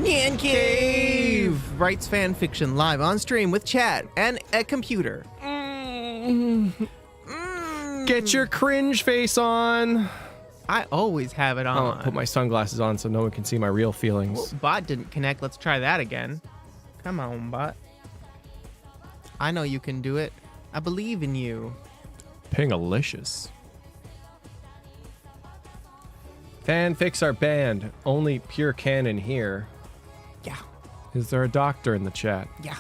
NyanCave writes fan fiction live on stream with chat and a computer. Get your cringe face on. I always have it on. I'll put my sunglasses on so no one can see my real feelings. Well, bot didn't connect. Let's try that again. Come on, bot. I know you can do it. I believe in you. Pingalicious. Fanfics are banned. Only pure canon here. Yeah. Is there a doctor in the chat? Yeah.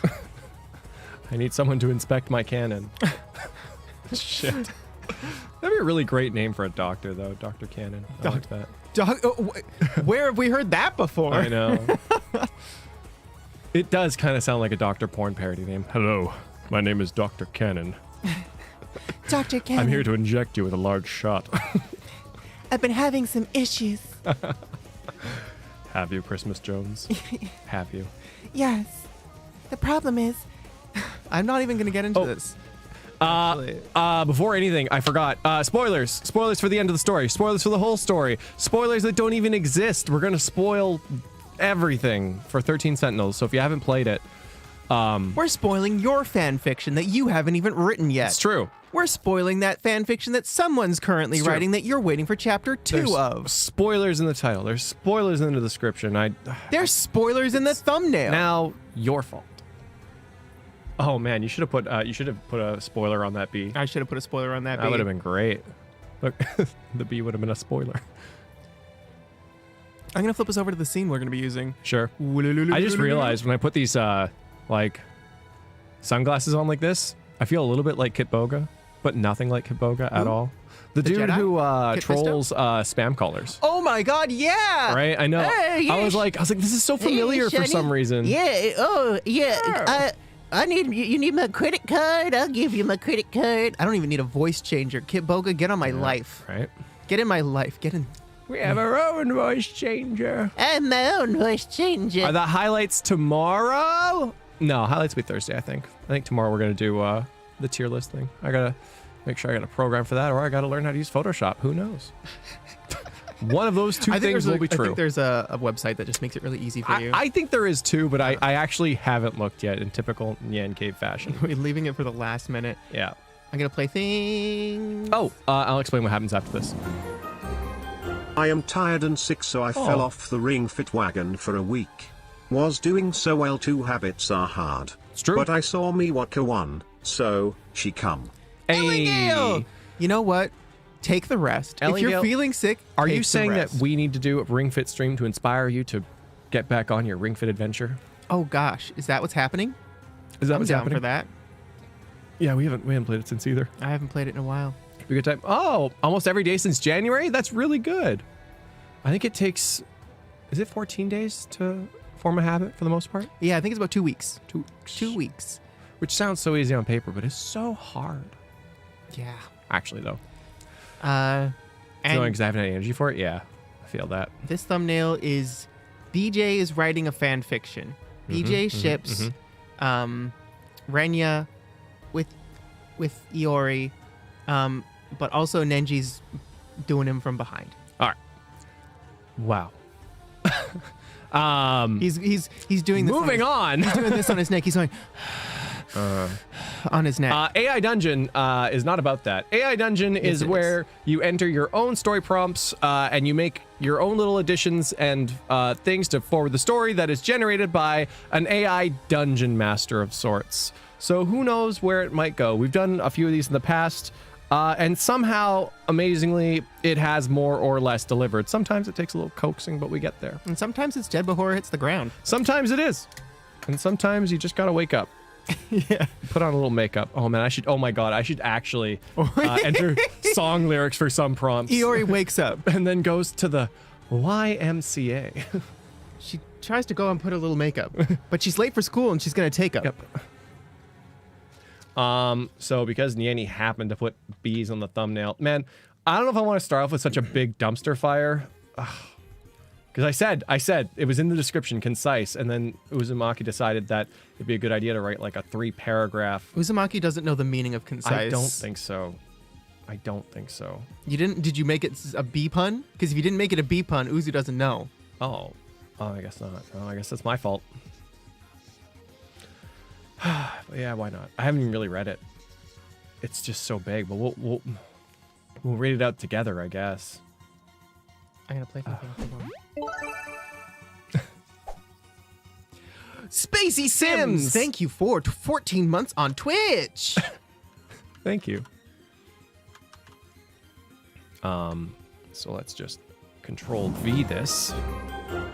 I need someone to inspect my canon. Shit. That'd be a really great name for a doctor, though. Dr. Cannon. I like that. Where have we heard that before? I know. It does kind of sound like a Dr. Porn parody name. Hello, my name is Dr. Cannon. Dr. Cannon. I'm here to inject you with a large shot. I've been having some issues. Have you, Christmas Jones? Have you? Yes. The problem is, I'm not even going to get into this. Before anything, I forgot. Spoilers. Spoilers for the end of the story. Spoilers for the whole story. Spoilers that don't even exist. We're going to spoil everything for 13 Sentinels. So if you haven't played it, we're spoiling your fan fiction that you haven't even written yet. It's true. We're spoiling that fan fiction that someone's currently writing that you're waiting for chapter 2 of. Spoilers in the title. There's spoilers in the description. There's spoilers in the thumbnail. Now, your fault. Oh man, you should have put a spoiler on that bee. I should have put a spoiler on that bee. That would have been great. Look, the bee would have been a spoiler. I'm gonna flip us over to the scene we're gonna be using. Sure. I just realized when I put these like sunglasses on like this, I feel a little bit like Kitboga, but nothing like Kitboga at all. The dude Jedi? who trolls spam callers. Oh my god, yeah! Right? I know. yeah, I was like, this is so familiar for some reason. Yeah. Oh, yeah. You need my credit card? I'll give you my credit card. I don't even need a voice changer. Kitboga, get on my life. Right? Get in my life. Get in. We have our own voice changer. I'm my own voice changer. Are the highlights tomorrow? No, highlights will be Thursday, I think. I think tomorrow we're going to do the tier list thing. I got to make sure I got a program for that, or I got to learn how to use Photoshop. Who knows? One of those two things will be true. I think there's a website that just makes it really easy for you. I think there is too, but I actually haven't looked yet in typical NyanCave fashion. We're leaving it for the last minute. Yeah. I'm going to play things. Oh, I'll explain what happens after this. I am tired and sick, so I fell off the Ring Fit wagon for a week. Was doing so well. 2 habits are hard. It's true. But I saw Miwako one, so she come. Hey. You know what? Take the rest. If you're feeling sick, are you take the saying that rest. we need to do a Ring Fit stream to inspire you to get back on your Ring Fit adventure? Oh gosh, is that what's happening? Is that I'm what's down happening? for that. Yeah, we haven't played it since either. I haven't played it in a while. Be a good time. Oh, almost every day since January? That's really good. I think it takes, is it 14 days to form a habit for the most part? Yeah, I think it's about 2 weeks. 2 weeks. Which sounds so easy on paper, but it's so hard. Yeah. Actually, though. And because I haven't had energy for it? Yeah, I feel that. this thumbnail is BJ is writing a fan fiction. BJ ships Renya with Iori, but also Nenji's doing him from behind. All right. Wow. He's doing this. Moving on. He's doing this on his neck. He's going on his neck. AI Dungeon is not about that. AI Dungeon is where you enter your own story prompts and you make your own little additions and things to forward the story that is generated by an AI dungeon master of sorts. So who knows where it might go. We've done a few of these in the past. And somehow, amazingly, it has more or less delivered. Sometimes it takes a little coaxing, but we get there. And sometimes it's dead before it hits the ground. Sometimes it is. And sometimes you just gotta wake up. Yeah. Put on a little makeup. Oh man, oh my god, I should actually enter song lyrics for some prompts. Iori wakes up. And then goes to the YMCA. She tries to go and put a little makeup, but she's late for school and she's gonna take up. Yep. So because Nyanny happened to put bees on the thumbnail, man, I don't know if I want to start off with such a big dumpster fire. Because I said it was in the description, concise, and then Uzumaki decided that it'd be a good idea to write like a 3-paragraph. Uzumaki doesn't know the meaning of concise. I don't think so. You didn't? Did you make it a bee pun? Because if you didn't make it a bee pun, Uzu doesn't know. Oh. Oh, I guess not. Oh, I guess that's my fault. But yeah, why not? I haven't even really read it. It's just so big, but we'll read it out together, I guess. I'm gonna play something. Spacey Sims, thank you for 14 months on Twitch. Thank you. So let's just Control V this.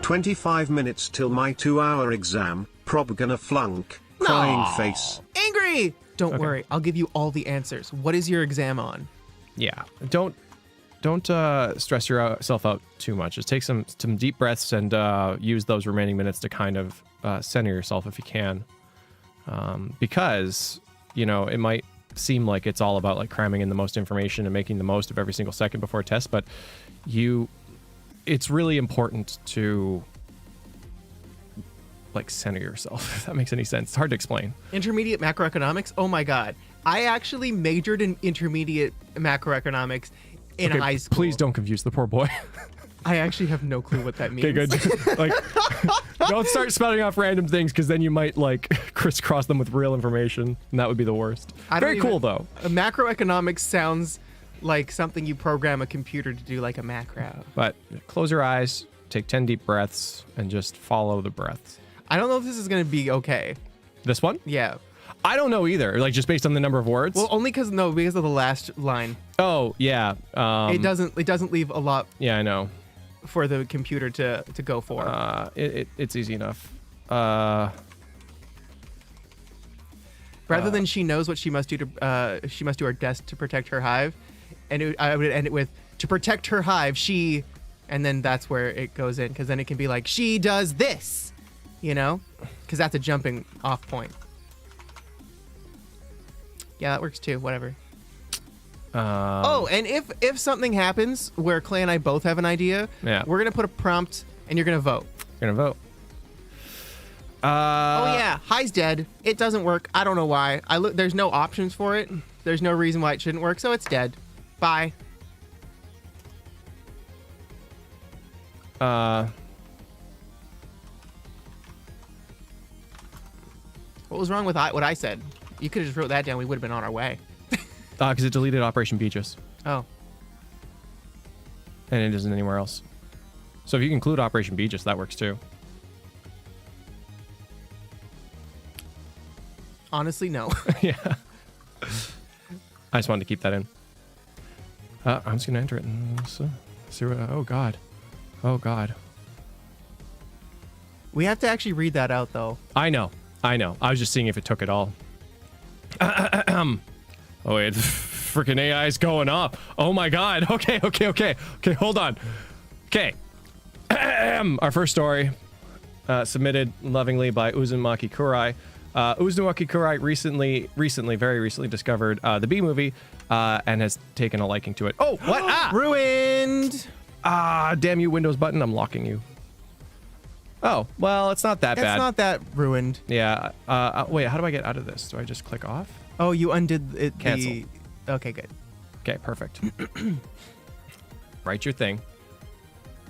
25 minutes till my 2-hour exam. Prob gonna flunk. Crying face. Angry! Don't worry, I'll give you all the answers. What is your exam on? Yeah, don't stress yourself out too much. Just take some deep breaths and use those remaining minutes to kind of center yourself if you can, because it might seem like it's all about like cramming in the most information and making the most of every single second before a test, but it's really important to like center yourself, if that makes any sense. It's hard to explain. Intermediate macroeconomics? Oh my god. I actually majored in intermediate macroeconomics in high school. Please don't confuse the poor boy. I actually have no clue what that means. Okay, good. Like, don't start spelling off random things, because then you might like crisscross them with real information, and that would be the worst. Very cool though. Macroeconomics sounds like something you program a computer to do, like a macro. But close your eyes, take 10 deep breaths, and just follow the breaths. I don't know if this is going to be okay. This one? Yeah. I don't know either, like just based on the number of words. Well, only because of the last line. Oh, yeah. It doesn't leave a lot. Yeah, I know. For the computer to go for. It's easy enough. Rather than she knows what she must do her best to protect her hive, and I would end it with to protect her hive, she, and then that's where it goes in, because then it can be like she does this, because that's a jumping off point. Yeah, that works too. Whatever. And if something happens where Clay and I both have an idea, we're gonna put a prompt and you're gonna vote. You're gonna vote. Oh yeah, hi's dead. It doesn't work. I don't know why. There's no options for it. There's no reason why it shouldn't work, so it's dead. Bye. What was wrong with what I said? You could have just wrote that down. We would have been on our way. Because it deleted Operation Beaches. Oh. And it isn't anywhere else. So if you include Operation Beaches, that works too. Honestly, no. Yeah. I just wanted to keep that in. I'm just going to enter it and see what... Oh, God. Oh, God. We have to actually read that out, though. I know. I was just seeing if it took it all. Oh, wait. Freaking AI's going up. Oh, my God. Okay, hold on. Okay. Our first story, submitted lovingly by Uzumaki Kurai. Uzumaki Kurai very recently discovered the Bee Movie and has taken a liking to it. Oh, what? Ruined! Damn you, Windows button. I'm locking you. Oh, well, it's not that bad. It's not that ruined. Yeah. Wait, how do I get out of this? Do I just click off? Oh, you undid it. Cancel. Okay, good. Okay, perfect. Write your thing.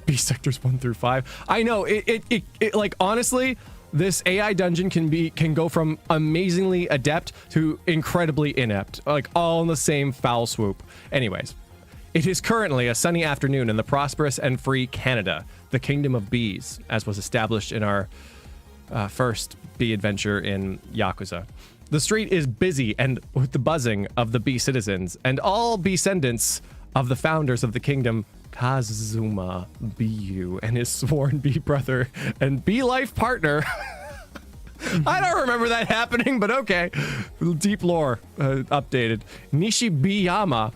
B sectors 1 through 5. I know it like honestly, this AI dungeon can go from amazingly adept to incredibly inept, like all in the same foul swoop. Anyways, it is currently a sunny afternoon in the prosperous and free Canada, the kingdom of bees, as was established in our first bee adventure in Yakuza. The street is busy and with the buzzing of the bee citizens and all descendants of the founders of the kingdom, Kazuma Biyu and his sworn bee brother and bee life partner. I don't remember that happening, but okay. Deep lore updated. Nishibiyama.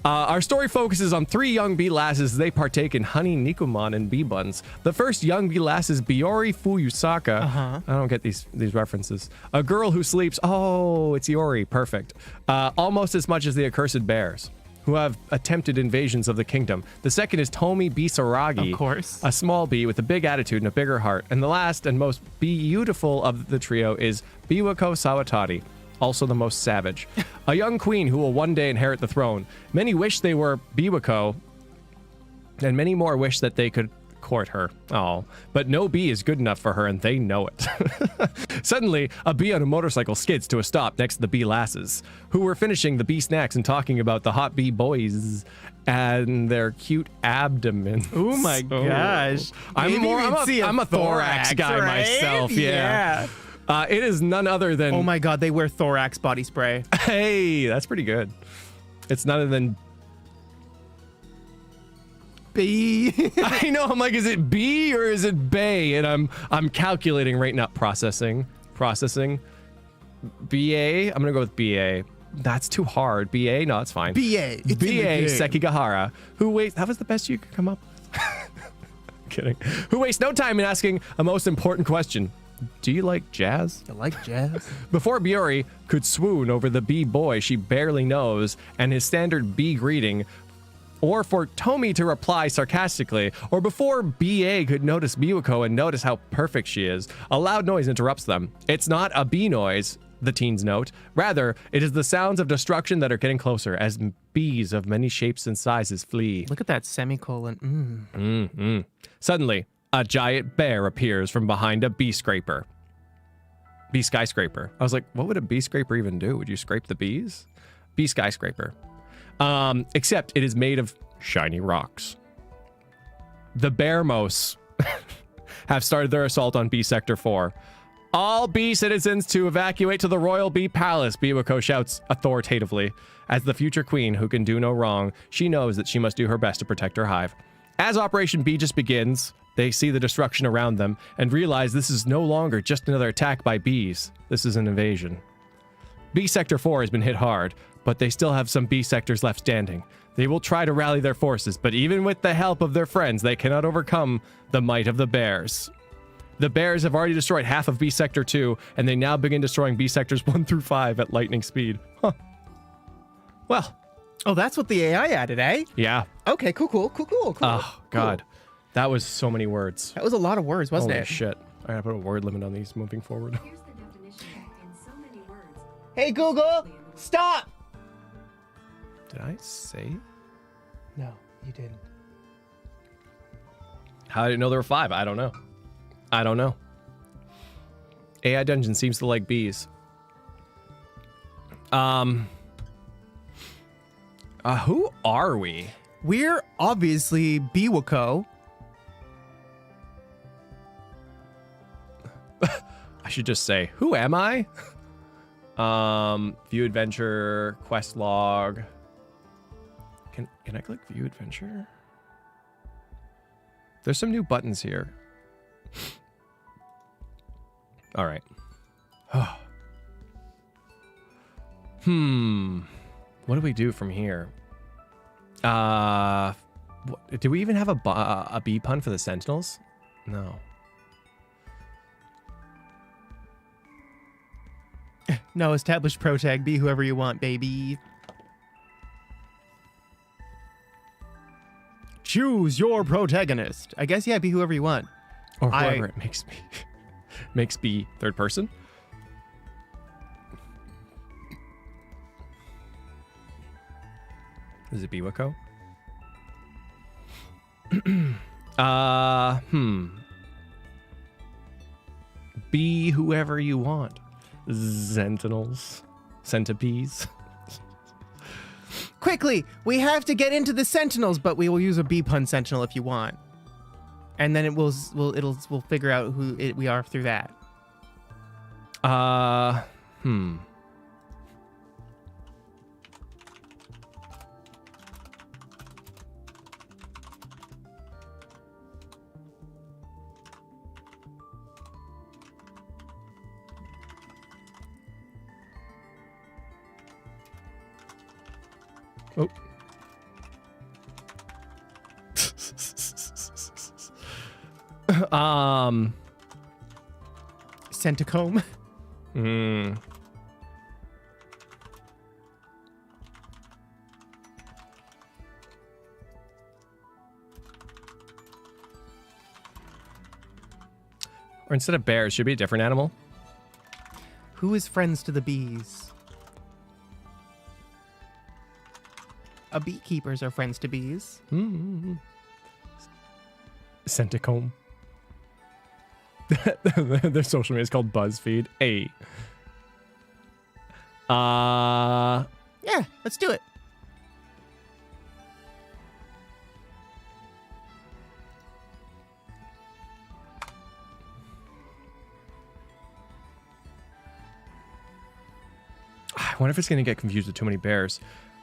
Our story focuses on 3 young bee lasses. They partake in honey nikomon and bee buns. The first young bee lass is Biori Fuyusaka. I don't get these references. A girl who sleeps. Oh, it's Iori. Perfect. Almost as much as the accursed bears, who have attempted invasions of the kingdom. The second is Tomi Bisaragi. Of course. A small bee with a big attitude and a bigger heart. And the last and most beautiful of the trio is Miwako Sawatari, also the most savage. A young queen who will one day inherit the throne. Many wish they were Biwako, and many more wish that they could court her. Oh, but no bee is good enough for her, and they know it. Suddenly, a bee on a motorcycle skids to a stop next to the bee lasses, who were finishing the bee snacks and talking about the hot bee boys and their cute abdomens. Oh my gosh. I'm a thorax guy myself. Yeah. It is none other than... Oh my god, they wear thorax body spray. Hey, that's pretty good. It's none other than... B. I know, I'm like, is it B or is it Bay? And I'm calculating right now. Processing. BA. I'm gonna go with BA. That's too hard. BA? No, it's fine. BA. BA Sekigahara, who wastes... That was the best you could come up with. Kidding. Who wastes no time in asking a most important question. Do you like jazz? You like jazz? Before Biori could swoon over the bee boy she barely knows and his standard bee greeting, or for Tomi to reply sarcastically, or before BA could notice Miwako and notice how perfect she is, a loud noise interrupts them. It's not a bee noise, the teens note. Rather, it is the sounds of destruction that are getting closer as bees of many shapes and sizes flee. Look at that semicolon. Suddenly, a giant bear appears from behind a bee skyscraper. I was like, what would a bee scraper even do? Would you scrape the bees? Bee skyscraper. Except it is made of shiny rocks. The Bearmos have started their assault on Bee Sector 4. All bee citizens to evacuate to the Royal Bee Palace, Miwako shouts authoritatively. As the future queen who can do no wrong, she knows that she must do her best to protect her hive. As Operation Bee just begins, they see the destruction around them and realize this is no longer just another attack by bees. This is an invasion. Bee Sector 4 has been hit hard, but they still have some bee sectors left standing. They will try to rally their forces, but even with the help of their friends, they cannot overcome the might of the bears. The bears have already destroyed half of Bee Sector 2, and they now begin destroying Bee Sectors 1 through 5 at lightning speed. Huh. Well. Oh, that's what the AI added, eh? Yeah. Okay, cool. Oh, God. That was so many words. That was a lot of words, wasn't Holy it? shit. I gotta put a word limit on these moving forward. Here's the definition in so many words. Hey, Google, stop! Did I say? No, you didn't. How did I know there were 5? I don't know. AI Dungeon seems to like bees. Who are we? We're obviously Miwako. I should just say, who am I? View adventure, quest log. Can I click view adventure? There's some new buttons here. All right. What do we do from here? Do we even have a bee pun for the Sentinels? No. No, established pro tag. Be whoever you want, baby. Choose your protagonist. I guess, yeah, be whoever you want. Or whoever it makes me. Makes be third person. Is it Miwako? Be whoever you want. Sentinels. Centipedes. Quickly, we have to get into the Sentinels, but we will use a bee pun Sentinel if you want. And then we'll figure out who we are through that. Oh. Centicomb. Or instead of bears, should it be a different animal? Who is friends to the bees? Beekeepers are friends to bees. Senticomb. Their social media is called BuzzFeed. Hey. Yeah, let's do it. I wonder if it's going to get confused with too many bears.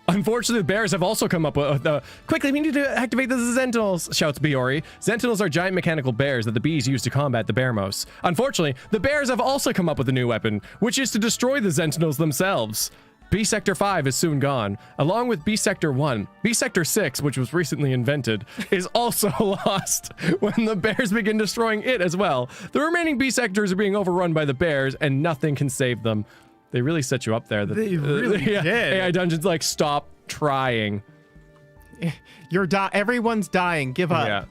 Unfortunately, the bears have also come up with quickly, we need to activate the Sentinels, shouts Biori. Sentinels are giant mechanical bears that the bees use to combat the bearmos. Unfortunately, the bears have also come up with a new weapon, which is to destroy the Sentinels themselves. B Sector 5 is soon gone, along with B Sector 1. B Sector 6, which was recently invented, is also lost when the bears begin destroying it as well. The remaining B Sectors are being overrun by the bears, and nothing can save them. They really set you up there. They really did. AI Dungeon's like, stop trying. Everyone's dying. Give up. Yeah.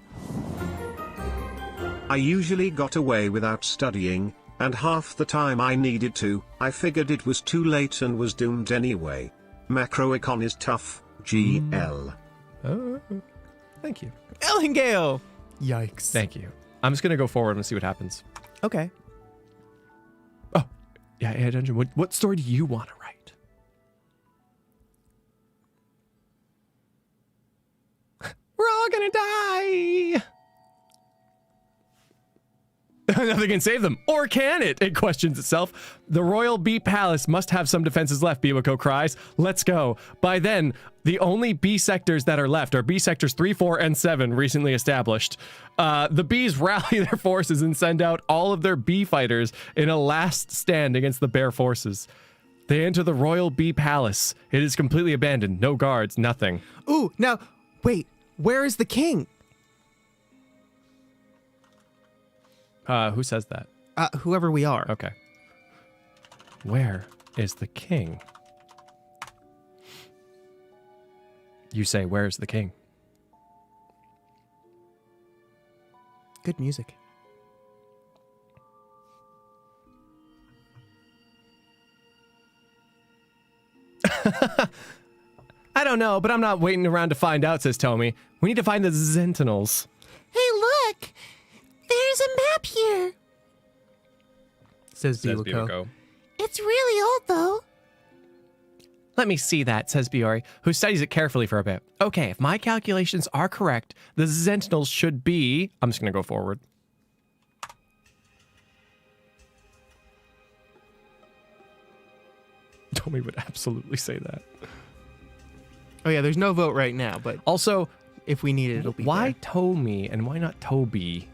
I usually got away without studying, and half the time I needed to, I figured it was too late and was doomed anyway. Macroecon is tough, GL. Oh, thank you. Elhingale. Yikes. Thank you. I'm just going to go forward and see what happens. Okay. Oh, yeah, AI Dungeon. What story do you want to write? We're all going to die. Nothing can save them. Or can it? It questions itself. The Royal Bee Palace must have some defenses left, Miwako cries. Let's go. By then, the only bee sectors that are left are bee sectors 3, 4, and 7, recently established. The bees rally their forces and send out all of their bee fighters in a last stand against the bear forces. They enter the Royal Bee Palace. It is completely abandoned. No guards, nothing. Ooh, now, wait. Where is the king? Who says that? Whoever we are. Okay. Where is the king? You say, where's the king? Good music. I don't know, but I'm not waiting around to find out, says Tomi. We need to find the Sentinels. Hey, look! There's a map here. Says Biwako. It's really old, though. Let me see that, says Biori, who studies it carefully for a bit. Okay, if my calculations are correct, the Sentinels should be... I'm just going to go forward. Tomi would absolutely say that. Oh yeah, there's no vote right now, but Also, if we need it, it'll be why there. Tomi and why not Toby?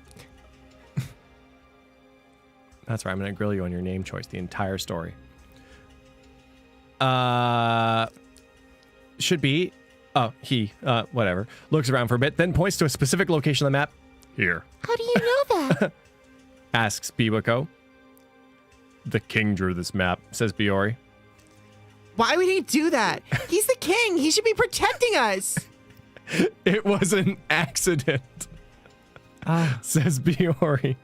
That's right, I'm going to grill you on your name choice the entire story. Should be, he, whatever, looks around for a bit, then points to a specific location on the map. Here. How do you know that? Asks Biwako. The king drew this map, says Biori. Why would he do that? He's the king. He should be protecting us. It was an accident, says Biori.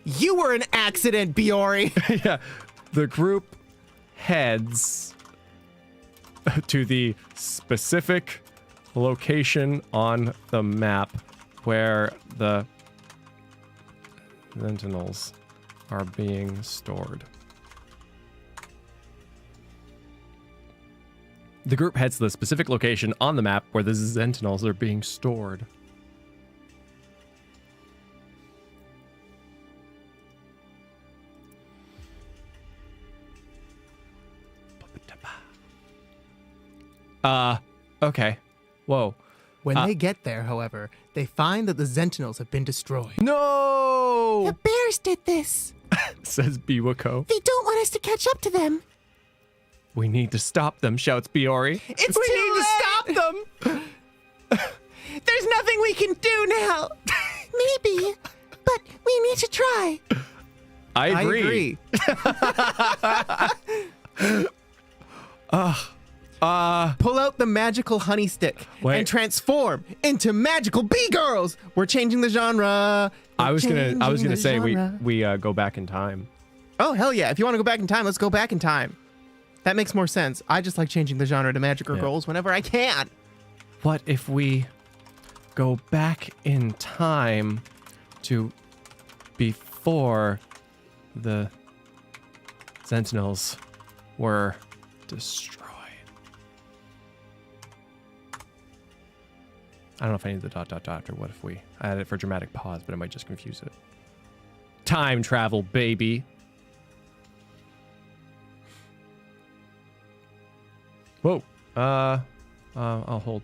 You were an accident, Biori. Yeah, the group heads to the specific location on the map where the Sentinels are being stored. The group heads to the specific location on the map where the Sentinels are being stored. Okay. Whoa. When they get there, however, they find that the Sentinels have been destroyed. No! The bears did this. Says Biwako. They don't want us to catch up to them. We need to stop them, shouts Biori. It's we need to stop them. There's nothing we can do now. Maybe, but we need to try. I agree. Pull out the magical honey stick Wait. and transform into magical bee girls. We're changing the genre. I was gonna say genre. we go back in time. Oh hell yeah! If you want to go back in time, let's go back in time. That makes more sense. I just like changing the genre to magical Yeah. girls whenever I can. What if we go back in time to before the Sentinels were destroyed. I don't know if I need the ... or what if we add it for dramatic pause, but it might just confuse it. Time travel, baby. Whoa. I'll hold.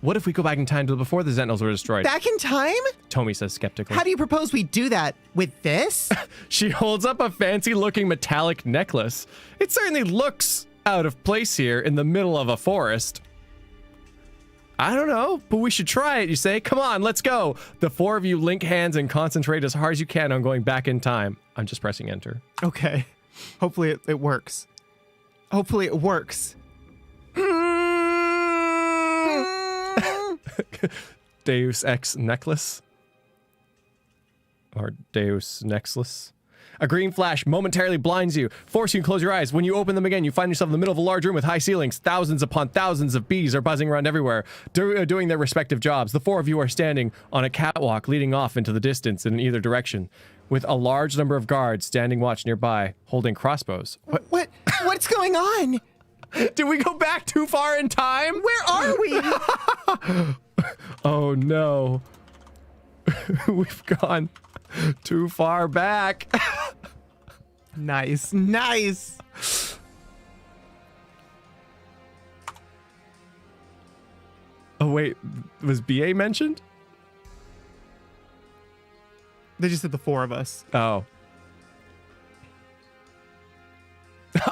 What if we go back in time to before the Sentinels were destroyed? Back in time? Tomi says skeptically. How do you propose we do that? With this? She holds up a fancy-looking metallic necklace. It certainly looks out of place here in the middle of a forest. I don't know, but we should try it, you say? Come on, let's go. The four of you link hands and concentrate as hard as you can on going back in time. I'm just pressing enter. Okay. Hopefully it works. Hopefully it works. Deus Ex Necklace. Or Deus Nexus. A green flash momentarily blinds you, forcing you to close your eyes. When you open them again, you find yourself in the middle of a large room with high ceilings. Thousands upon thousands of bees are buzzing around everywhere, doing their respective jobs. The four of you are standing on a catwalk leading off into the distance in either direction, with a large number of guards standing watch nearby, holding crossbows. What's going on? Did we go back too far in time? Where are we? Oh no. We've gone too far back. Nice, nice. Oh wait, was BA mentioned? They just said the four of us. Oh.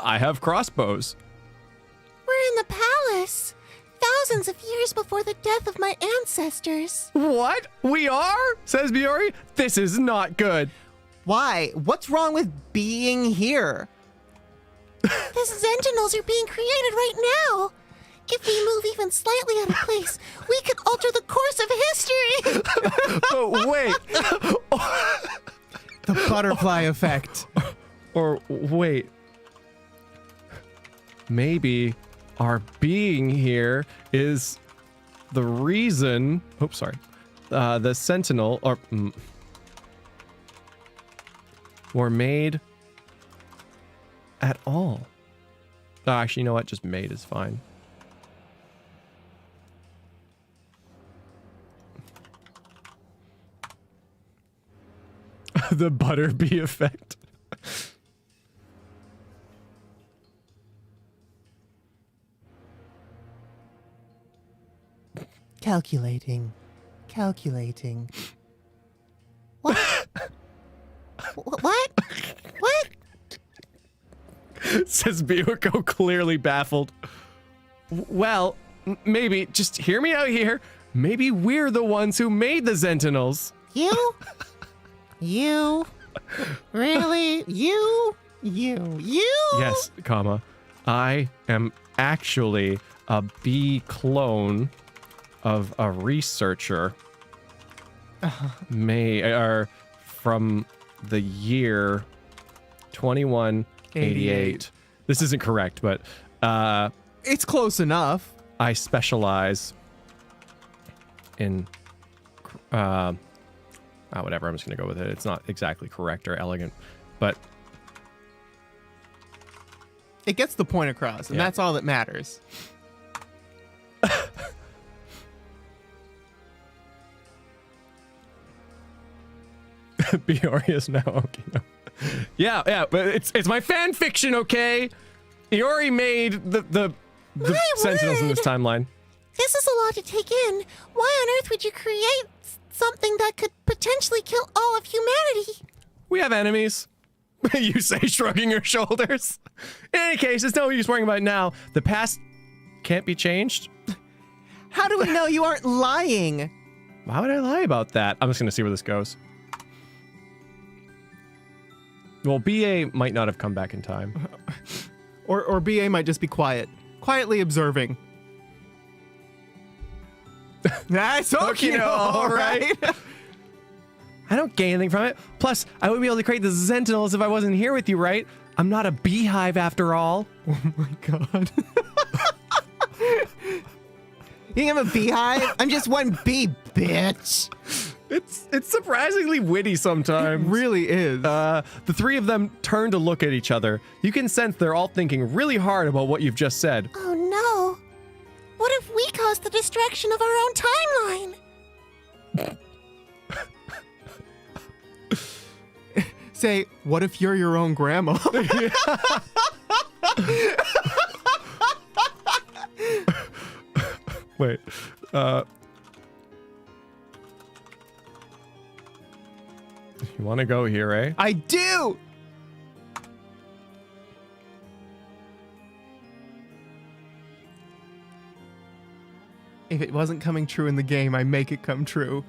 I have crossbows. We're in the palace. Thousands of years before the death of my ancestors. What? We are? Says Biori. This is not good. Why? What's wrong with being here? The Sentinels are being created right now. If we move even slightly out of place, we could alter the course of history. Oh, wait. The butterfly effect. Or wait. Maybe our being here is the reason. Oops, sorry. The Sentinel were made at all. Actually, you know what? Just made is fine. The Butterbee effect. Calculating. What? What? What? Says Miwako, clearly baffled. Well, maybe, just hear me out here. Maybe we're the ones who made the Sentinels. You? You? Really? You? Yes, comma. I am actually a bee clone of a researcher from the year 2188. This isn't correct, but It's close enough. I specialize in whatever, I'm just gonna go with it. It's not exactly correct or elegant, but It gets the point across, and Yeah. that's all that matters. Biori is now okay. No. Yeah, but it's my fan fiction, okay? Iori made the Sentinels in this timeline. This is a lot to take in. Why on earth would you create something that could potentially kill all of humanity? We have enemies. You say, shrugging your shoulders. In any case, it's no use worrying about it now. The past can't be changed. How do we know you aren't lying? Why would I lie about that? I'm just gonna see where this goes. Well, BA might not have come back in time. Or BA might just be quietly observing. That's okay, all right. I don't gain anything from it. Plus, I wouldn't be able to create the Sentinels if I wasn't here with you, right? I'm not a beehive after all. Oh my god. You think I'm a beehive? I'm just one bee, bitch. It's surprisingly witty sometimes. It really is. The three of them turn to look at each other. You can sense they're all thinking really hard about what you've just said. Oh no. What if we caused the destruction of our own timeline? Say, what if you're your own grandma? Wait. You want to go here, eh? I do! If it wasn't coming true in the game, I make it come true.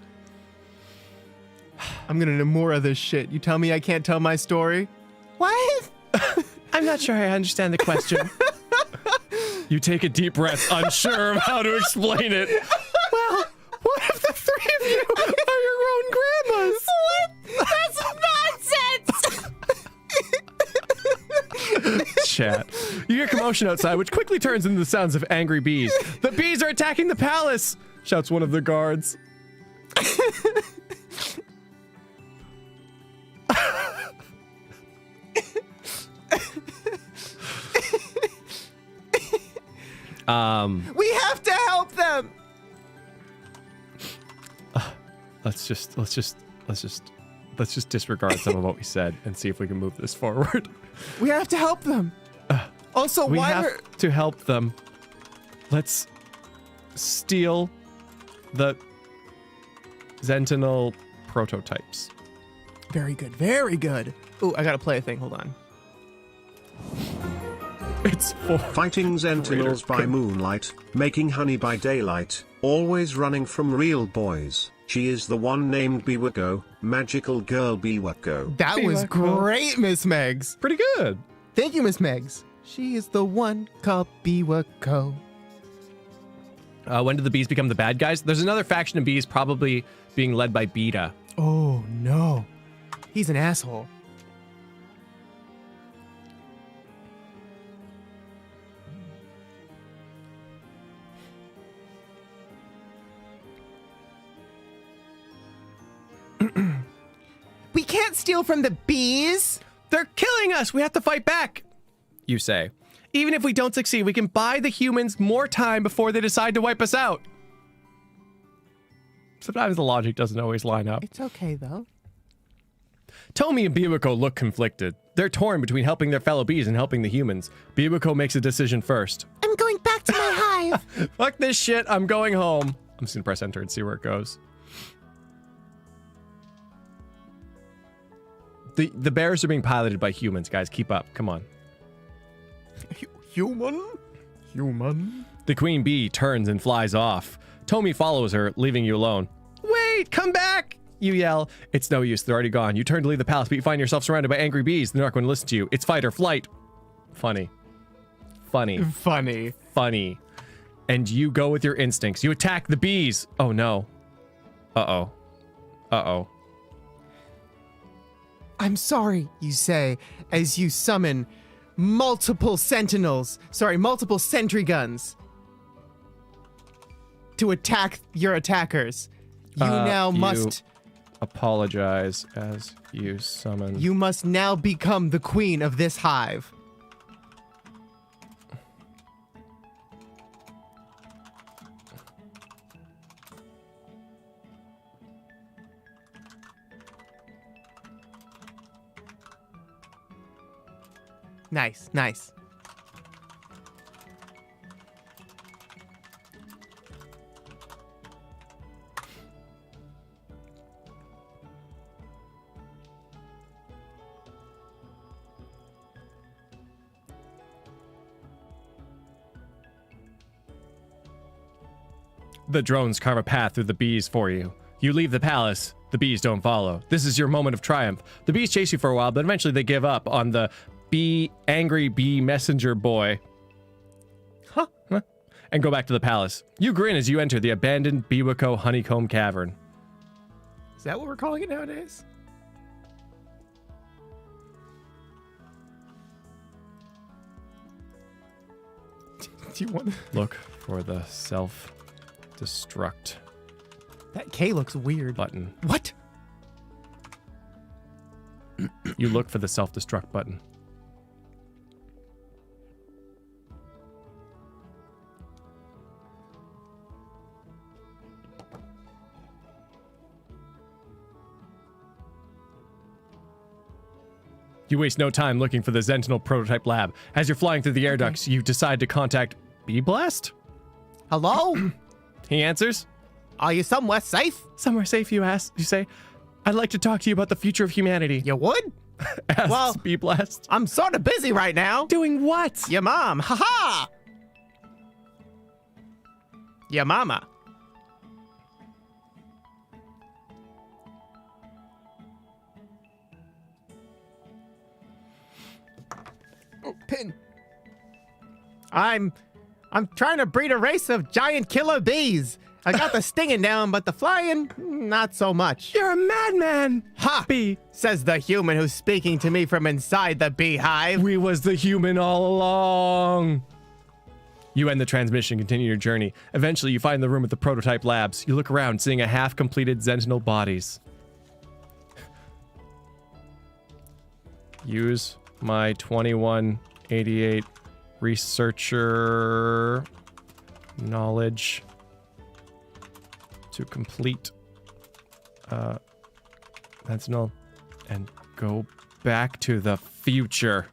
I'm gonna know more of this shit. You tell me I can't tell my story? What? I'm not sure I understand the question. You take a deep breath, unsure of how to explain it. Well, what if the three of you are your own grandmas? That's nonsense! Chat. You hear commotion outside, which quickly turns into the sounds of angry bees. The bees are attacking the palace! Shouts one of the guards. We have to help them! Let's just disregard some of what we said and see if we can move this forward. We have to help them. Also, We why have are... to help them. Let's steal the Sentinel prototypes. Very good, very good. Ooh, I gotta play a thing, hold on. It's for Fighting sentinels by moonlight, making honey by daylight, always running from real boys. She is the one named Miwako, magical girl Miwako. That was Miwako. great, Miss Megs. pretty good. Thank you, Miss Megs. She is the one called Miwako. When did the bees become the bad guys? There's another faction of bees probably being led by Beta. Oh, no. He's an asshole. We can't steal from the bees. They're killing us! We have to fight back! You say. Even if we don't succeed, we can buy the humans more time before they decide to wipe us out. Sometimes the logic doesn't always line up. It's okay, though. Tomi and Miwako look conflicted. They're torn between helping their fellow bees and helping the humans. Miwako makes a decision first. I'm going back to my hive. Fuck this shit, I'm going home. I'm just gonna press enter and see where it goes. The bears are being piloted by humans, guys. Keep up. Come on. Human? Human? The queen bee turns and flies off. Tomi follows her, leaving you alone. Wait, come back! You yell. It's no use. They're already gone. You turn to leave the palace, but you find yourself surrounded by angry bees. They're not going to listen to you. It's fight or flight. Funny. Funny. Funny. Funny. And you go with your instincts. You attack the bees. Oh, no. Uh-oh. Uh-oh. I'm sorry, you say, as you summon multiple multiple sentry guns to attack your attackers. You now must... apologize as you summon... You must now become the queen of this hive. Nice, nice. The drones carve a path through the bees for you. You leave the palace. The bees don't follow. This is your moment of triumph. The bees chase you for a while, but eventually they give up on the angry bee messenger boy. Huh? And go back to the palace. You grin as you enter the abandoned Miwako honeycomb cavern. Is that what we're calling it nowadays? Do you want to... Look for the self Destruct That K looks weird. button. What? You look for the self-destruct button. You waste no time looking for the Sentinel prototype lab. As you're flying through the air ducts, you decide to contact B-Blast? Hello? He answers. Are you somewhere safe? Somewhere safe, you ask. You say, I'd like to talk to you about the future of humanity. You would? Asks well- B-Blast. I'm sort of busy right now. Doing what? Your mom. Haha! Your mama. Oh, pin. I'm trying to breed a race of giant killer bees. I got the stinging down, but the flying, not so much. You're a madman. Ha! Bee. Says the human who's speaking to me from inside the beehive. We was the human all along. You end the transmission, continue your journey. Eventually, you find the room at the prototype labs. You look around, seeing a half-completed Sentinel bodies. Use my 2188 researcher knowledge to complete Sentinel and go back to the future.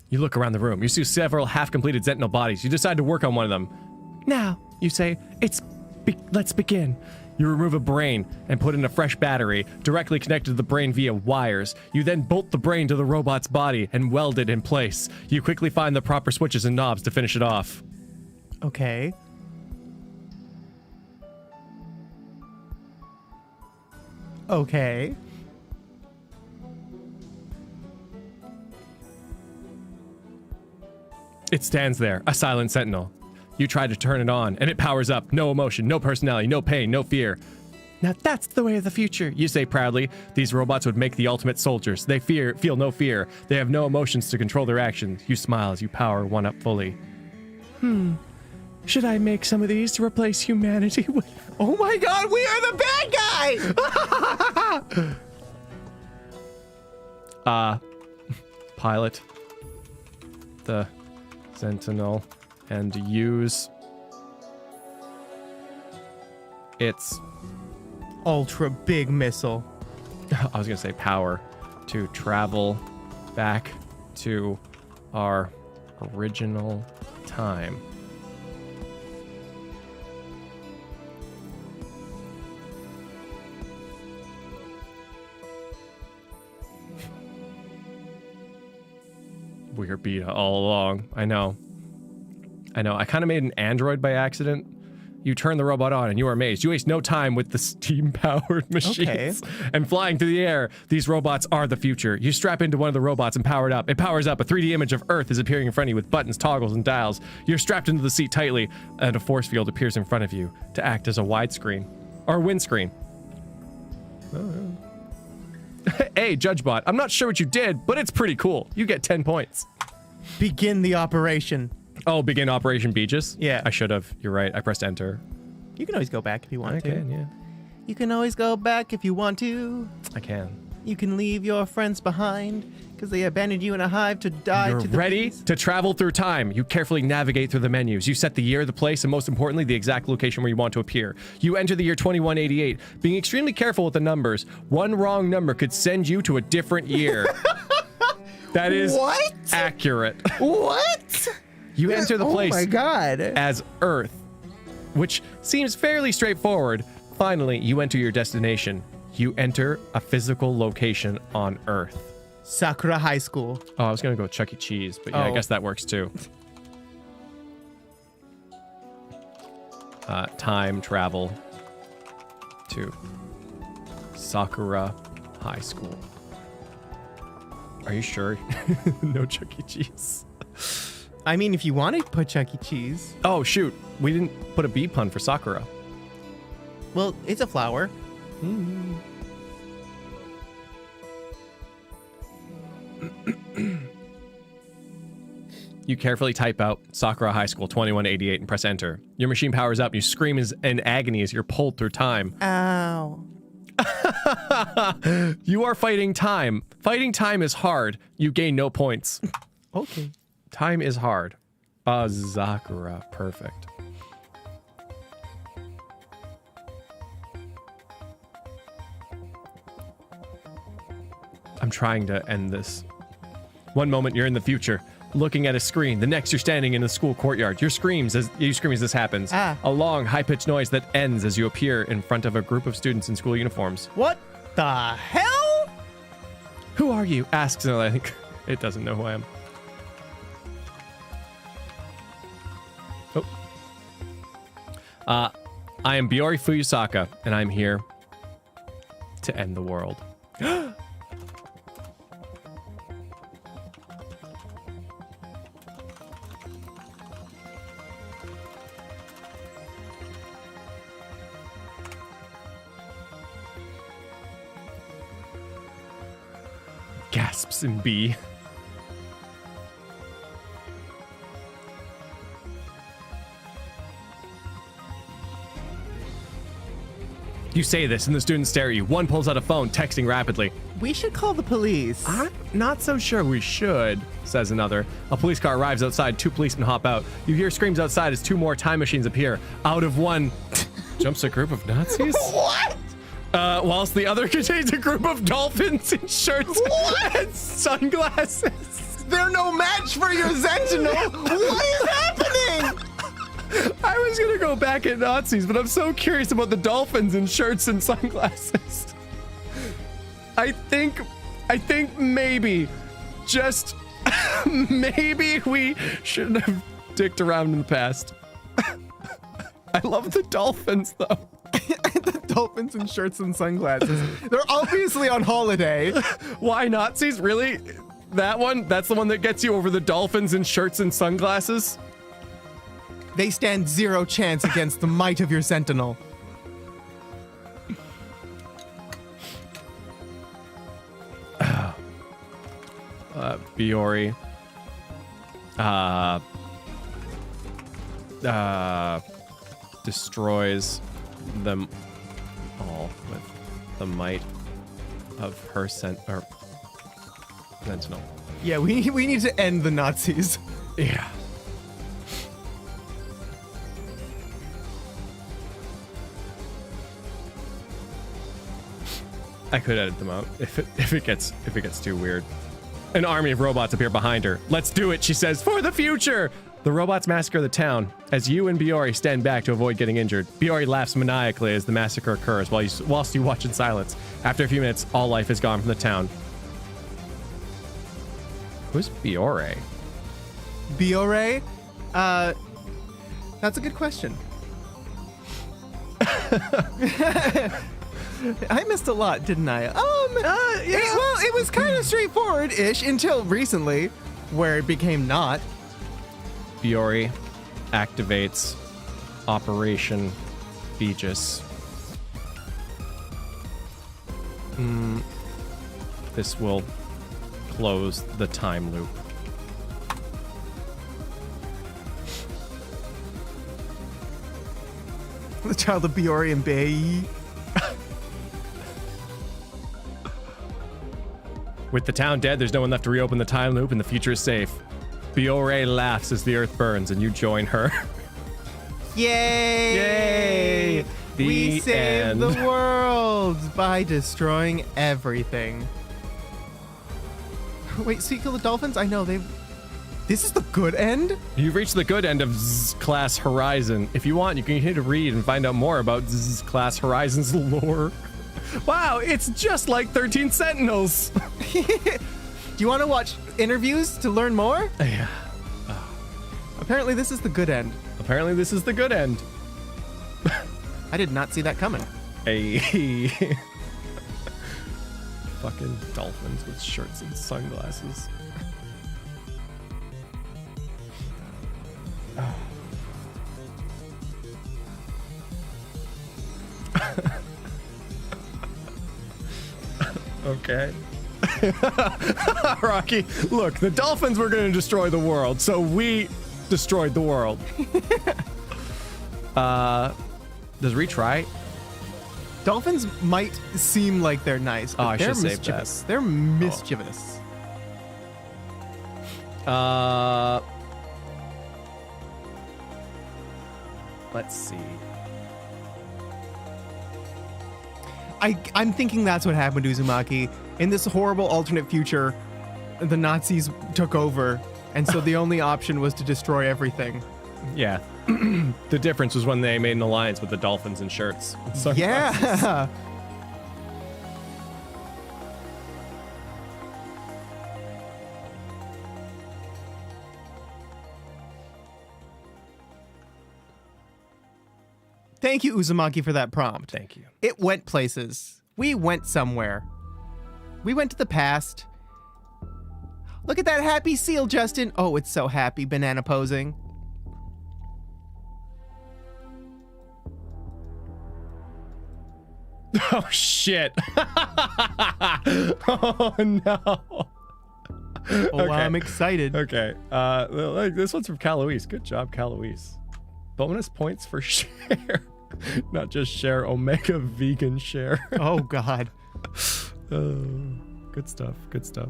You look around the room. You see several half-completed Sentinel bodies. You decide to work on one of them. Now, you say, let's begin. You remove a brain and put in a fresh battery, directly connected to the brain via wires. You then bolt the brain to the robot's body and weld it in place. You quickly find the proper switches and knobs to finish it off. Okay. Okay. It stands there, a silent sentinel. You try to turn it on, and it powers up. No emotion, no personality, no pain, no fear. Now that's the way of the future, you say proudly. These robots would make the ultimate soldiers. They feel no fear. They have no emotions to control their actions. You smile as you power one up fully. Should I make some of these to replace humanity with? Oh my god, we are the bad guy! Pilot the Sentinel and use its Ultra big missile. I was gonna say power to travel back to our original time. We're beat all along. I know. I kind of made an android by accident. You turn the robot on and you are amazed. You waste no time with the steam-powered machines. And flying through the air, these robots are the future. You strap into one of the robots and power it up. It powers up. A 3D image of Earth is appearing in front of you with buttons, toggles, and dials. You're strapped into the seat tightly, and a force field appears in front of you to act as a widescreen. Or windscreen. Hey, JudgeBot, I'm not sure what you did, but it's pretty cool. You get 10 points. Begin the operation. Oh, begin Operation Beaches? Yeah. I should have. You're right. I pressed enter. You can always go back if you want I to. can, yeah. You can always go back if you want to. I can. You can leave your friends behind because they abandoned you in a hive to die You're to the ready bees. to travel through time. You carefully navigate through the menus. You set the year, the place, and most importantly, the exact location where you want to appear. You enter the year 2188, being extremely careful with the numbers. One wrong number could send you to a different year. That is What? accurate. What? You enter the place Oh my god. as Earth, which seems fairly straightforward. Finally, you enter your destination. You enter a physical location on Earth. Sakura High School. Oh, I was gonna go Chuck E. Cheese, but yeah, I Oh. guess that works too. Time travel to Sakura High School. Are you sure? No Chuck E. Cheese. I mean, if you want to put Chuck E. Cheese. Oh shoot, we didn't put a B pun for Sakura. Well, it's a flower. You carefully type out Sakura High School 2188 and press enter. Your machine powers up. You scream in agony as you're pulled through time. Ow. You are fighting time. Fighting time is hard. You gain no points. Okay. Time is hard. Sakura. Perfect. I'm trying to end this. One moment you're in the future, looking at a screen. The next you're standing in the school courtyard. You scream as this happens. Ah. A long, high-pitched noise that ends as you appear in front of a group of students in school uniforms. What the hell? Who are you? Asks another. I think it doesn't know who I am. Oh. I am Biori Fuyusaka, and I'm here to end the world. Gasps in B. You say this, and the students stare at you. One pulls out a phone, texting rapidly. We should call the police. I'm not so sure we should, says another. A police car arrives outside. 2 policemen hop out. You hear screams outside as 2 more time machines appear. Out of one jumps a group of Nazis. What? Whilst the other contains a group of dolphins in shirts and sunglasses. They're no match for your Sentinel. What is happening? I was gonna go back at Nazis, but I'm so curious about the dolphins in shirts and sunglasses. I think maybe, just maybe we shouldn't have dicked around in the past. I love the dolphins though. The dolphins in shirts and sunglasses. They're obviously on holiday. Why Nazis? Really? That one? That's the one that gets you over the dolphins in shirts and sunglasses? They stand 0 chance against the might of your Sentinel. Biori. Destroys them all with the might of her Sentinel. Yeah, we need to end the Nazis. Yeah. I could edit them out if it gets too weird. An army of robots appear behind her. Let's do it, she says, for the future! The robots massacre the town as you and Biori stand back to avoid getting injured. Biori laughs maniacally as the massacre occurs whilst you watch in silence. After a few minutes, all life is gone from the town. Who's Biori? Biore? That's a good question. I missed a lot, didn't I? Yeah. Well, it was kind of straightforward-ish until recently, where it became not. Biori activates Operation Aegis. This will close the time loop. The child of Biori and Bei. With the town dead, there's no one left to reopen the time loop and the future is safe. Biore laughs as the earth burns and you join her. Yay! Yay! We saved the world by destroying everything. Wait, so you kill the dolphins? I know, this is the good end? You've reached the good end of Zzz Class Horizon. If you want, you can continue to read and find out more about Zzz Class Horizon's lore. Wow, it's just like 13 Sentinels. Do you want to watch interviews to learn more? Yeah. Apparently this is the good end. Apparently this is the good end. I did not see that coming. Hey. Fucking dolphins with shirts and sunglasses. Okay. Rocky, look, the dolphins were going to destroy the world, so we destroyed the world. Does retry? Dolphins might seem like they're nice, but I they're should save mischievous. They're mischievous. Let's see. I'm thinking that's what happened to Uzumaki. In this horrible alternate future, the Nazis took over, and so the only option was to destroy everything. Yeah. The difference was when they made an alliance with the dolphins in shirts. Yeah. Thank you, Uzumaki, for that prompt. Thank you. It went places. We went somewhere. We went to the past. Look at that happy seal, Justin. Oh, it's so happy, banana posing. Oh, shit. Oh, no. Oh, Okay. I'm excited. Okay. Like this one's from Caloise. Good job, Caloise. Bonus points for share. Not just share, Omega vegan share. Oh, God. Good stuff. Good stuff.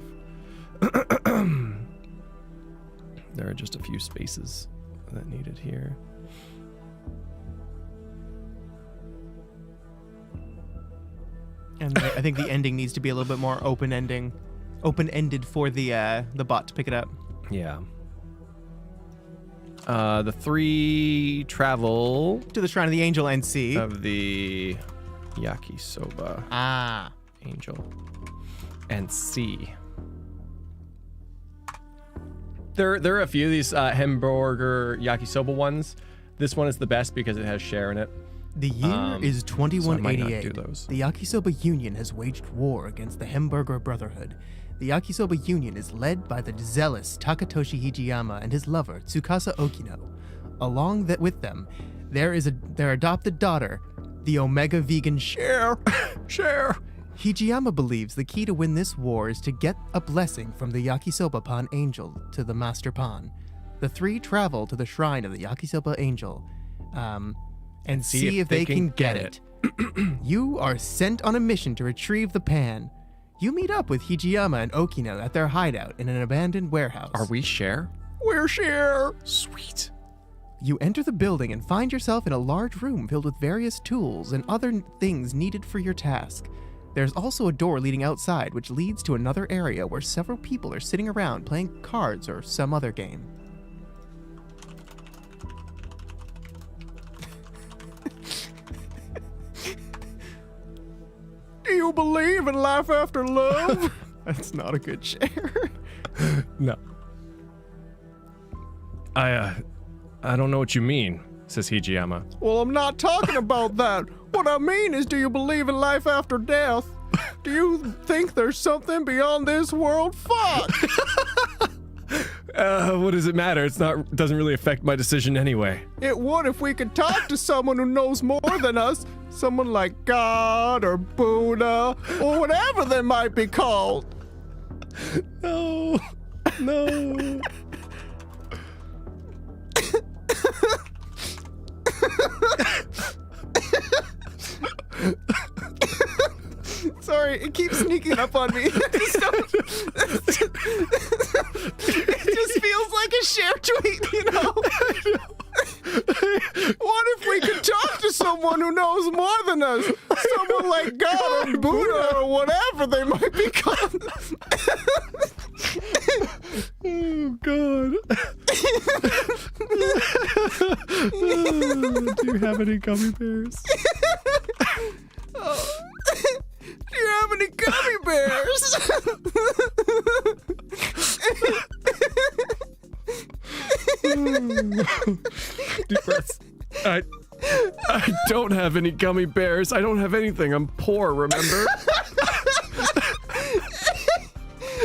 There are just a few spaces that needed here. And I think the ending needs to be a little bit more open-ended for the bot to pick it up. Yeah. The three travel To the Shrine of the Angel and see. of the yakisoba Ah. angel and see. There are a few of these hamburger yakisoba ones. This one is the best because it has share in it. The year is so I might not 2188. do those. The Yakisoba Union has waged war against the Hamburger Brotherhood. The Yakisoba Union is led by the zealous Takatoshi Hijiyama and his lover, Tsukasa Okino. Along with them, there is their adopted daughter, the Omega Vegan Share. Hijiyama believes the key to win this war is to get a blessing from the Yakisoba Pawn Angel to the Master Pawn. The three travel to the shrine of the Yakisoba Angel, and see if they can get it. You are sent on a mission to retrieve the pan. You meet up with Hijiyama and Okino at their hideout in an abandoned warehouse. Are we share? We're share. Sweet. You enter the building and find yourself in a large room filled with various tools and other things needed for your task. There's also a door leading outside, which leads to another area where several people are sitting around playing cards or some other game. Do you believe in life after love? That's not a good share. No. I don't know what you mean, says Hijiyama. Well, I'm not talking about that. What I mean is, do you believe in life after death? Do you think there's something beyond this world? Fuck! What does it matter? Doesn't really affect my decision anyway. It would if we could talk to someone who knows more than us. Someone like God or Buddha or whatever they might be called. No. No. Sorry, it keeps sneaking up on me. It just feels like a share tweet, you know? What if we could talk to someone who knows more than us? Someone like God or Buddha or whatever they might be called. Oh, God. Do you have any gummy bears? Do you have any gummy bears? Deep breaths. I don't have any gummy bears. I don't have anything. I'm poor, remember?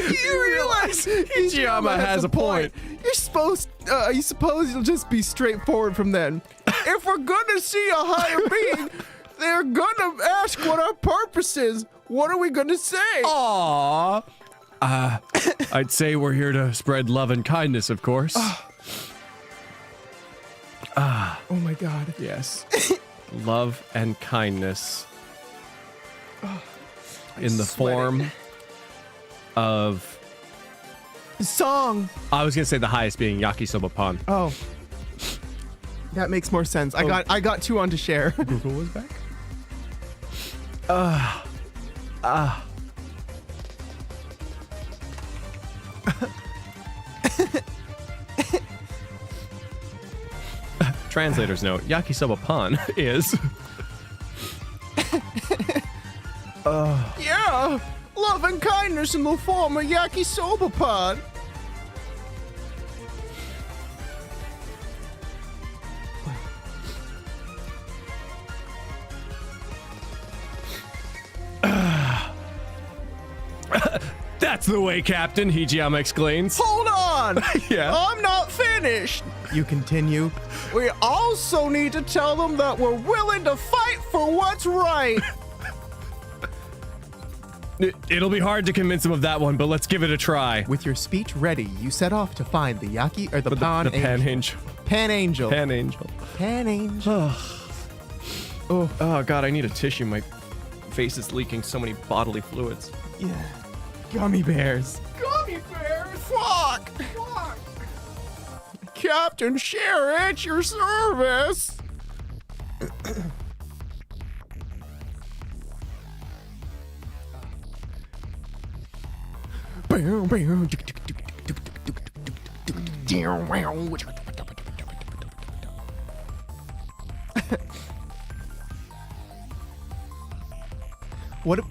You realize Hijiyama has a point. You suppose you'll just be straightforward from then. If we're gonna see a higher being, they're gonna ask what our purpose is. What are we gonna say? Aww. I'd say we're here to spread love and kindness, of course. Oh my god. Yes. Love and kindness. In the form of... Song. I was gonna say the highest being yakisoba pan. Oh. That makes more sense. I got 2 on to share. Google was back. Translator's note: yakisoba pan is. Yeah, love and kindness in the form of yakisoba pan. That's the way, Captain, Hijiyama exclaims. Hold on! Yeah. I'm not finished! You continue. We also need to tell them that we're willing to fight for what's right. It'll be hard to convince them of that one, but let's give it a try. With your speech ready, you set off to find the pan angel. Pan angel. Pan angel. Pan angel. Oh god, I need a tissue. My face is leaking so many bodily fluids. Yeah. Gummy bears. Gummy bears? Fuck! Captain Share at your service.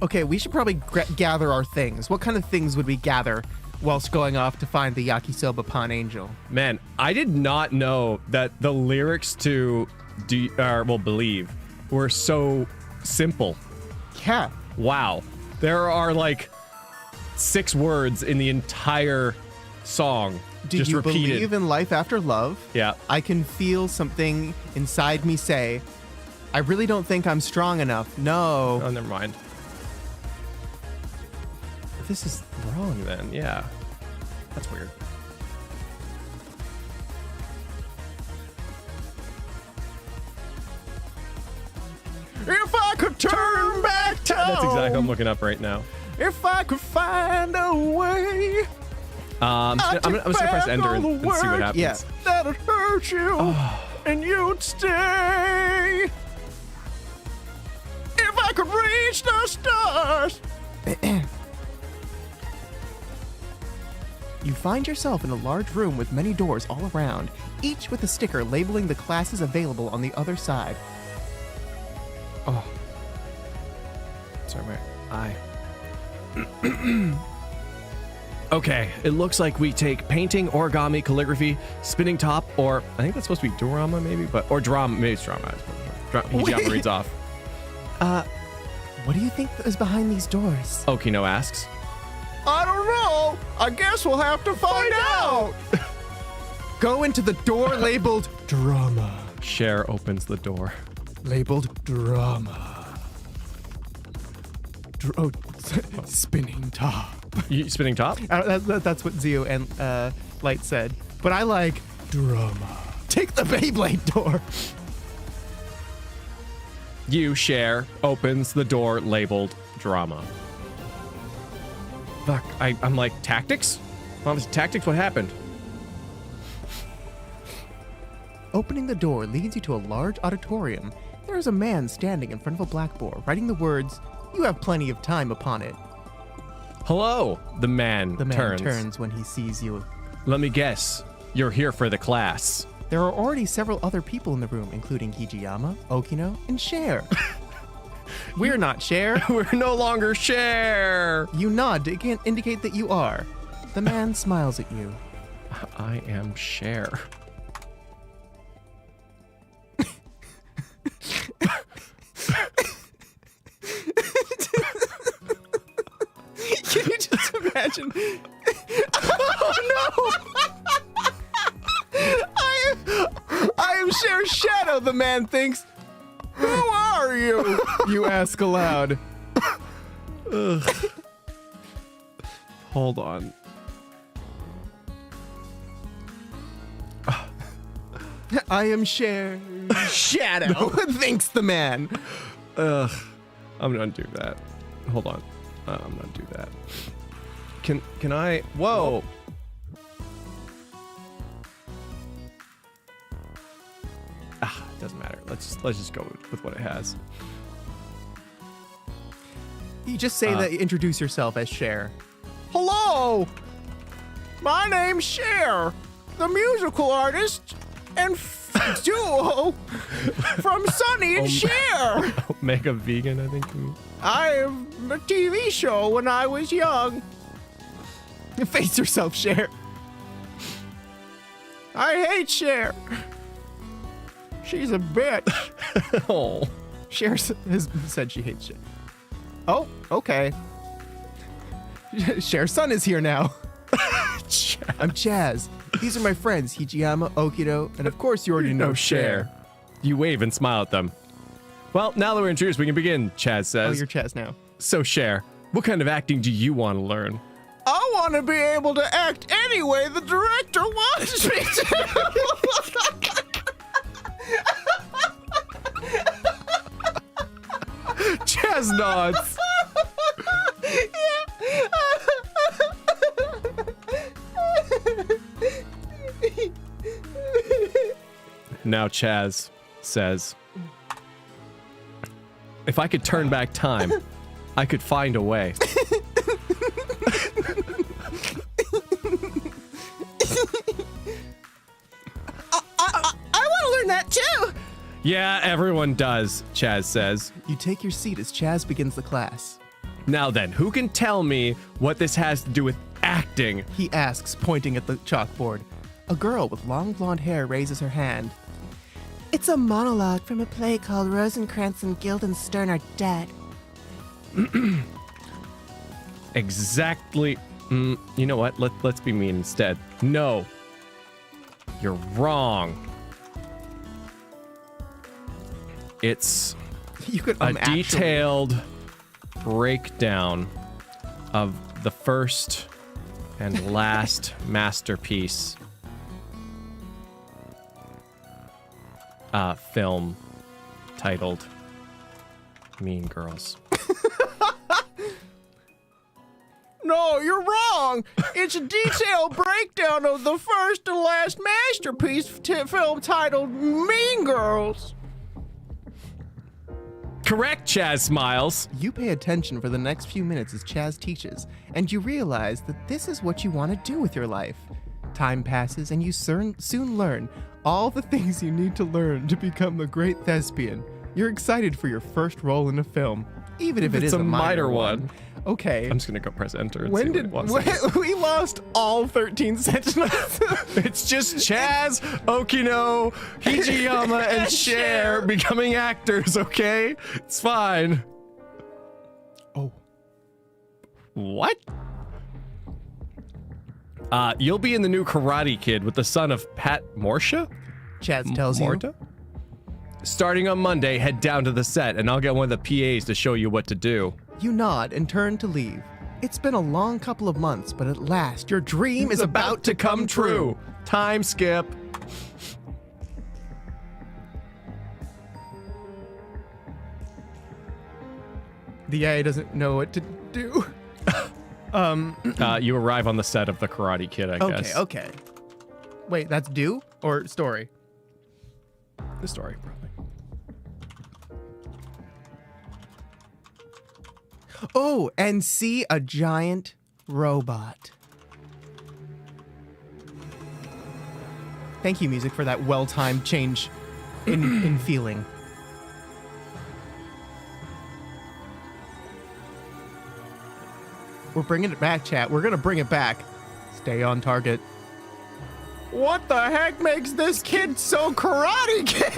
Okay, we should probably gather our things. What kind of things would we gather whilst going off to find the yakisoba pan angel? Man, I did not know that the lyrics to Believe were so simple. Yeah. Wow. There are like 6 words in the entire song. Do just you repeated. believe in life after love? Yeah. I can feel something inside me say, I really don't think I'm strong enough. No. Oh, never mind. This is wrong then, yeah. That's weird. If I could turn back time. That's exactly what I'm looking up right now. If I could find a way. I'm just gonna press enter and see what happens. Yeah. That'd hurt you. And you'd stay. If I could reach the stars. You find yourself in a large room with many doors all around, each with a sticker labeling the classes available on the other side. Oh. Sorry, where? Okay, it looks like we take painting, origami, calligraphy, spinning top, or I think that's supposed to be drama, maybe, or drama. Maybe it's drama. Hijiyama reads off. What do you think is behind these doors? Okino asks. I don't know. I guess we'll have to find out. Go into the door labeled drama. Cher opens the door. Labeled drama. Spinning top. You spinning top? That's what Zio and Light said. But I like drama. Take the Beyblade door. You, Cher, opens the door labeled drama. Fuck, I'm like, tactics? Mom, tactics? What happened? Opening the door leads you to a large auditorium. There is a man standing in front of a blackboard, writing the words, "You have plenty of time" upon it. Hello, the man turns when he sees you. Let me guess, you're here for the class. There are already several other people in the room, including Hijiyama, Okino, and Cher. We're not Cher. We're no longer Cher. You nod to indicate that you are. The man smiles at you. I am Cher. Can you just imagine? Oh no! I am Cher's shadow, the man thinks. Who are you? You ask aloud. Hold on. I am Cher. Shadow. Thanks the man. Ugh. I'm gonna do that. Hold on. I'm gonna do that. Can I? Whoa. It doesn't matter. Let's just go with what it has. You just say that you introduce yourself as Cher. Hello! My name's Cher, the musical artist and duo from Sonny and Cher. Omega Vegan, I think. I have a TV show when I was young. Face yourself, Cher. I hate Cher. She's a bitch. Oh. Cher has said she hates Cher. Oh, okay. Cher's son is here now. I'm Chaz. These are my friends, Hijiyama, Okido, and of course you already know Cher. You wave and smile at them. Well, now that we're introduced, we can begin, Chaz Oh, says. you're Chaz now. So, Cher, what kind of acting do you want to learn? I want to be able to act any way the director wants me to. Chaz nods. Now Chaz says, if I could turn back time, I could find a way. I want to learn that too. Yeah, everyone does, Chaz says. You take your seat as Chaz begins the class. Now then, who can tell me what this has to do with acting? He asks, pointing at the chalkboard. A girl with long blonde hair raises her hand. It's a monologue from a play called Rosencrantz and Guildenstern Are Dead. Exactly. You know what? Let's be mean instead. No. You're wrong. It's You could a detailed breakdown of the first and last masterpiece film titled Mean Girls. No, you're wrong. It's a detailed breakdown of the first and last masterpiece film titled Mean Girls. Correct, Chaz smiles. You pay attention for the next few minutes as Chaz teaches, and you realize that this is what you want to do with your life. Time passes, and you soon learn all the things you need to learn to become a great thespian. You're excited for your first role in a film, even if it is a minor one. Okay. I'm just gonna go press enter. And When see did what it wants. we lost all 13 Sentinels? It's just Chaz, Okino, Hijiyama, and Cher becoming actors, okay? It's fine. Oh. What? You'll be in the new Karate Kid with the son of Pat Morsha? Chaz tells you. Morta? Starting on Monday, head down to the set, and I'll get one of the PAs to show you what to do. You nod and turn to leave. It's been a long couple of months, but at last your dream is about to come true. Time skip. The AI doesn't know what to do. You arrive on the set of the Karate Kid, I guess. Okay. Wait, that's do or story? The story, probably. Oh, and see a giant robot. Thank you, music, for that well-timed change in feeling. We're bringing it back, chat. We're gonna bring it back. Stay on target. What the heck makes this kid so Karate Kid?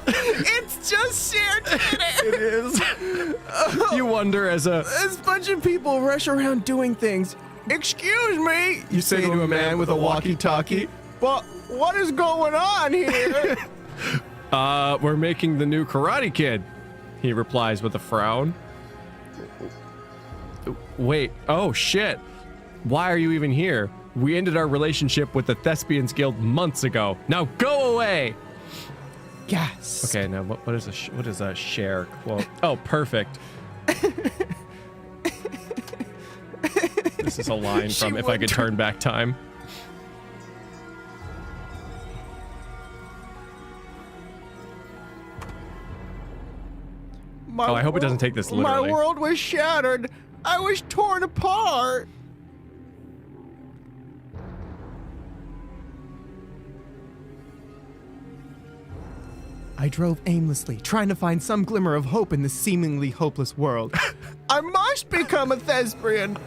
It's just shared it is. You wonder as a... This bunch of people rush around doing things. Excuse me, you say to a man with a walkie-talkie. But what is going on here? We're making the new Karate Kid. He replies with a frown. Wait, oh shit. Why are you even here? We ended our relationship with the Thespians Guild months ago. Now go away! Yes. Okay, now what is a share quote? Oh, perfect. This is a line from If I Could Turn Back Time. Oh, I hope it doesn't take this literally. My world was shattered. I was torn apart. I drove aimlessly, trying to find some glimmer of hope in this seemingly hopeless world. I must become a thespian,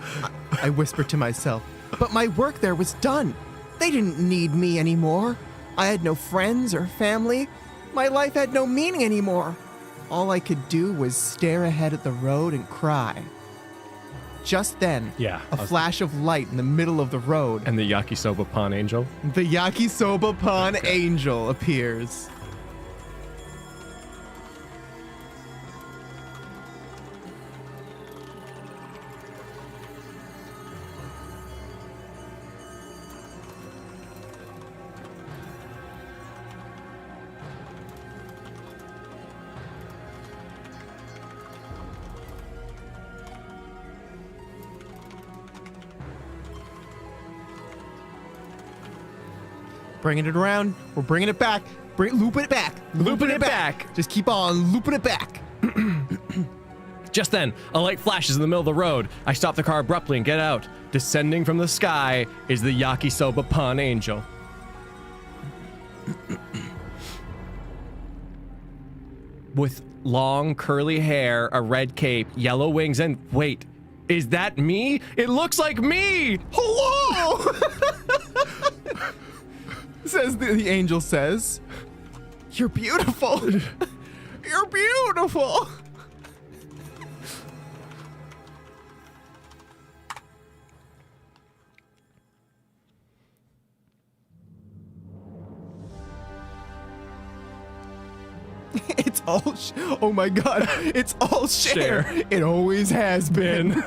I whispered to myself. But my work there was done. They didn't need me anymore. I had no friends or family. My life had no meaning anymore. All I could do was stare ahead at the road and cry. Just then, a flash of light in the middle of the road. And the yakisoba pawn angel? The yakisoba pawn angel appears. Bringing it around. We're bringing it back. Looping it back. Looping it back. Just keep on looping it back. Just then, a light flashes in the middle of the road. I stop the car abruptly and get out. Descending from the sky is the yakisoba pawn angel. With long, curly hair, a red cape, yellow wings, and wait, is that me? It looks like me! Hello! Says the angel says, "You're beautiful. You're beautiful." It's all oh my god, it's all share. It always has been.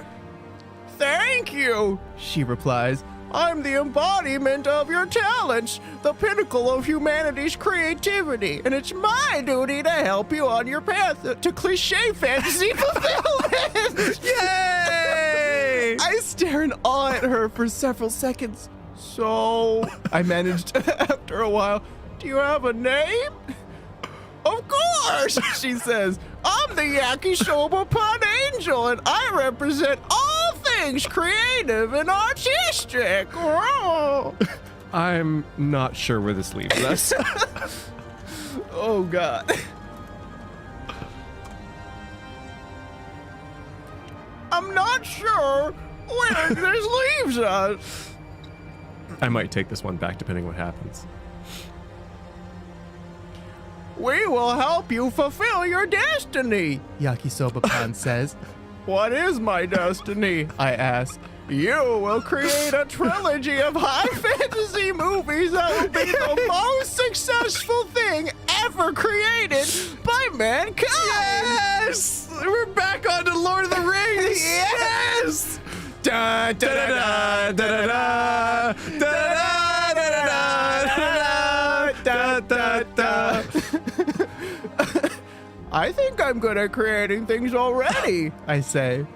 Thank you, she replies. I'm the embodiment of your talents, the pinnacle of humanity's creativity, and it's my duty to help you on your path to cliche fantasy fulfillment. Yay! I stare in awe at her for several seconds. So, I managed after a while, do you have a name? Of course, she says. I'm the yakisoba pawn angel, and I represent all things creative and artistic. Oh. I'm not sure where this leaves us. Oh, God. I'm not sure where this leaves us. I might take this one back depending what happens. We will help you fulfill your destiny, Yakisoba Pan says. What is my destiny? I ask. You will create a trilogy of high fantasy movies that will be the most successful thing ever created by mankind. Yes! We're back on to Lord of the Rings! Yes! Da da da da da da da da da da da. I think I'm good at creating things already, I say.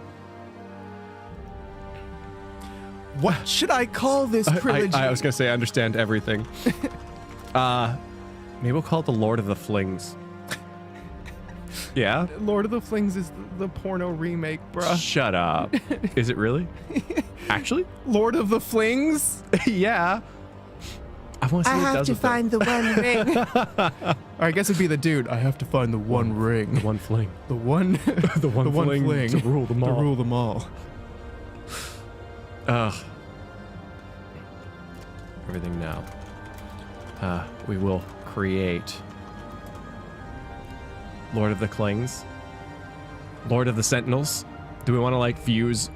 What should I call this trilogy? I was gonna say I understand everything. Maybe we'll call it the Lord of the Flings. Yeah? Lord of the Flings is the porno remake, bruh. Shut up. Is it really? Actually? Lord of the Flings? Yeah. I want to see what it does with that. the one ring. Or I guess it'd be the dude. I have to find the one ring. The one fling. The one The one fling to rule them all. To rule them all. Ugh. Everything now. We will create Lord of the Klings. Lord of the Sentinels. Do we want to like fuse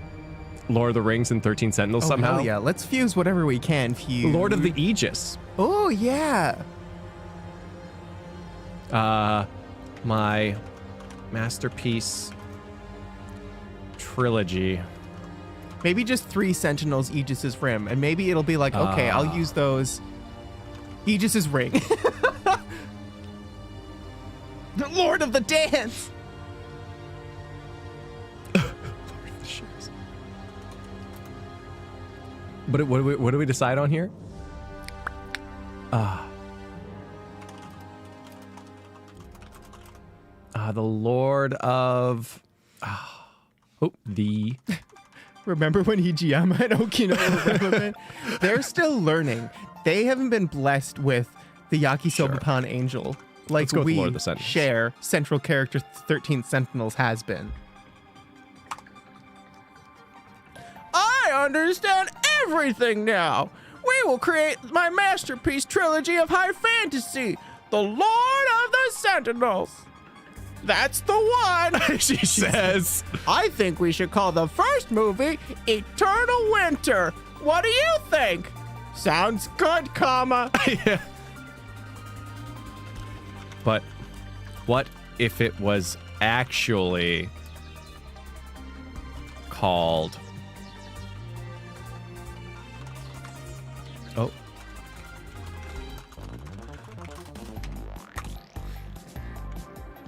Lord of the Rings and 13 Sentinels somehow? Hell yeah, let's fuse whatever we can. Fuse. Lord of the Aegis. Oh yeah. My Masterpiece trilogy. Maybe just 3 Sentinels Aegis's rim, and maybe it'll be like, okay, I'll use those. Aegis's ring. The Lord of the Dance. What do we decide on here? The Lord of... the... Remember when Hijiyama and Okino were relevant? They're still learning. They haven't been blessed with the Yakisoba Pan Angel like Let's go with we Lord of the Sentinels. share central character 13 Sentinels has been. I understand everything now. We will create my masterpiece trilogy of high fantasy, the Lord of the Sentinels. That's the one. she says. I think we should call the first movie Eternal Winter. What do you think? Sounds good, comma. Yeah. But what if it was actually called... Oh.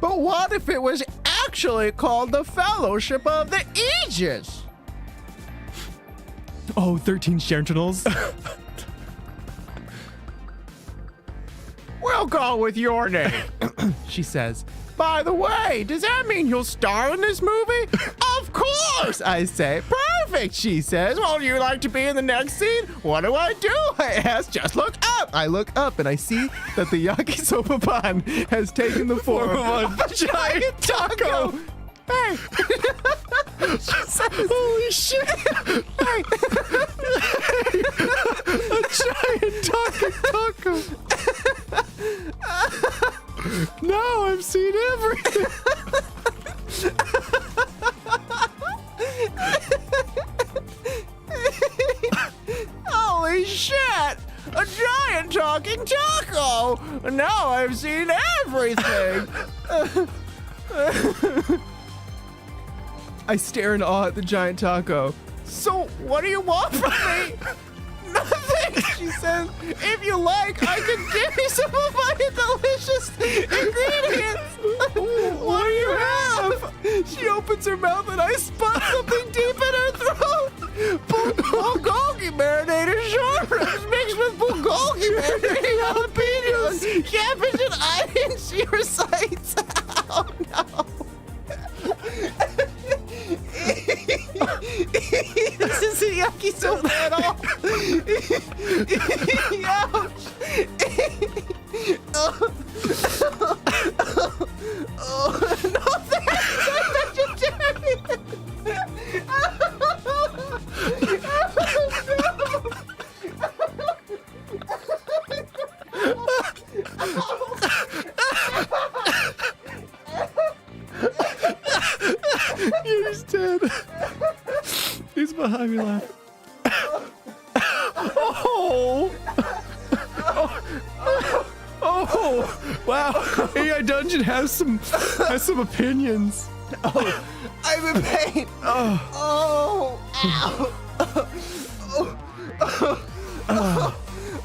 But what if it was actually called the Fellowship of the Aegis? Oh, 13 Sentinels. We'll go with your name, she says. By the way, does that mean you'll star in this movie? Of course, I say. Perfect, she says. Well, you like to be in the next scene? What do? I ask. Just look up. I look up and I see that the yakisoba pan has taken the form of a giant taco. Hey. She says, holy shit. Hey. A giant talking taco. Now I've seen everything. Holy shit! A giant talking taco! Now I've seen everything! I stare in awe at the giant taco. So, what do you want from me? Nothing, she says. If you like, I can give you some of my delicious ingredients. What do you have? She opens her mouth and I spot something deep in her throat. Bulgogi marinated short ribs mixed with bulgogi marinated jalapenos, cabbage and onions, she recites. Oh no. This isn't yakisoba at all. Ouch. Oh, no thanks. I'm vegetarian. You're just dead. He's behind me laughing. Oh, wow. AI Dungeon has some opinions. Oh, I'm in pain. Oh, ow.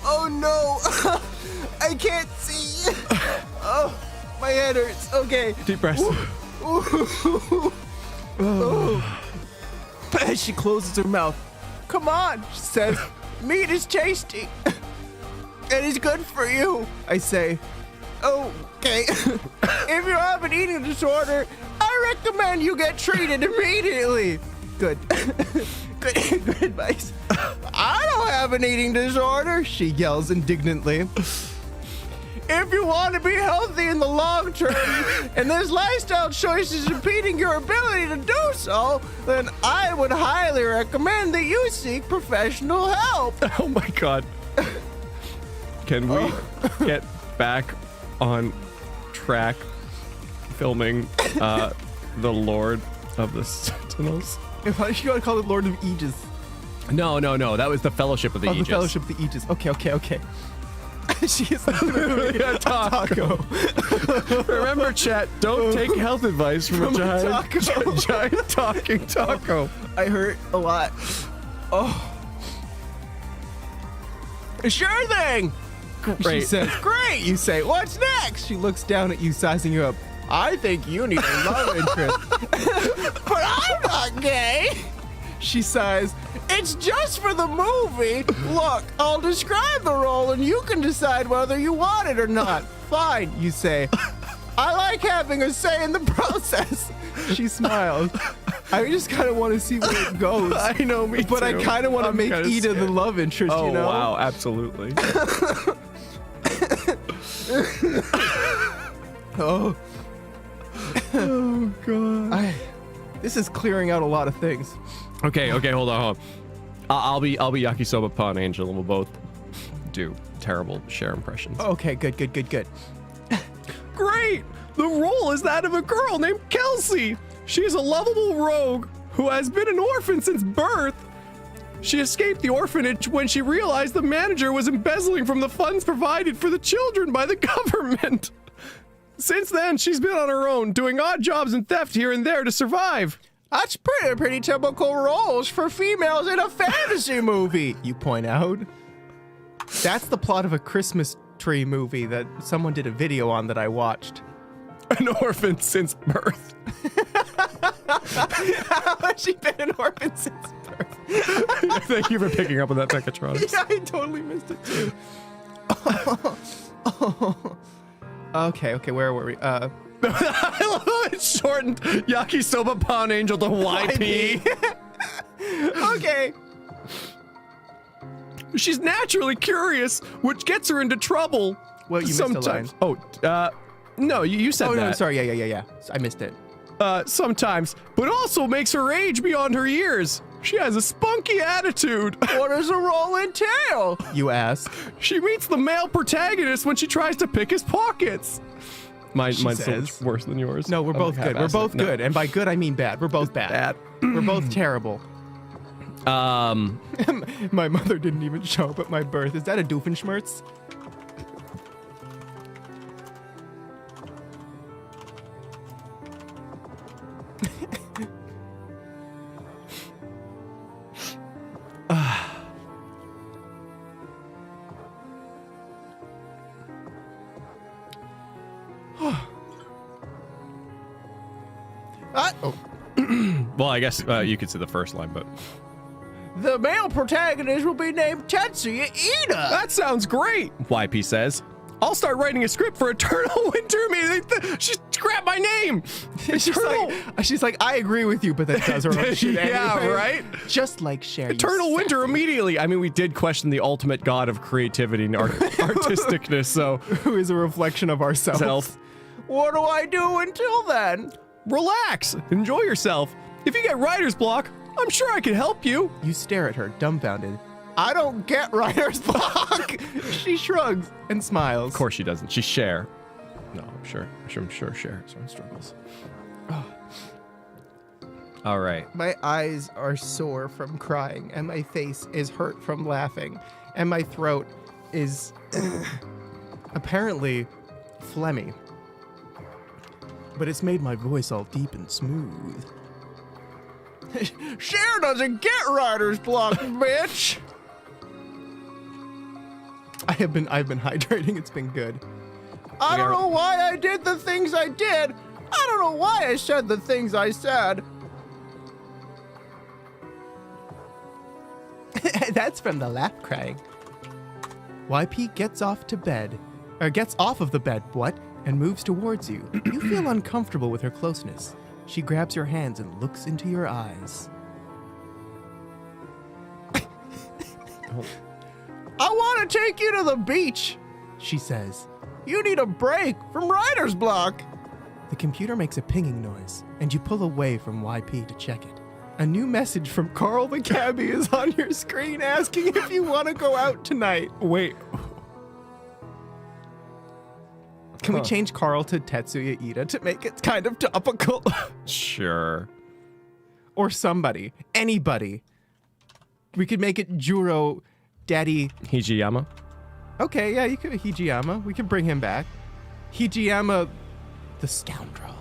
Oh no. I can't see. Oh, my head hurts. Okay. Deep breaths. She closes her mouth. Come on, she says. Meat is tasty. It is good for you, I say. Okay. If you have an eating disorder, I recommend you get treated immediately. Good. Good advice. I don't have an eating disorder, she yells indignantly. If you want to be healthy in the long term, and this lifestyle choice is impeding your ability to do so, then I would highly recommend that you seek professional help. Oh my god. Can we get back on track filming the Lord of the Sentinels? Why did you want to call it Lord of Aegis? No. That was the Fellowship of the Aegis. The Fellowship of the Aegis. Okay. She is literally a taco. Remember, chat, don't take health advice from a giant talking taco. I hurt a lot. Oh. Sure thing. Great. She says, great. You say, what's next? She looks down at you, sizing you up. I think you need a love interest. But I'm not gay. She sighs, it's just for the movie. Look, I'll describe the role and you can decide whether you want it or not. Fine, you say. I like having a say in the process. She smiles. I just kind of want to see where it goes. I know, me too. But I kind of want to make Ida the love interest, Oh, you know? wow, absolutely. Oh. Oh, God. This is clearing out a lot of things. Okay, hold on. I'll be Yakisoba Pawn Angel, and we'll both do terrible Cher impressions. Okay, good. Great! The role is that of a girl named Kelsey. She's a lovable rogue who has been an orphan since birth. She escaped the orphanage when she realized the manager was embezzling from the funds provided for the children by the government. Since then, she's been on her own, doing odd jobs and theft here and there to survive. That's pretty typical roles for females in a fantasy movie, you point out. That's the plot of a Christmas tree movie that someone did a video on that I watched. An orphan since birth. How has she been an orphan since birth? Thank you for picking up on that, Mechatronics. Yeah, I totally missed it too. Okay, where were we? I love how it shortened Yakisoba Pawn Angel to YP. Okay. She's naturally curious, which gets her into trouble. Well, you missed a line. Oh, no, you said that. Oh, no, sorry. Yeah. I missed it. Sometimes, but also makes her age beyond her years. She has a spunky attitude. What does the role entail? You ask. She meets the male protagonist when she tries to pick his pockets. Mine's so says. much worse than yours. No, we're both good. We're both good. And by good, I mean bad. We're both bad. We're both terrible. My mother didn't even show up at my birth. Is that a Doofenshmirtz? Well, I guess you could say the first line, but... The male protagonist will be named Tetsuya Ida. That sounds great, YP says. I'll start writing a script for Eternal Winter immediately. She grabbed my name. She's like, I agree with you, but that does her own shit Yeah, anyway. right? Just like Cher. Eternal Winter immediately. I mean, we did question the ultimate god of creativity and artisticness, so... Who is a reflection of ourselves. Self. What do I do until then? Relax. Enjoy yourself. If you get writer's block, I'm sure I can help you. You stare at her, dumbfounded. I don't get writer's block. She shrugs and smiles. Of course she doesn't. She's Cher. No, I'm sure Cher has some struggles. All right. My eyes are sore from crying, and my face is hurt from laughing, and my throat is apparently phlegmy. But it's made my voice all deep and smooth. Cher doesn't get writer's block, bitch. I've been hydrating. It's been good. I don't know why I did the things I did. I don't know why I said the things I said. That's from the laugh crying. YP gets off of the bed, and moves towards you. You feel uncomfortable with her closeness. She grabs your hands and looks into your eyes. I want to take you to the beach, she says. You need a break from writer's block. The computer makes a pinging noise, and you pull away from YP to check it. A new message from Carl the cabbie is on your screen asking if you want to go out tonight. Wait. Can we change Carl to Tetsuya Ida to make it kind of topical? Sure. Or somebody. Anybody. We could make it Juro Daddy. Hijiyama? Okay, yeah, you could Hijiyama. We can bring him back. Hijiyama, the scoundrel.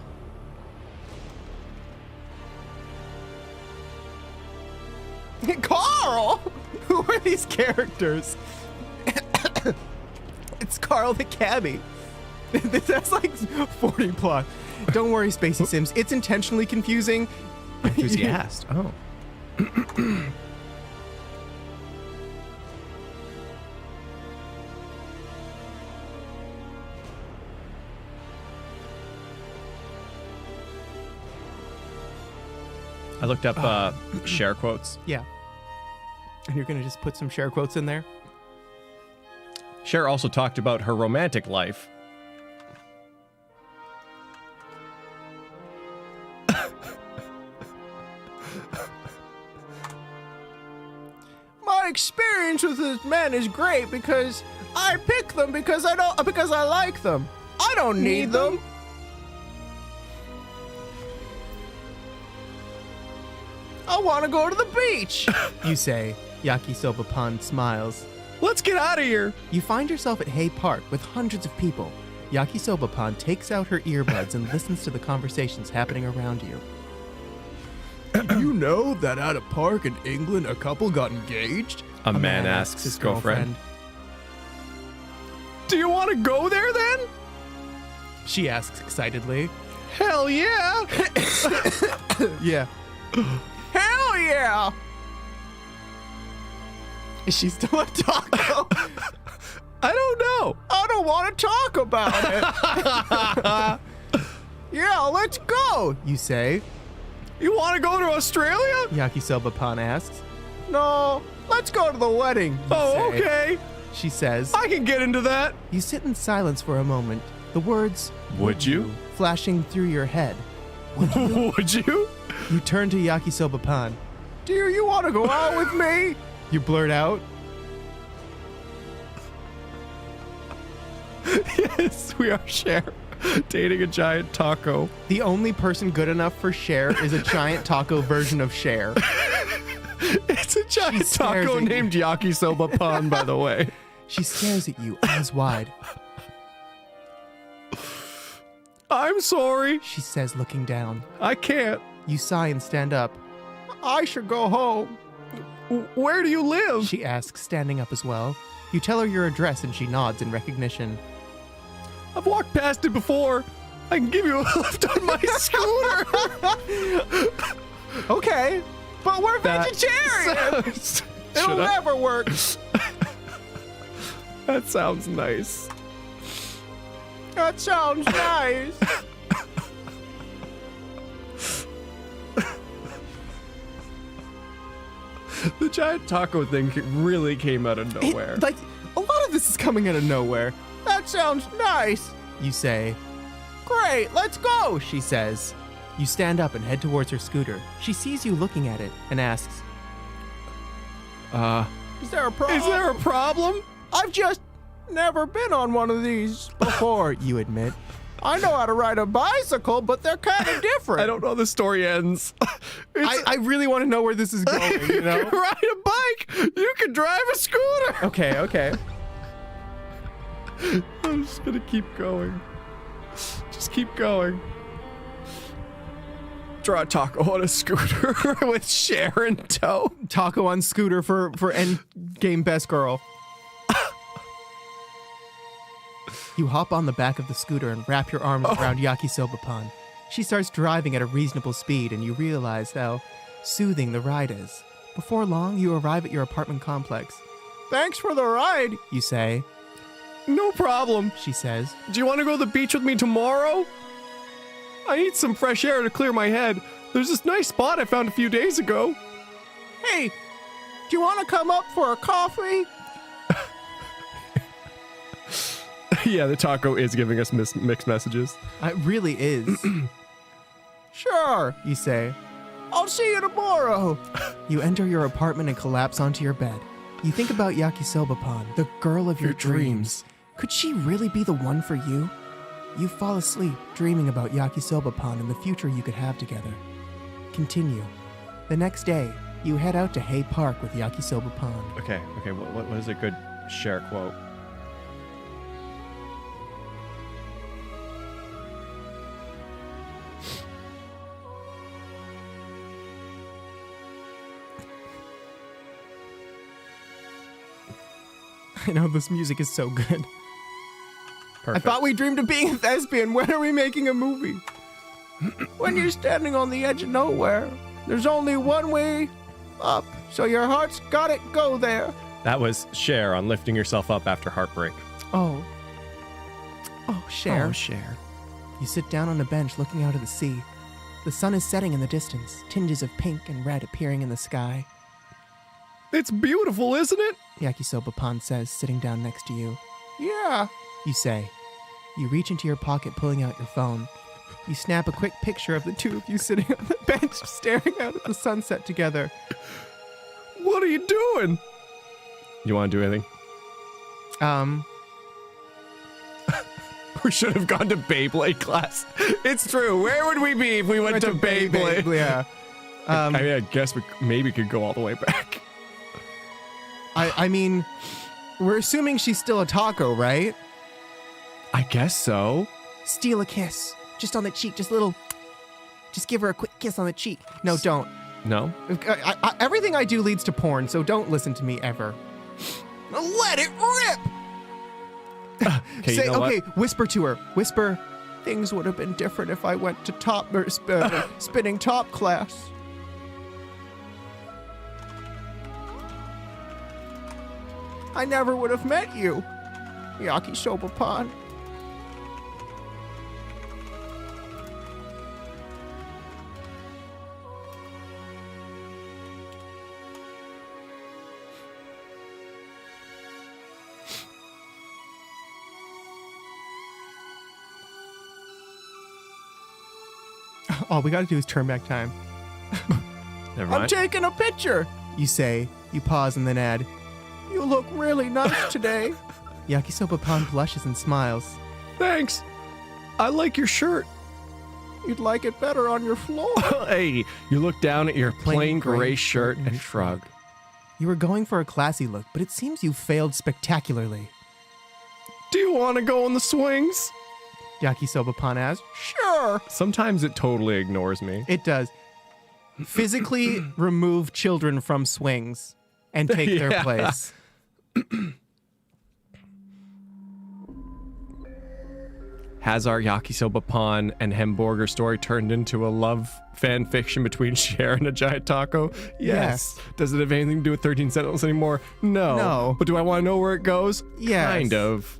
Carl! Who are these characters? It's Carl the cabbie. That's like 40 plus. Don't worry, Spacey Sims. It's intentionally confusing. Enthusiast. Oh. I looked up share quotes. Yeah. And you're going to just put some share quotes in there? Cher also talked about her romantic life. My experience with this men is great because I pick them because I like them. I don't need them. I want to go to the beach. You say. Yakisoba Pond smiles. Let's get out of here. You find yourself at Hay Park with hundreds of people. Yakisoba Pond takes out her earbuds and listens to the conversations happening around you. Did you know that at a park in England a couple got engaged? A man asks his girlfriend. Do you want to go there then? She asks excitedly. Hell yeah. Yeah. Hell yeah! Is she still a taco? I don't know. I don't want to talk about it. Yeah, let's go, you say. You want to go to Australia? Yakisoba Pan asks. No, let's go to the wedding. You Oh, say. okay. She says. I can get into that. You sit in silence for a moment. The words, Would you? flashing through your head. Would you? Would you? You turn to Yakisoba Pan. Do you want to go out with me? You blurt out. Yes, we are Cher. Dating a giant taco. The only person good enough for Cher is a giant taco version of Cher. It's a giant stares taco at you. named Yakisoba Pan, by the way. She stares at you, eyes wide. I'm sorry. She says, looking down. I can't. You sigh and stand up. I should go home. Where do you live? She asks, standing up as well. You tell her your address and she nods in recognition. I've walked past it before. I can give you a lift on my scooter. Okay, but we're That vegetarian. sounds- It'll Should I- never work. That sounds nice. That sounds nice. The giant taco thing really came out of nowhere. Like, a lot of this is coming out of nowhere. That sounds nice, you say. Great, let's go, she says. You stand up and head towards her scooter. She sees you looking at it and asks, Is there a problem? Is there a problem? I've just never been on one of these before, you admit. I know how to ride a bicycle, but they're kind of different. I don't know how the story ends. I really want to know where this is going, you You know? can ride a bike. You can drive a scooter. Okay. I'm just gonna keep going. Just keep going. Draw a taco on a scooter with Cher in tow. Taco on scooter for end game best girl. You hop on the back of the scooter and wrap your arms around Yakisoba Pan. She starts driving at a reasonable speed and you realize how soothing the ride is. Before long, you arrive at your apartment complex. Thanks for the ride, you say. No problem. She says. Do you want to go to the beach with me tomorrow? I need some fresh air to clear my head. There's this nice spot I found a few days ago. Hey, do you want to come up for a coffee? Yeah, the taco is giving us mixed messages. It really is. Sure, you say. I'll see you tomorrow. You enter your apartment and collapse onto your bed. You think about Yakisoba Pan, the girl of your dreams. Could she really be the one for you? You fall asleep, dreaming about Yakisoba Pan and the future you could have together. Continue. The next day, you head out to Hay Park with Yakisoba Pan. Okay. What is a good Cher quote? I know this music is so good. Perfect. I thought we dreamed of being a thespian. When are we making a movie? When you're standing on the edge of nowhere, there's only one way up. So your heart's gotta go there. That was Cher on lifting yourself up after heartbreak. Oh. Oh, Cher. Oh, Cher. You sit down on a bench looking out at the sea. The sun is setting in the distance, tinges of pink and red appearing in the sky. It's beautiful, isn't it? Yakisoba Pan says, sitting down next to you. Yeah, you say. You reach into your pocket, pulling out your phone. You snap a quick picture of the two of you sitting on the bench, staring out at the sunset together. What are you doing? You want to do anything? We should have gone to Beyblade class. It's true. Where would we be if we went to Beyblade? Yeah. I mean, I guess we maybe could go all the way back. I mean, we're assuming she's still a taco, right? I guess so. Steal a kiss. Just on the cheek. Just give her a quick kiss on the cheek. No, don't. No? Everything I do leads to porn, so don't listen to me ever. Let it rip! Okay, Say, you know okay, what? whisper to her. Whisper, things would have been different if I went to spinning top class. I never would have met you, Yakisoba Pan. All we gotta do is turn back time. Never I'm mind. taking a picture, you say. You pause and then add, you look really nice today. Yakisoba Pan blushes and smiles. Thanks. I like your shirt. You'd like it better on your floor. Hey, you look down at your plain gray shirt and shrug. You were going for a classy look, but it seems you failed spectacularly. Do you want to go on the swings? Yakisoba Pan asks. Sure. Sometimes it totally ignores me. It does. Physically remove children from swings and take their Yeah. place. Has our Yakisoba Pan and Hamburger story turned into a love fan fiction between Cher and a giant taco? Yes. Does it have anything to do with 13 Sentinels anymore? No. No. But do I want to know where it goes? Yes. Kind of.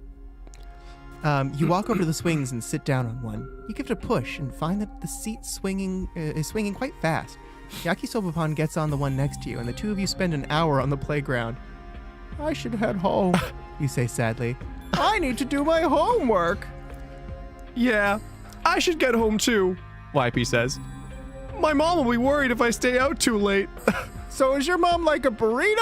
You walk over to the swings and sit down on one. You give it a push and find that the seat is swinging quite fast. Yakisoba Pan gets on the one next to you, and the two of you spend an hour on the playground. I should head home, you say sadly. I need to do my homework. Yeah, I should get home too, YP says. My mom will be worried if I stay out too late. So is your mom like a burrito?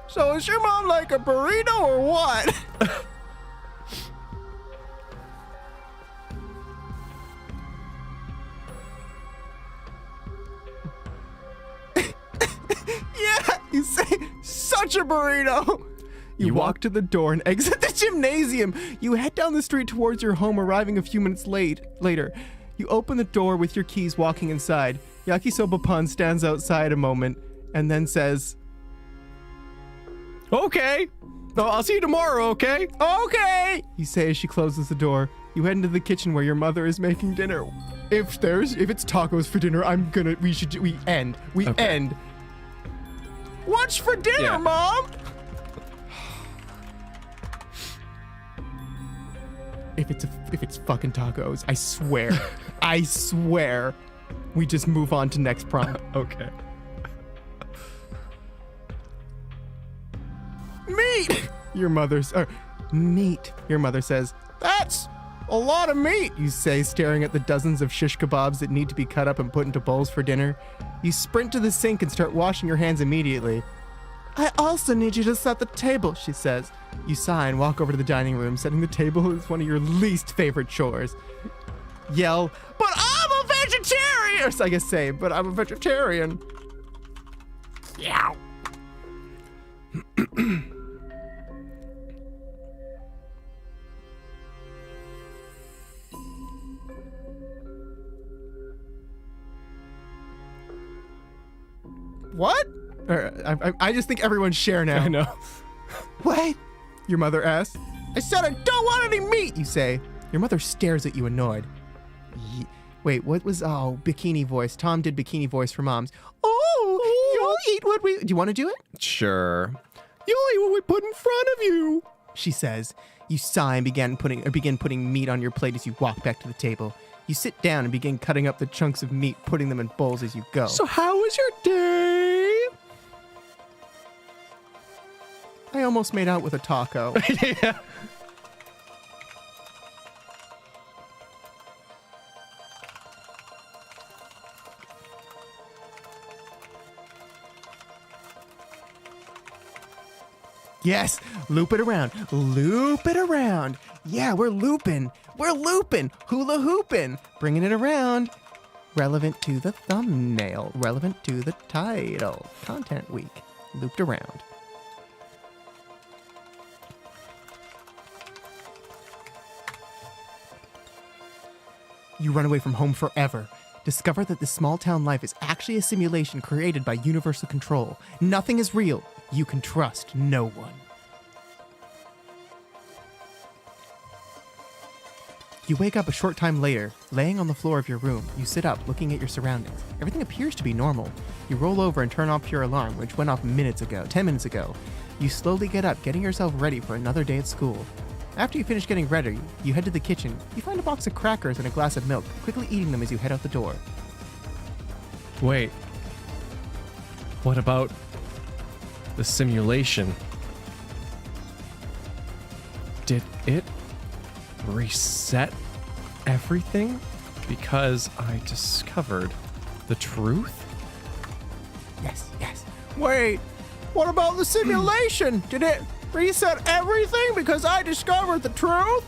So is your mom like a burrito or what? Yeah, you say such a burrito. You walk to the door and exit the gymnasium. You head down the street towards your home, arriving a few minutes later. You open the door with your keys, walking inside. Yakisoba Pan stands outside a moment and then says, Okay. Oh, I'll see you tomorrow, okay? okay, you say as she closes the door. You head into the kitchen where your mother is making dinner. If it's tacos for dinner, we end. What's for dinner, Yeah. Mom? If it's fucking tacos, I swear, we just move on to next prompt. Okay. Meat! Meat, your mother says. That's a lot of meat, you say, staring at the dozens of shish kebabs that need to be cut up and put into bowls for dinner. You sprint to the sink and start washing your hands immediately. I also need you to set the table, she says. You sigh and walk over to the dining room. Setting the table is one of your least favorite chores. Yell, but I'm a vegetarian! Or I guess say, but I'm a vegetarian. Yeah. What? I just think everyone's share now. I know. What? Your mother asks. I said I don't want any meat, you say. Your mother stares at you annoyed. Wait, what was, bikini voice. Tom did bikini voice for moms. Oh, you'll eat what we, do you want to do it? Sure. You'll eat what we put in front of you, she says. You sigh and begin putting meat on your plate as you walk back to the table. You sit down and begin cutting up the chunks of meat, putting them in bowls as you go. So how was your day? I almost made out with a taco. Yeah. Yes, loop it around. Loop it around. Yeah, we're looping. We're looping. Hula hooping. Bringing it around. Relevant to the thumbnail. Relevant to the title. Content week. Looped around. You run away from home forever. Discover that this small town life is actually a simulation created by universal control. Nothing is real. You can trust no one. You wake up a short time later, laying on the floor of your room. You sit up, looking at your surroundings. Everything appears to be normal. You roll over and turn off your alarm, which went off 10 minutes ago. You slowly get up, getting yourself ready for another day at school. After you finish getting ready, you head to the kitchen. You find a box of crackers and a glass of milk, quickly eating them as you head out the door. Wait. What about the simulation? Did it reset everything because I discovered the truth? Yes. Wait, what about the simulation? Did it reset everything because I discovered the truth?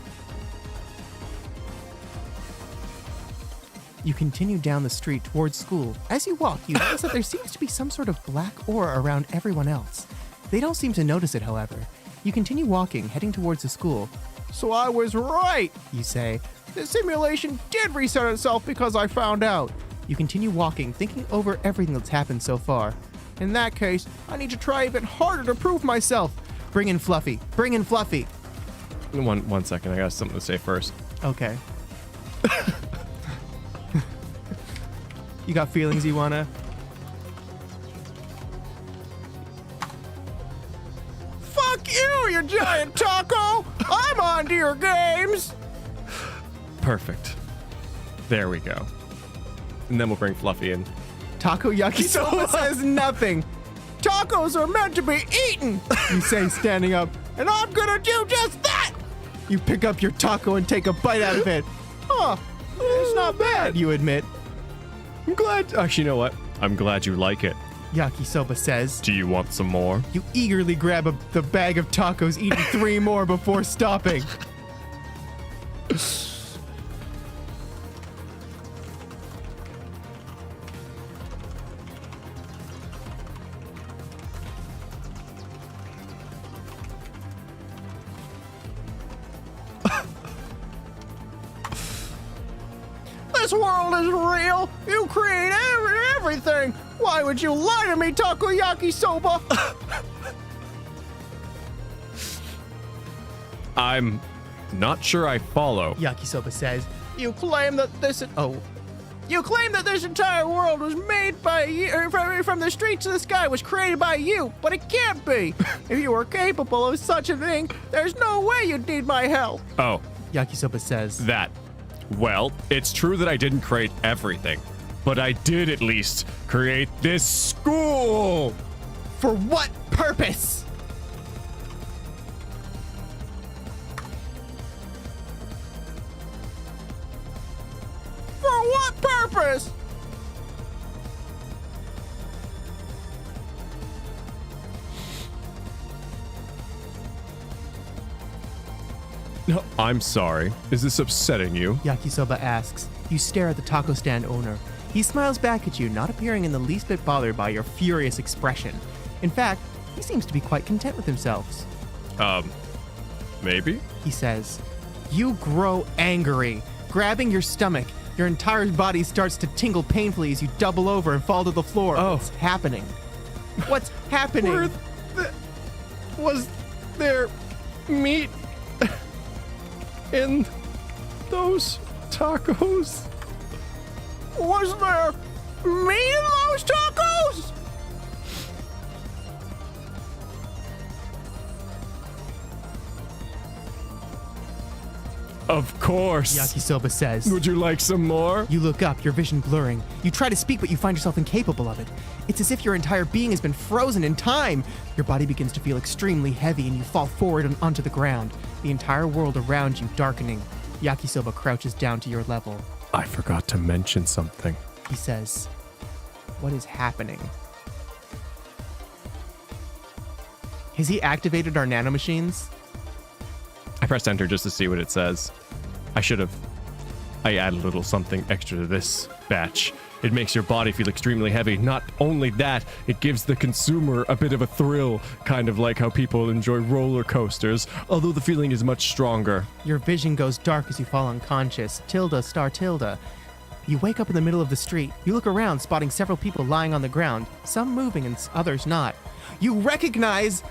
You continue down the street towards school. As you walk, you notice that there seems to be some sort of black aura around everyone else. They don't seem to notice it, however. You continue walking, heading towards the school. So I was right, you say. The simulation did reset itself because I found out. You continue walking, thinking over everything that's happened so far. In that case, I need to try even harder to prove myself. Bring in Fluffy. Bring in Fluffy. One second. I got something to say first. Okay. You got feelings you wanna? Fuck you giant taco! I'm on to your games! Perfect. There we go. And then we'll bring Fluffy in. Taco Yakisoba says nothing. Tacos are meant to be eaten, you say, standing up, and I'm gonna do just that! You pick up your taco and take a bite out of it. Huh, it's not bad, you admit. I'm glad. Actually, you know what? I'm glad you like it. Yakisoba says. Do you want some more? You eagerly grab the bag of tacos, eating 3 more before stopping. This world is real. You create everything. Why would you lie to me, Taco Yakisoba? I'm not sure I follow. Yakisoba says, You claim that this entire world was made by you, from the streets to the sky was created by you, but it can't be. If you were capable of such a thing, there's no way you'd need my help. Oh, Yakisoba says. that. Well, it's true that I didn't create everything, but I did at least create this school. For what purpose? For what purpose? No, I'm sorry. Is this upsetting you? Yakisoba asks. You stare at the taco stand owner. He smiles back at you, not appearing in the least bit bothered by your furious expression. In fact, he seems to be quite content with himself. Maybe? He says. You grow angry, grabbing your stomach. Your entire body starts to tingle painfully as you double over and fall to the floor. Oh. What's happening? What's happening? Was there meat in those tacos? Was there meat in those tacos? Of course. Yakisoba says. Would you like some more? You look up, your vision blurring. You try to speak, but you find yourself incapable of it. It's as if your entire being has been frozen in time. Your body begins to feel extremely heavy, and you fall forward and onto the ground. The entire world around you darkening. Yakisoba crouches down to your level. I forgot to mention something. He says, "What is happening?" Has he activated our nanomachines? I pressed enter just to see what it says. I add a little something extra to this batch. It makes your body feel extremely heavy. Not only that, it gives the consumer a bit of a thrill, kind of like how people enjoy roller coasters, although the feeling is much stronger. Your vision goes dark as you fall unconscious. Tilde, star tilde. You wake up in the middle of the street. You look around, spotting several people lying on the ground, some moving and others not. You recognize...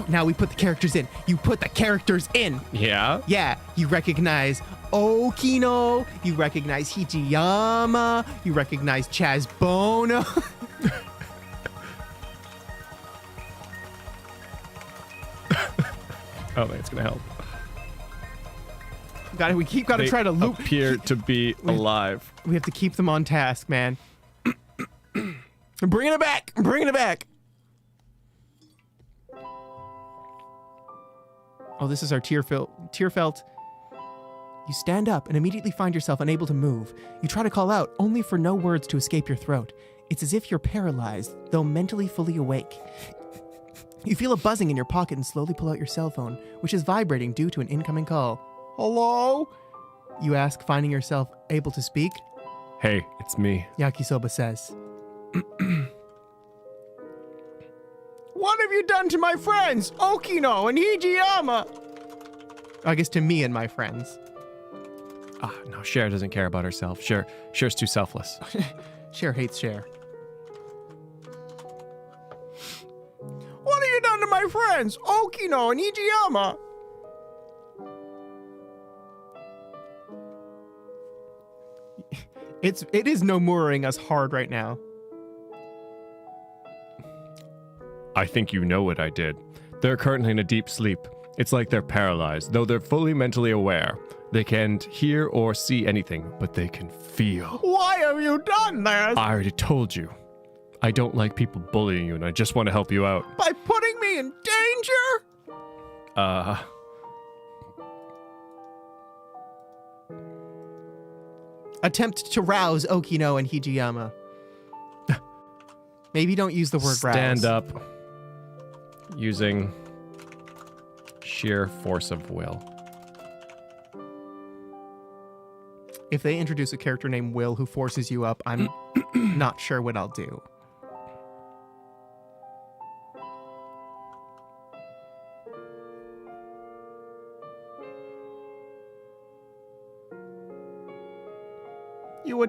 Now we put the characters in. You put the characters in. Yeah? Yeah, you recognize Okino, you recognize Hijiyama, you recognize Chaz Bono. I don't think it's gonna help. We keep gotta They try to loop. appear to be alive. We have to keep them on task, man. I'm bringing it back. I'm bringing it back. Oh, this is our Tearfelt. You stand up and immediately find yourself unable to move. You try to call out, only for no words to escape your throat. It's as if you're paralyzed, though mentally fully awake. You feel a buzzing in your pocket and slowly pull out your cell phone, which is vibrating due to an incoming call. Hello? You ask, finding yourself able to speak. Hey, it's me. Yakisoba says. What have you done to my friends, Okino and Hijiyama? I guess to me and my friends. No, Cher doesn't care about herself. Cher's too selfless. Cher hates Cher. What have you done to my friends, Okino and Hijiyama? It is Nomuraing us hard right now. I think you know what I did. They're currently in a deep sleep. It's like they're paralyzed, though they're fully mentally aware. They can't hear or see anything, but they can feel. Why have you done this? I already told you. I don't like people bullying you, and I just want to help you out. By putting me in danger? Attempt to rouse Okino and Hijiyama. Maybe don't use the word Stand rouse. up. Using sheer force of will. If they introduce a character named Will who forces you up, I'm not sure what I'll do. You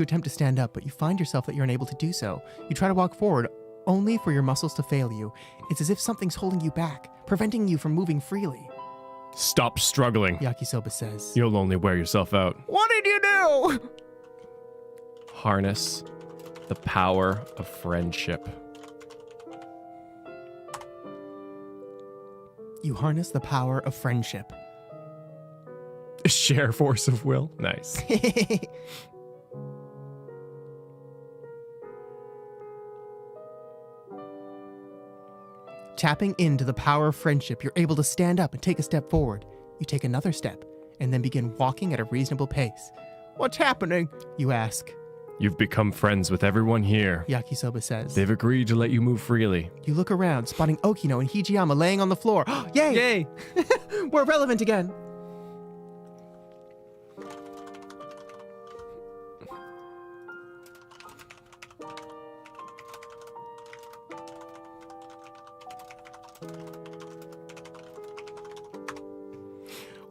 attempt to stand up, but you find yourself that you're unable to do so. You try to walk forward, only for your muscles to fail you. It's as if something's holding you back, preventing you from moving freely. Stop struggling. Yakisoba says. You'll only wear yourself out. What did you do? Harness the power of friendship. You harness the power of friendship. Share force of will. Nice. Tapping into the power of friendship, you're able to stand up and take a step forward. You take another step, and then begin walking at a reasonable pace. What's happening? You ask. You've become friends with everyone here. Yakisoba says. They've agreed to let you move freely. You look around, spotting Okino and Hijiyama laying on the floor. Yay! Yay! We're relevant again.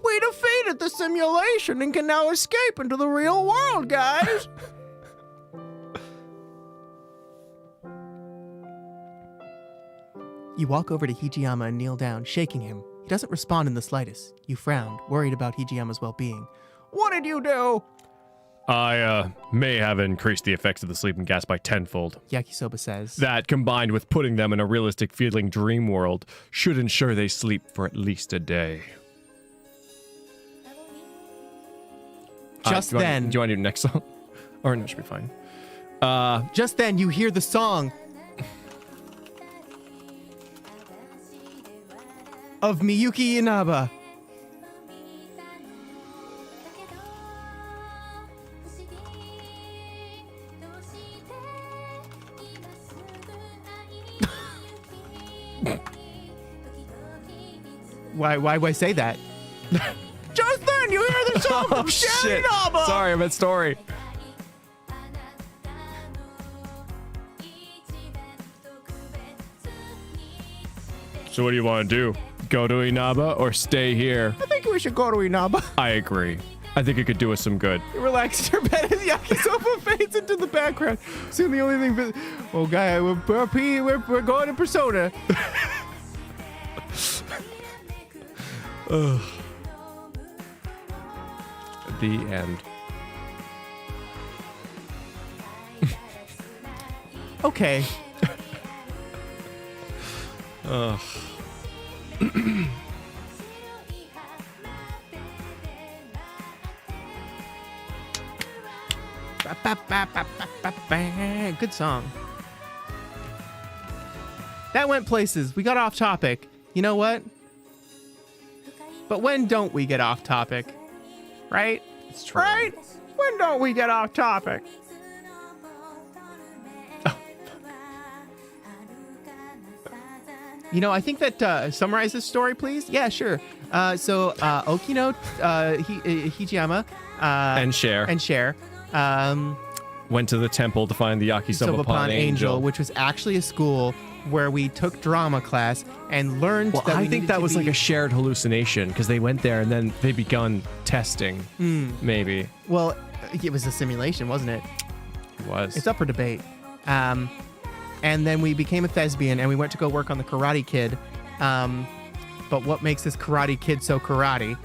We defeated the simulation and can now escape into the real world, guys. You walk over to Hijiyama and kneel down, shaking him. He doesn't respond in the slightest. You frown, worried about Hijiyama's well-being. What did you do? I may have increased the effects of the sleeping gas by tenfold. Yakisoba says. That, combined with putting them in a realistic feeling dream world, should ensure they sleep for at least a day. Just do then... you want to do the next song? Or no, it should be fine. Just then, you hear the song of Miyuki Inaba. Why do I say that? Just then, you hear the song Oh, of shit. Inaba. Sorry, I meant story. So what do you want to do? Go to Inaba or stay here? I think we should go to Inaba. I agree. I think it could do us some good. Relax your bed as Yakisoba fades into the background. Soon the only thing... Oh, guy, we're going to Persona. Ugh. The end. Okay. Ugh. Good song. That went places. We got off topic. You know what? But when don't we get off topic? Right? It's true. Right? When don't we get off topic? You know, I think that summarize this story, please. Yeah, sure. So Okino, Hijiyama, And Cher, went to the temple to find the Yakisoba Pond Angel. which was actually a school where we took drama class and learned Well, that we I think needed that to was be- like a shared hallucination because they went there and then they begun testing. Maybe. Well, it was a simulation, wasn't it? It was. It's up for debate. And then we became a thespian and we went to go work on the Karate Kid. But what makes this Karate Kid so karate?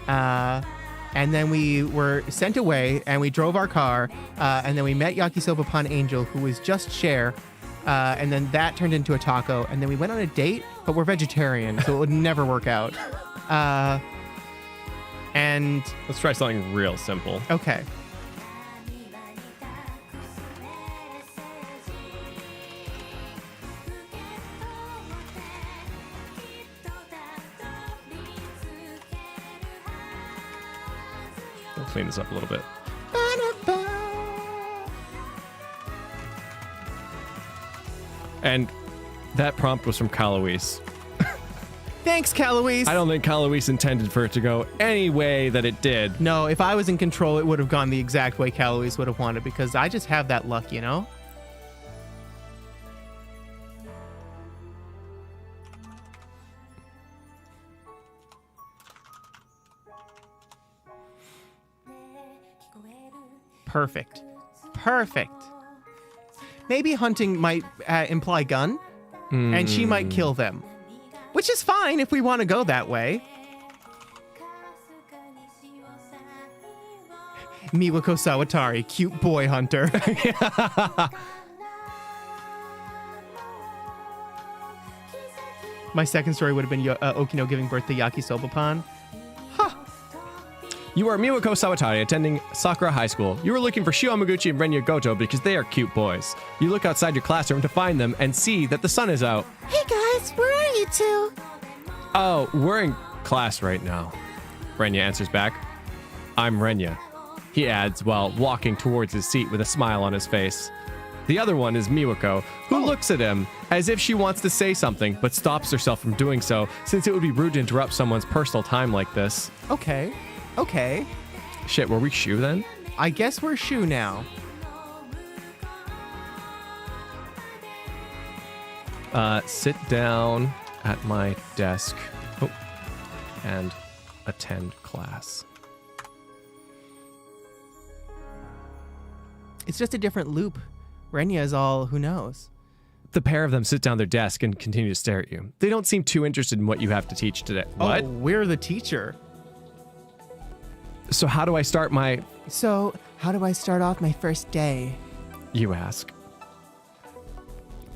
And then we were sent away and we drove our car. And then we met Yakisoba Pond Angel, who was just Cher. And then that turned into a taco. And then we went on a date, but we're vegetarian, so it would never work out. And Let's try something real simple. okay. We'll clean this up a little bit. And that prompt was from Caloise. Thanks, Caloise. I don't think Caloise intended for it to go any way that it did. No, if I was in control, it would have gone the exact way Caloise would have wanted because I just have that luck, you know? Perfect. Perfect. Maybe hunting might imply gun, and she might kill them. Which is fine if we want to go that way. Miwako Sawatari, cute boy hunter. My second story would have been Okino giving birth to Yakisoba Pond. You are Miwako Sawatari attending Sakura High School. You are looking for Shu Amaguchi and Renya Goto because they are cute boys. You look outside your classroom to find them and see that the sun is out. Hey guys, where are you two? Oh, we're in class right now. Renya answers back. I'm Renya, he adds while walking towards his seat with a smile on his face. The other one is Miwako, who looks at him as if she wants to say something, but stops herself from doing so since it would be rude to interrupt someone's personal time like this. Okay. Okay. Shit, were we Shu then? I guess we're Shu now. Sit down at my desk and attend class. It's just a different loop. Renya is all who knows. The pair of them sit down their desk and continue to stare at you. They don't seem too interested in what you have to teach today. What? Oh, we're the teacher. So how do I start my... So, how do I start off my first day? You ask.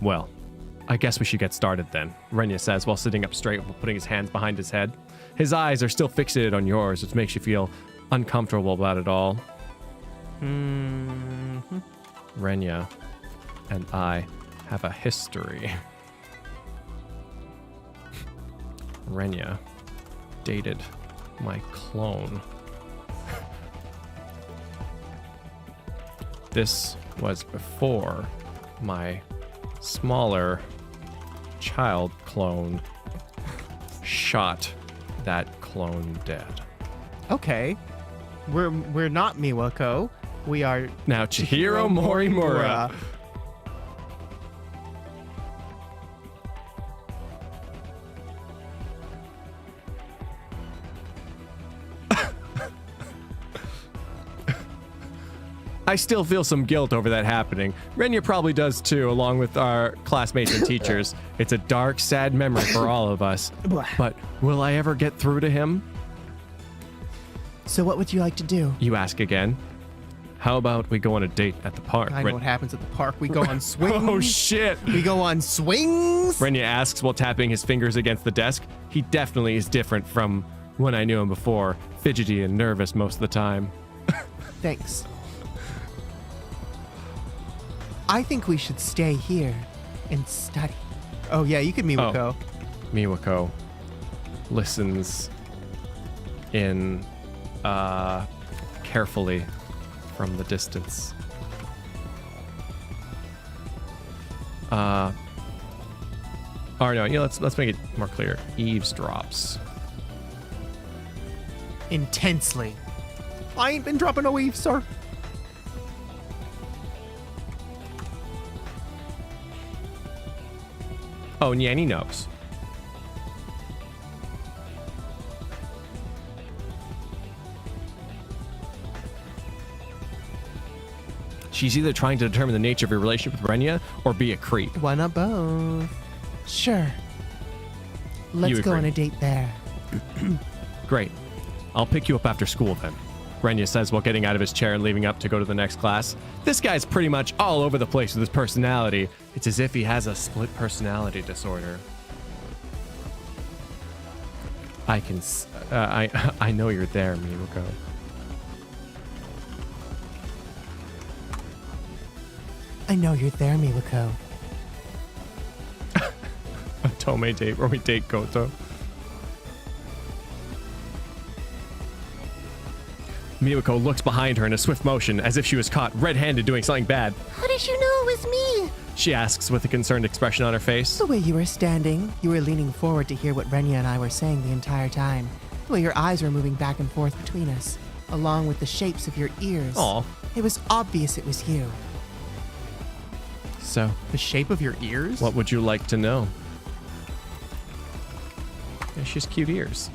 Well, I guess we should get started then, Renya says while sitting up straight while putting his hands behind his head. His eyes are still fixated on yours, which makes you feel uncomfortable about it all. Mm-hmm. Renya and I have a history. Renya dated my clone. This was before my smaller child clone shot that clone dead. Okay. We're not Miwako. We are Now Chihiro Morimura. I still feel some guilt over that happening. Renya probably does too, along with our classmates and teachers. It's a dark, sad memory for all of us. But will I ever get through to him? So what would you like to do? You ask again. How about we go on a date at the park? I know what happens at the park. We go on swings. Oh shit! We go on swings. Renya asks while tapping his fingers against the desk. He definitely is different from when I knew him before. Fidgety and nervous most of the time. Thanks. I think we should stay here and study. Oh yeah, you could Miwako. Miwako listens in carefully from the distance. Or no, let's make it more clear. Eavesdrops. Intensely. I ain't been dropping no eaves, sir. Oh, Nyan knows. She's either trying to determine the nature of your relationship with Renya or be a creep. Why not both? Sure. Let's You go agree. on a date there. Great. I'll pick you up after school then, Renya says while getting out of his chair and leaving up to go to the next class. This guy's pretty much all over the place with his personality. It's as if he has a split personality disorder. I know you're there, Miwako. I know you're there, Miwako. A Tome date where we date Goto. Miwako looks behind her in a swift motion as if she was caught red-handed doing something bad. How did you know it was me? She asks with a concerned expression on her face. The way you were standing, you were leaning forward to hear what Renya and I were saying the entire time. The way your eyes were moving back and forth between us, along with the shapes of your ears. Aw. It was obvious it was you. So, The shape of your ears? what would you like to know? Yeah, she has cute ears.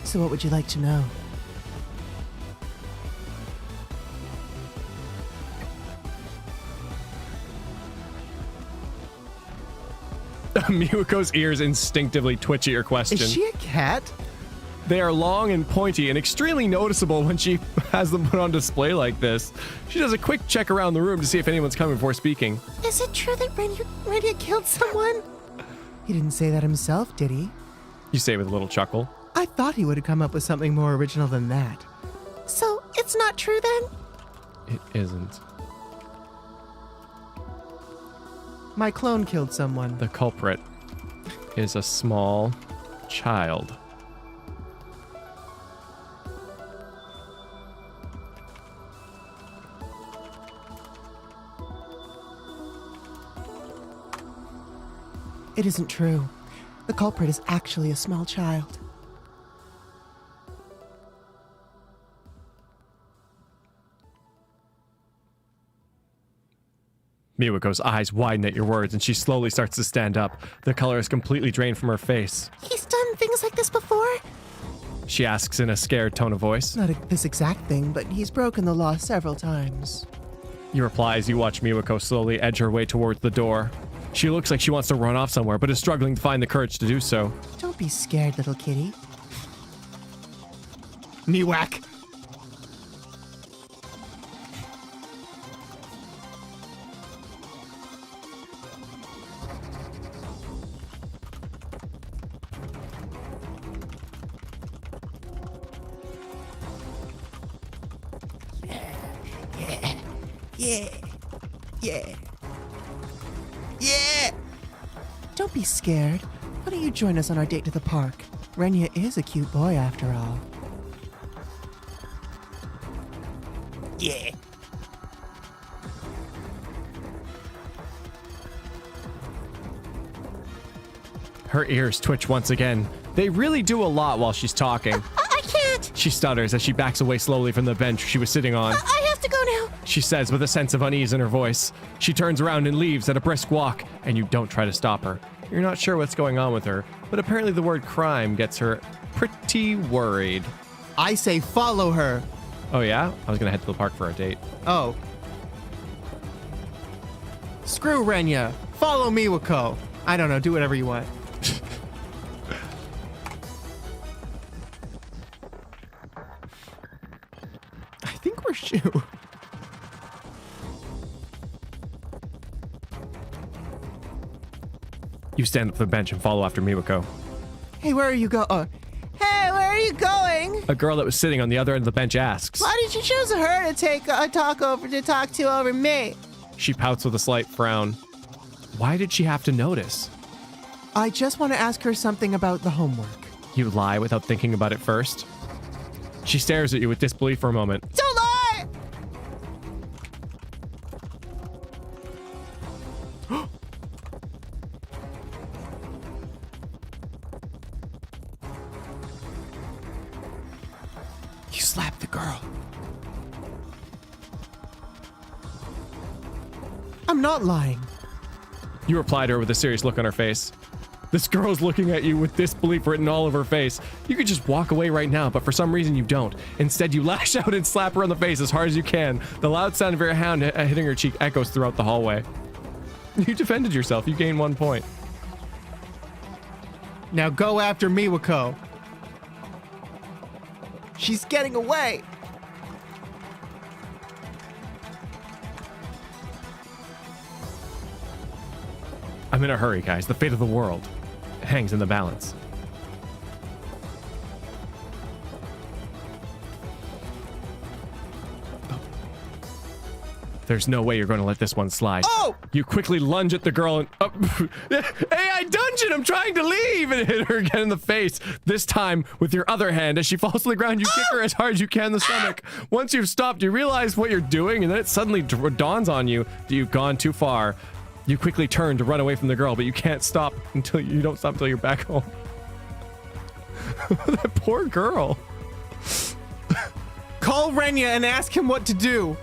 So what would you like to know? Miwako's ears instinctively twitch at your question. Is she a cat? They are long and pointy and extremely noticeable when she has them put on display like this. She does a quick check around the room to see if anyone's coming before speaking. Is it true that Renya killed someone? He didn't say that himself, did he? You say with a little chuckle. I thought he would have come up with something more original than that. So it's not true then? It isn't. My clone killed someone. The culprit is a small child. It isn't true. The culprit is actually a small child. Miwako's eyes widen at your words and she slowly starts to stand up. The color is completely drained from her face. He's done things like this before? She asks in a scared tone of voice. Not this exact thing, but he's broken the law several times. You reply as you watch Miwako slowly edge her way towards the door. She looks like she wants to run off somewhere, but is struggling to find the courage to do so. Don't be scared, little kitty. Miwak. Yeah. Yeah. Yeah. Don't be scared. Why don't you join us on our date to the park? Renya is a cute boy after all. Yeah. Her ears twitch once again. They really do a lot while she's talking. I can't. She stutters as she backs away slowly from the bench she was sitting on. I have to go now. She says with a sense of unease in her voice. She turns around and leaves at a brisk walk, and you don't try to stop her. You're not sure what's going on with her, but apparently the word crime gets her pretty worried. I say follow her. Oh yeah? I was gonna head to the park for a date. Oh. Screw Renya. Follow Miwako. I don't know. Do whatever you want. I think we're shoe. You stand up to the bench and follow after Miwako. Hey, where are you Hey, where are you going? A girl that was sitting on the other end of the bench asks. Why did you choose her to take a talk to over me? She pouts with a slight frown. Why did she have to notice? I just want to ask her something about the homework. You lie without thinking about it first. She stares at you with disbelief for a moment. Don't lie! You slapped the girl. I'm not lying. You reply to her with a serious look on her face. This girl's looking at you with disbelief written all over her face. You could just walk away right now, but for some reason you don't. Instead, you lash out and slap her on the face as hard as you can. The loud sound of your hand hitting her cheek echoes throughout the hallway. You defended yourself. You gain 1 point. Now go after Miwako. She's getting away. I'm in a hurry, guys. The fate of the world hangs in the balance. There's no way you're going to let this one slide. Oh! You quickly lunge at the girl and... AI dungeon! I'm trying to leave! And hit her again in the face. This time with your other hand. As she falls to the ground, you kick her as hard as you can in the stomach. Once you've stopped, you realize what you're doing, and then it suddenly dawns on you that you've gone too far. You quickly turn to run away from the girl, but you can't stop until you don't stop until you're back home. That poor girl. Call Renya and ask him what to do.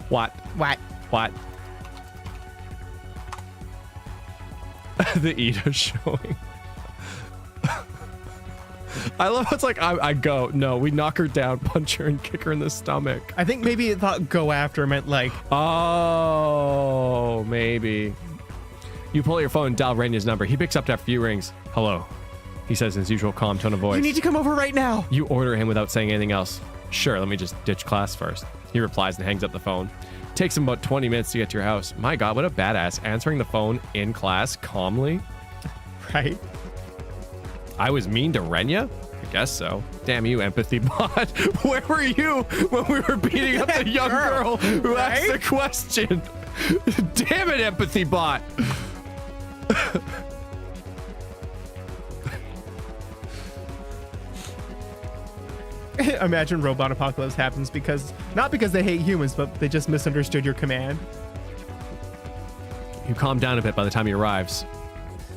What? What? What? The Ida's showing. I love how it's like, I go. No, we knock her down, punch her, and kick her in the stomach. I think maybe it thought go after meant like... Oh, maybe. You pull out your phone and dial Renya's number. He picks up after a few rings. Hello, he says in his usual calm tone of voice. You need to come over right now. You order him without saying anything else. Sure, let me just ditch class first. He replies and hangs up the phone. Takes him about 20 minutes to get to your house. My God, what a badass. Answering the phone in class calmly. Right? I was mean to Renya? I guess so. Damn you, empathy bot. Where were you when we were beating up the young girl who asked the question? Damn it, empathy bot. Imagine robot apocalypse happens because, not because they hate humans, but they just misunderstood your command. You calm down a bit by the time he arrives.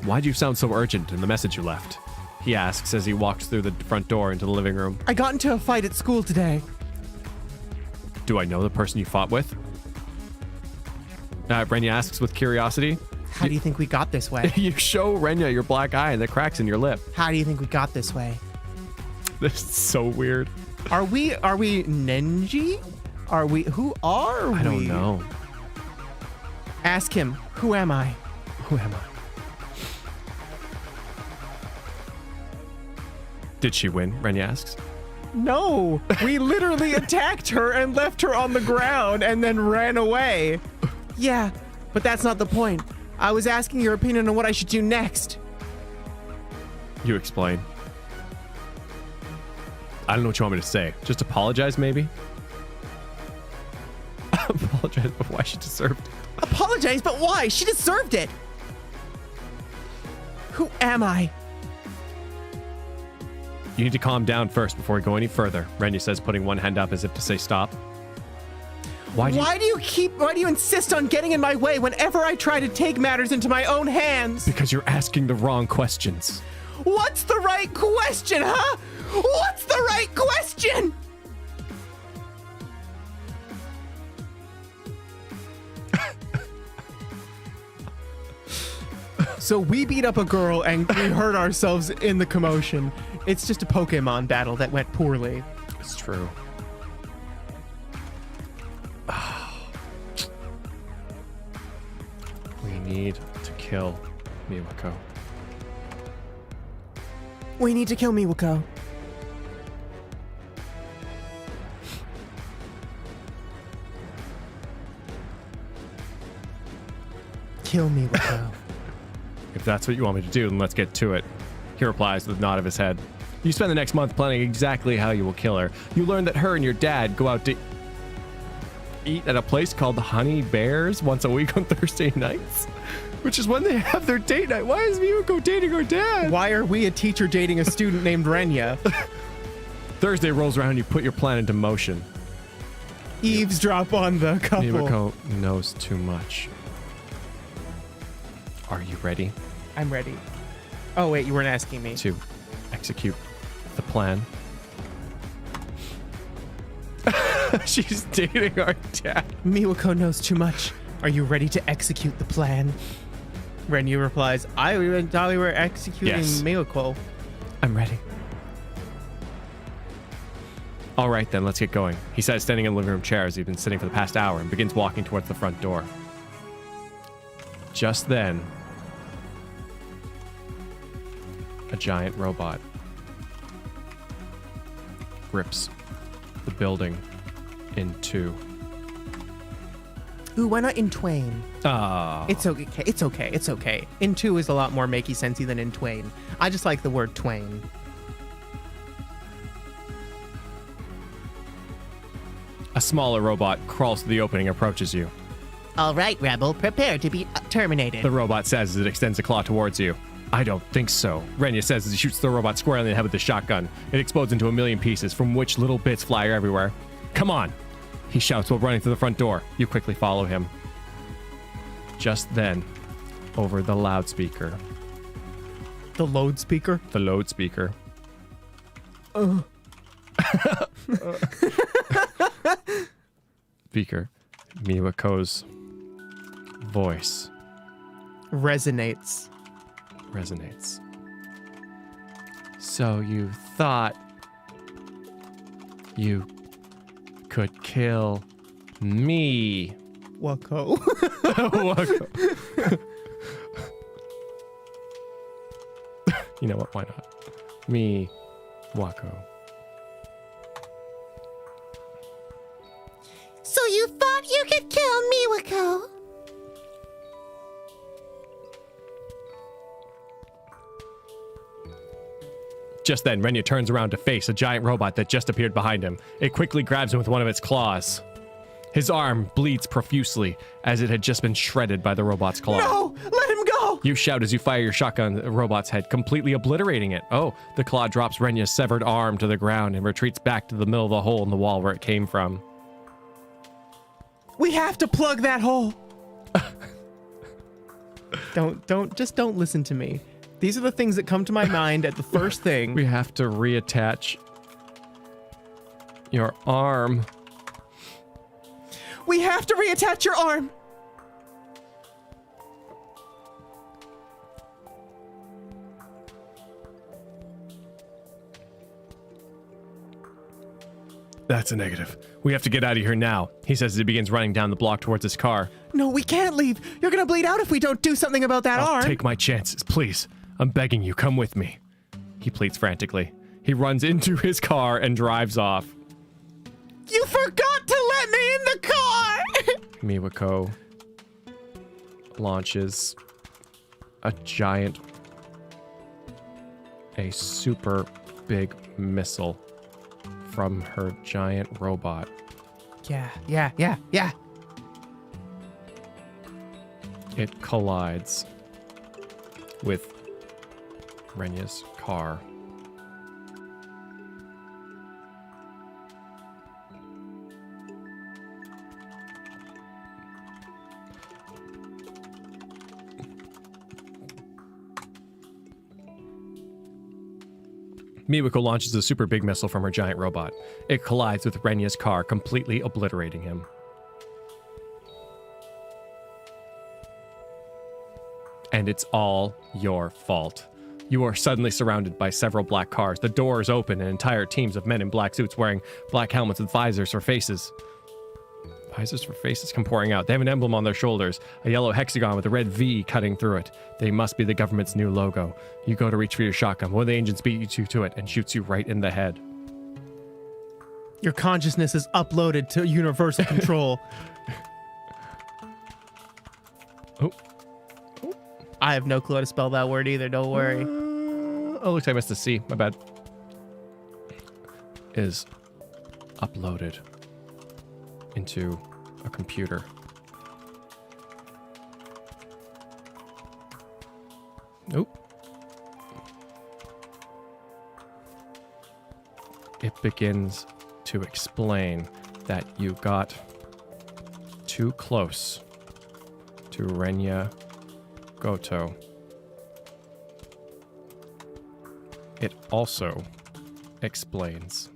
Why'd you sound so urgent in the message you left? He asks as he walks through the front door into the living room. I got into a fight at school today. Do I know the person you fought with? Renya asks with curiosity. How do you think we got this way? You show Renya your black eye and the cracks in your lip. How do you think we got this way? This is so weird. Are we Nenji? Are we? Who are we? I don't know. Ask him. Who am I? Who am I? Did she win? Renya asks. No, we literally attacked her and left her on the ground and then ran away. Yeah, but that's not the point. I was asking your opinion on what I should do next. You explain. I don't know what you want me to say. Just apologize, maybe? Apologize, but why she deserved it. Apologize, but why? She deserved it. Who am I? You need to calm down first before we go any further, Renya says, putting one hand up as if to say stop. Why do you insist on getting in my way whenever I try to take matters into my own hands? Because you're asking the wrong questions. What's the right question, huh? What's the right question? So we beat up a girl and we hurt ourselves in the commotion. It's just a Pokemon battle that went poorly. It's true. We need to kill Miwako. We need to kill Miwako. Kill Miwako. If that's what you want me to do, then let's get to it. He replies with a nod of his head. You spend the next month planning exactly how you will kill her. You learn that her and your dad go out to eat at a place called the Honey Bears once a week on Thursday nights, which is when they have their date night. Why is Miwako dating her dad? Why are we a teacher dating a student named Renya? Thursday rolls around, you put your plan into motion. Eavesdrop on the couple. Miwako knows too much. Are you ready I'm ready. Oh, wait, you weren't asking me. to execute the plan? She's dating our dad. Miwako knows too much. Are you ready to execute the plan? Renya replies, I even thought we were executing Yes. Miwako. I'm ready. All right, then, let's get going. He says, standing in the living room chair as he's been sitting for the past hour, and begins walking towards the front door. Just then, a giant robot rips the building in two. Ooh, why not in twain? Ah, It's okay. It's okay. It's okay. In two is a lot more makey sensey than in twain. I just like the word twain. a smaller robot crawls to the opening and approaches you. All right, Rebel, prepare to be terminated. The robot says as it extends a claw towards you. I don't think so, Renya says as he shoots the robot squarely in the head with the shotgun. It explodes into a million pieces, from which little bits fly everywhere. Come on, he shouts while running to the front door. You quickly follow him. Just then, over the loudspeaker. The load speaker? The load speaker. Speaker. Miwako's voice Resonates. resonates. So you thought you could kill me? Wako. You know what? Why not? Me, Wako. So you thought you could kill Miwako? Just then, Renya turns around to face a giant robot that just appeared behind him. It quickly grabs him with one of its claws. His arm bleeds profusely as it had just been shredded by the robot's claw. No! Let him go! You shout as you fire your shotgun at the robot's head, completely obliterating it. Oh, the claw drops Renya's severed arm to the ground and retreats back to the middle of the hole in the wall where it came from. We have to plug that hole. Don't listen to me. These are the things that come to my mind at the first thing. We have to reattach your arm. We have to reattach your arm. That's a negative. We have to get out of here now, he says as he begins running down the block towards his car. No, we can't leave. You're gonna bleed out if we don't do something about that I'll arm. take my chances, please. I'm begging you, come with me. He pleads frantically. He runs into his car and drives off. You forgot to let me in the car! Miwako launches a super big missile from her giant robot. Yeah. It collides with Renya's car. Miwako launches a super big missile from her giant robot. It collides with Renya's car, completely obliterating him. And it's all your fault. You are suddenly surrounded by several black cars. The doors open and entire teams of men in black suits wearing black helmets with visors for faces. Visors for faces come pouring out. They have an emblem on their shoulders, a yellow hexagon with a red V cutting through it. They must be the government's new logo. You go to reach for your shotgun. One of the agents beats you to it and shoots you right in the head. Your consciousness is uploaded to universal control. Oh. I have no clue how to spell that word either, don't worry. Oh, looks like I missed a C. My bad. Is uploaded into a computer. Nope. It begins to explain that you got too close to Renya Goto. It also explains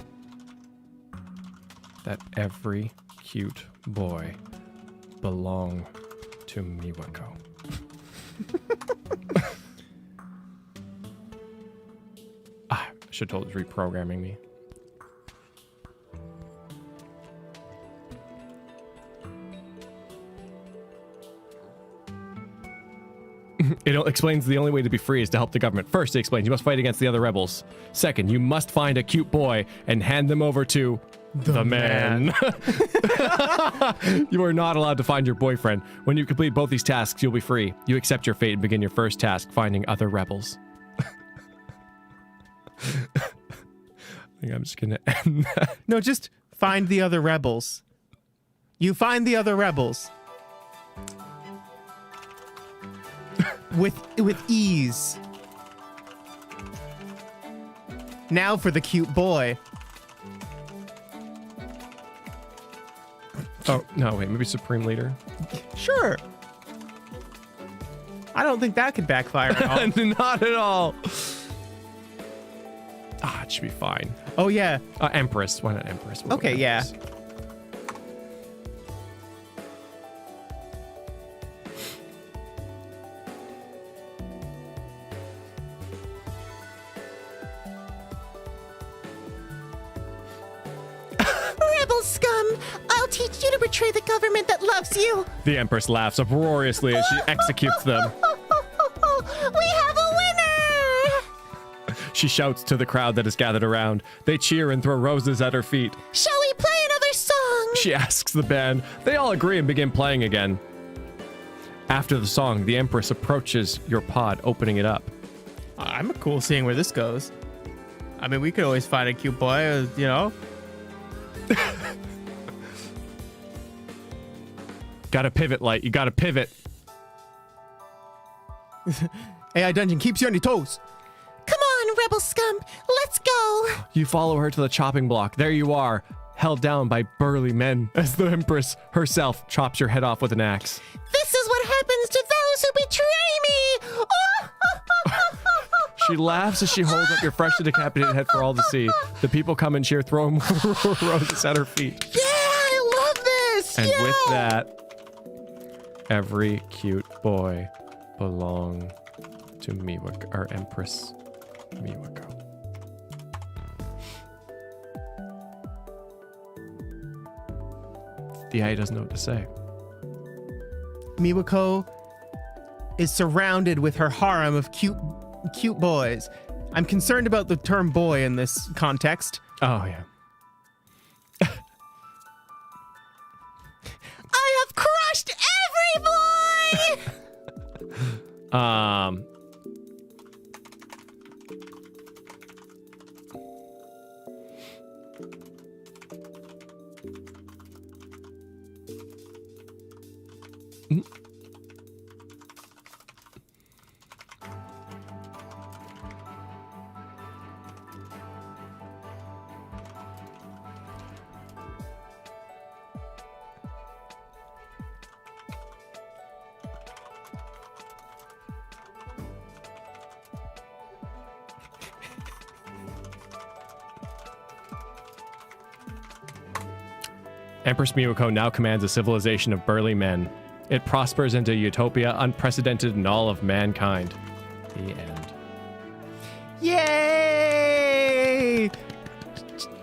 that every cute boy belong to Miwako. I should have told it was reprogramming me. It explains the only way to be free is to help the government. First, it explains you must fight against the other rebels. Second, you must find a cute boy and hand them over to the man. You are not allowed to find your boyfriend. When you complete both these tasks, you'll be free. You accept your fate and begin your first task, finding other rebels. I think I'm just going to end that. No, just find the other rebels. You find the other rebels. With ease. Now for the cute boy. Oh, no, wait, maybe Supreme Leader? Sure. I don't think that could backfire at all. Not at all. Ah, it should be fine. Oh, yeah. Empress. Why not Empress? We'll go Okay, yeah. Empress. Rebel scum! I'll teach you to betray the government that loves you! The Empress laughs uproariously as she executes them. We have a winner! She shouts to the crowd that is gathered around. They cheer and throw roses at her feet. Shall we play another song? She asks the band. They all agree and begin playing again. After the song, the Empress approaches your pod, opening it up. I'm cool seeing where this goes. I mean, we could always find a cute boy, you know? Gotta pivot, Light. You gotta pivot. AI Dungeon keeps you on your toes. Come on, rebel scum, let's go! You follow her to the chopping block. There you are, held down by burly men as the Empress herself chops your head off with an axe. This is what happens to those who betray me! She laughs as she holds up your freshly decapitated head for all to see. The people come and cheer, throwing roses at her feet. Yeah, I love this! And yeah! with that, every cute boy belong to Miwako, or Empress Miwako. The AI doesn't know what to say. Miwako is surrounded with her harem of cute boys. I'm concerned about the term boy in this context. Oh, yeah. I have crushed every boy! Empress Miwako now commands a civilization of burly men. It prospers into utopia unprecedented in all of mankind. The end. Yay!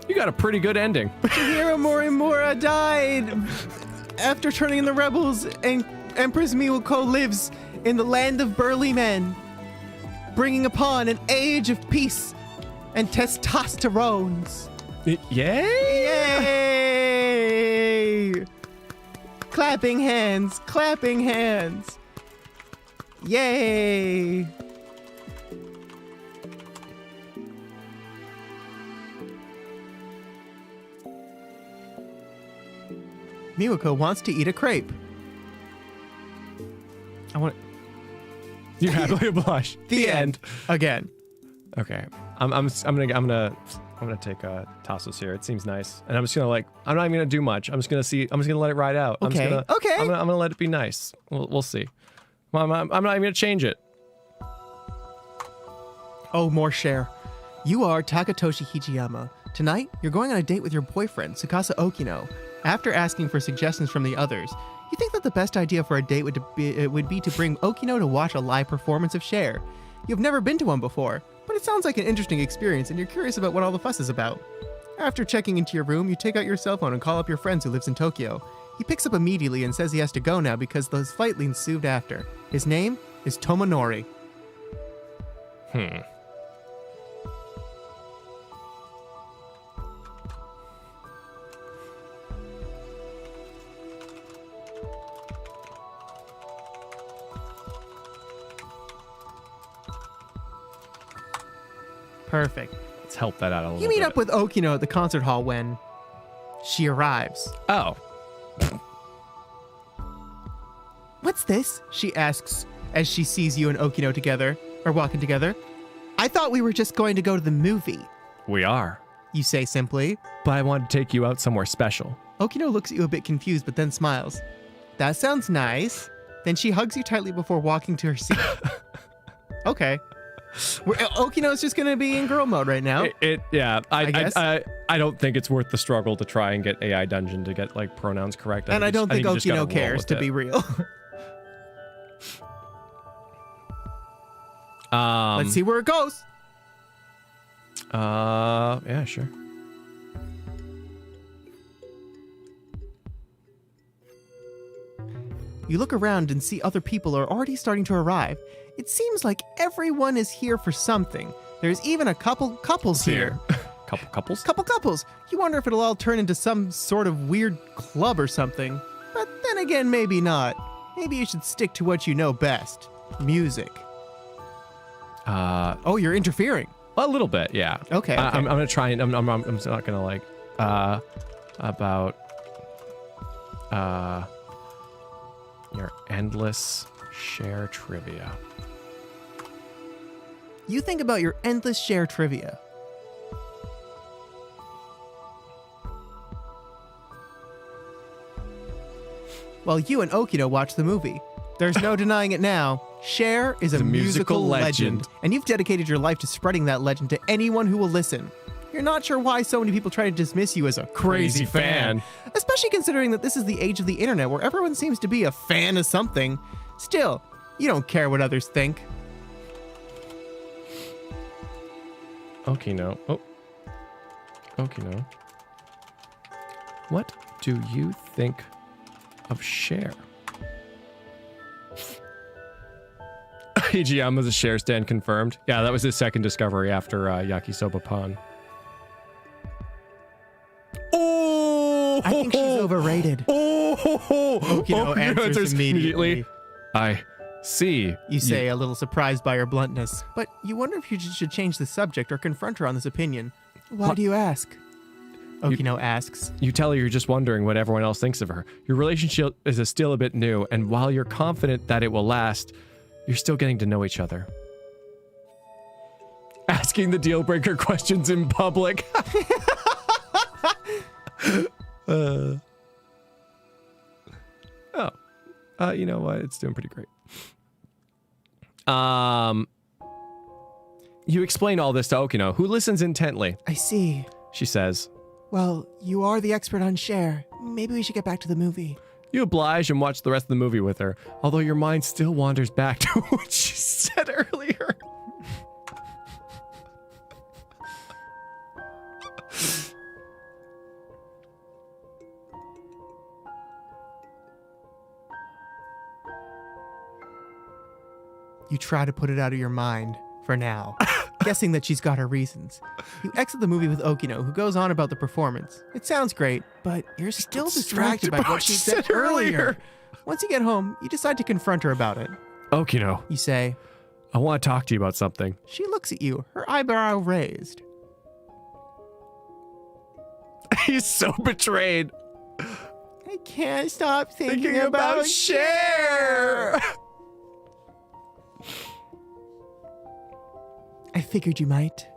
You got a pretty good ending. Hiro Morimura died after turning in the rebels, and Empress Miwako lives in the land of burly men, bringing upon an age of peace and testosterones. Yay! Yay! Clapping hands, clapping hands. Yay! Miwako wants to eat a crepe. I want You happily blush. the end again. Okay. I'm gonna take Tassos here. It seems nice, and I'm just gonna I'm not even gonna do much. I'm just gonna let it ride out. Okay. Okay. I'm gonna let it be nice. We'll see. I'm not even gonna change it. Oh, more share. You are Takatoshi Hijiyama. Tonight, you're going on a date with your boyfriend, Tsukasa Okino. After asking for suggestions from the others, you think that the best idea for a date would be to bring Okino to watch a live performance of Cher. You've never been to one before, but it sounds like an interesting experience and you're curious about what all the fuss is about. After checking into your room, you take out your cell phone and call up your friend who lives in Tokyo. He picks up immediately and says he has to go now because the fight ensued after. His name is Tomonori. Perfect. Let's help that out a little bit. You meet up with Okino at the concert hall when she arrives. Oh. What's this? She asks as she sees you and Okino together, or walking together. I thought we were just going to go to the movie, We are. you say simply. But I want to take you out somewhere special. Okino looks at you a bit confused, but then smiles. That sounds nice. Then she hugs you tightly before walking to her seat. Okay. Okino's just gonna be in girl mode right now. Yeah. I guess. I don't think it's worth the struggle to try and get AI Dungeon to get pronouns correct. And I don't think you just gotta Okino roll cares, with to it. be real. Let's see where it goes. Yeah, sure. You look around and see other people are already starting to arrive. It seems like everyone is here for something. There's even a couple couples here. Couples? Couple couples. You wonder if it'll all turn into some sort of weird club or something. But then again, maybe not. Maybe you should stick to what you know best. Music. Oh, you're interfering. A little bit, yeah. Okay, okay. I'm gonna try and I'm not gonna about your endless share trivia. You think about your endless share trivia. While you and Okino watch the movie. There's no denying it now. Cher is a musical legend, and you've dedicated your life to spreading that legend to anyone who will listen. You're not sure why so many people try to dismiss you as a crazy fan, especially considering that this is the age of the internet where everyone seems to be a fan of something. Still, you don't care what others think. Okino. Oh. Okino. What do you think of Cher. Hijiyama's share stand confirmed. Yeah, that was his second discovery after Yakisoba Pond. Oh! I think she's overrated. Okino answers immediately. I see. You say, a little surprised by her bluntness, but you wonder if you should change the subject or confront her on this opinion. Why do you ask? Okino asks. You tell her you're just wondering what everyone else thinks of her. Your relationship is still a bit new, and while you're confident that it will last, you're still getting to know each other. Asking the deal breaker questions in public. You know what? It's doing pretty great. You explain all this to Okino, who listens intently. I see. She says, Well, you are the expert on Cher. Maybe we should get back to the movie. you oblige and watch the rest of the movie with her, although your mind still wanders back to what she said earlier. You try to put it out of your mind for now, guessing that she's got her reasons. You exit the movie with Okino, who goes on about the performance. It sounds great, but you're still distracted by what she said earlier. Once you get home, you decide to confront her about it. Okino, You say, I want to talk to you about something. she looks at you, her eyebrow raised. He's so betrayed. I can't stop thinking about Cher. I figured you might.